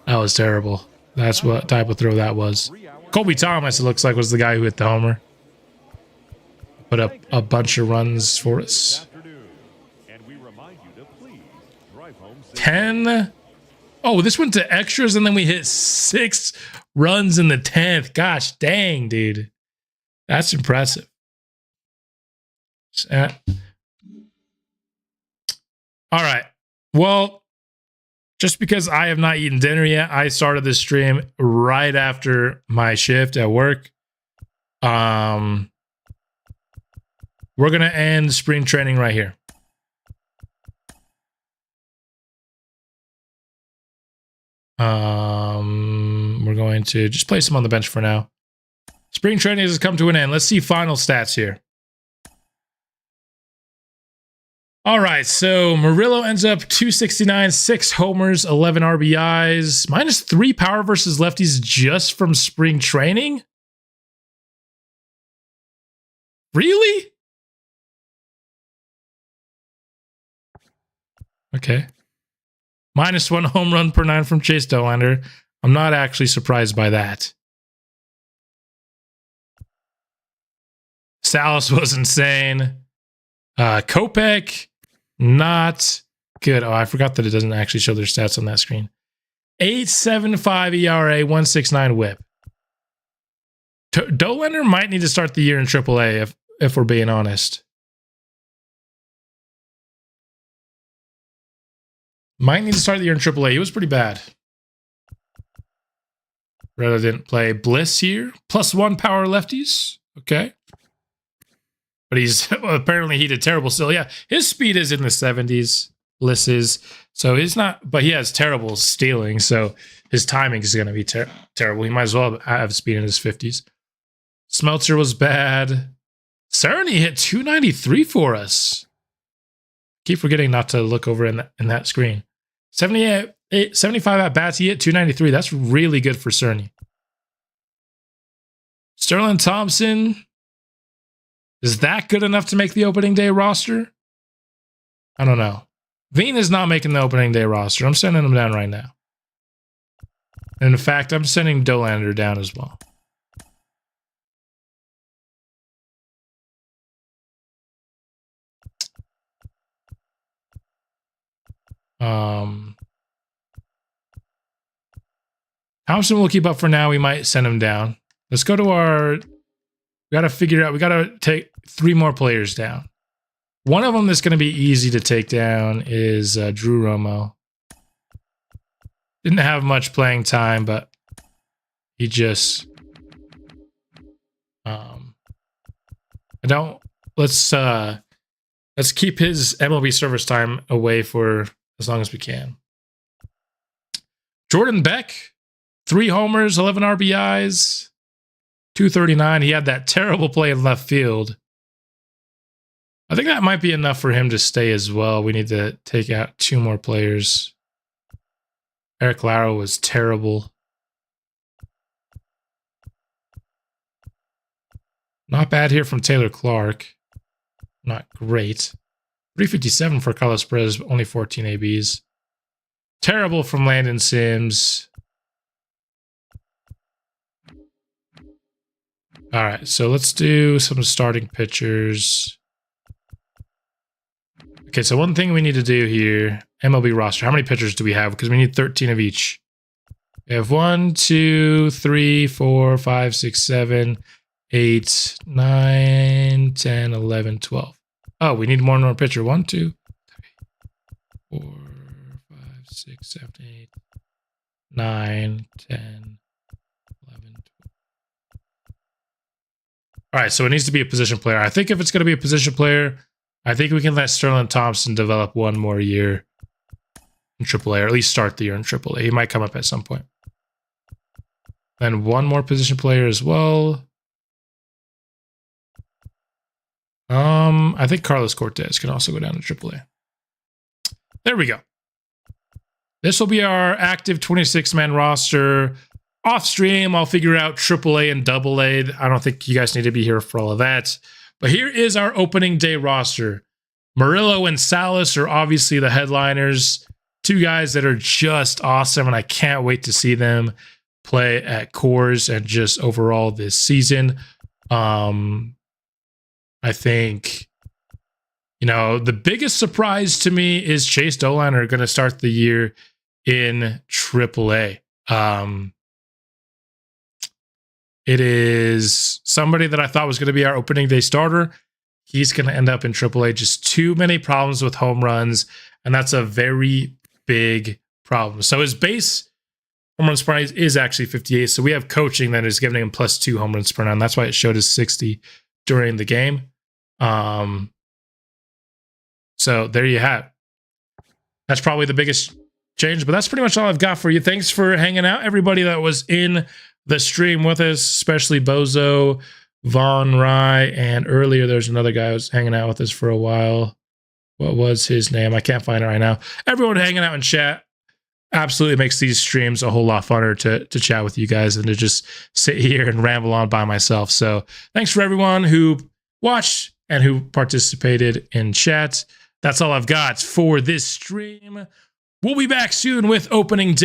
That was terrible. That's what type of throw that was. Colby Thomas, it looks like, was the guy who hit the homer. Put up a bunch of runs for us. afternoon. And we remind you to please drive home safely. 10. Oh, this went to extras, and then we hit 6 runs in the 10th. Gosh dang, dude. That's impressive. All right. Well, just because I have not eaten dinner yet, I started this stream right after my shift at work. We're going to end spring training right here. We're going to just place him on the bench for now. Spring training has come to an end. Let's see final stats here. All right, so Morillo ends up 269, 6 homers, 11 RBIs, -3 power versus lefties just from spring training? Really? Okay. -1 home run per 9 from Chase Dollander. I'm not actually surprised by that. Salas was insane. Kopech, not good. Oh, I forgot that it doesn't actually show their stats on that screen. 8.75 ERA, 169 WHIP. Dollander might need to start the year in AAA if we're being honest. Might need to start the year in AAA. He was pretty bad. Rather didn't play. Bliss here. +1 power lefties. Okay. But he's apparently he did terrible still. Yeah, his speed is in the 70s. Bliss is. So he's not, but he has terrible stealing. So his timing is going to be terrible. He might as well have speed in his 50s. Smeltzer was bad. Cerny hit 293 for us. Keep forgetting not to look over in that screen. 75 at bats. He hit 293. That's really good for Cerny. Sterlin Thompson. Is that good enough to make the opening day roster? I don't know. Veen is not making the opening day roster. I'm sending him down right now. And in fact, I'm sending Dollander down as well. Thompson will keep up for now. We might send him down. Let's go to our... We got to figure out... We got to take 3 more players down. One of them that's going to be easy to take down is Drew Romo. Didn't have much playing time, but he just... I don't... Let's keep his MLB service time away for as long as we can. Jordan Beck, 3 homers, 11 RBIs, 239. He had that terrible play in left field. I think that might be enough for him to stay as well. We need to take out 2 more players. Eric Lara was terrible. Not bad here from Taylor Clark. Not great. 357 for Carlos Perez, only 14 ABs. Terrible from Landon Sims. All right, so let's do some starting pitchers. Okay, so one thing we need to do here, MLB roster. How many pitchers do we have? Because we need 13 of each. We have 1, 2, 3, 4, 5, 6, 7, 8, 9, 10, 11, 12. Oh, we need more than one pitcher. 1, 2, 3, 4, 5, 6, 7, 8, 9, 10, 11, 12. All right, so it needs to be a position player. I think if it's going to be a position player, I think we can let Sterlin Thompson develop 1 more year in AAA, or at least start the year in AAA. He might come up at some point. Then 1 more position player as well. I think Carlos Cortez can also go down to AAA. There we go. This will be our active 26-man roster. Off stream, I'll figure out AAA and AA. I don't think you guys need to be here for all of that. But here is our opening day roster. Morillo and Salis are obviously the headliners. 2 guys that are just awesome, and I can't wait to see them play at Coors and just overall this season. I think, you know, the biggest surprise to me is Chase Dollander going to start the year in AAA. It is somebody that I thought was going to be our opening day starter. He's going to end up in AAA. Just too many problems with home runs, and that's a very big problem. So his base home runs per nine is actually 58. So we have coaching that is giving him +2 home runs per nine. That's why it showed as 60 during the game. So there you have it. That's probably the biggest change, but that's pretty much all I've got for you. Thanks for hanging out, everybody that was in the stream with us, especially Bozo, Von Rye, and earlier there's another guy who was hanging out with us for a while. What was his name? I can't find it right now. Everyone hanging out in chat absolutely makes these streams a whole lot funner to chat with you guys than to just sit here and ramble on by myself. So thanks for everyone who watched and who participated in chat. That's all I've got for this stream. We'll be back soon with opening day.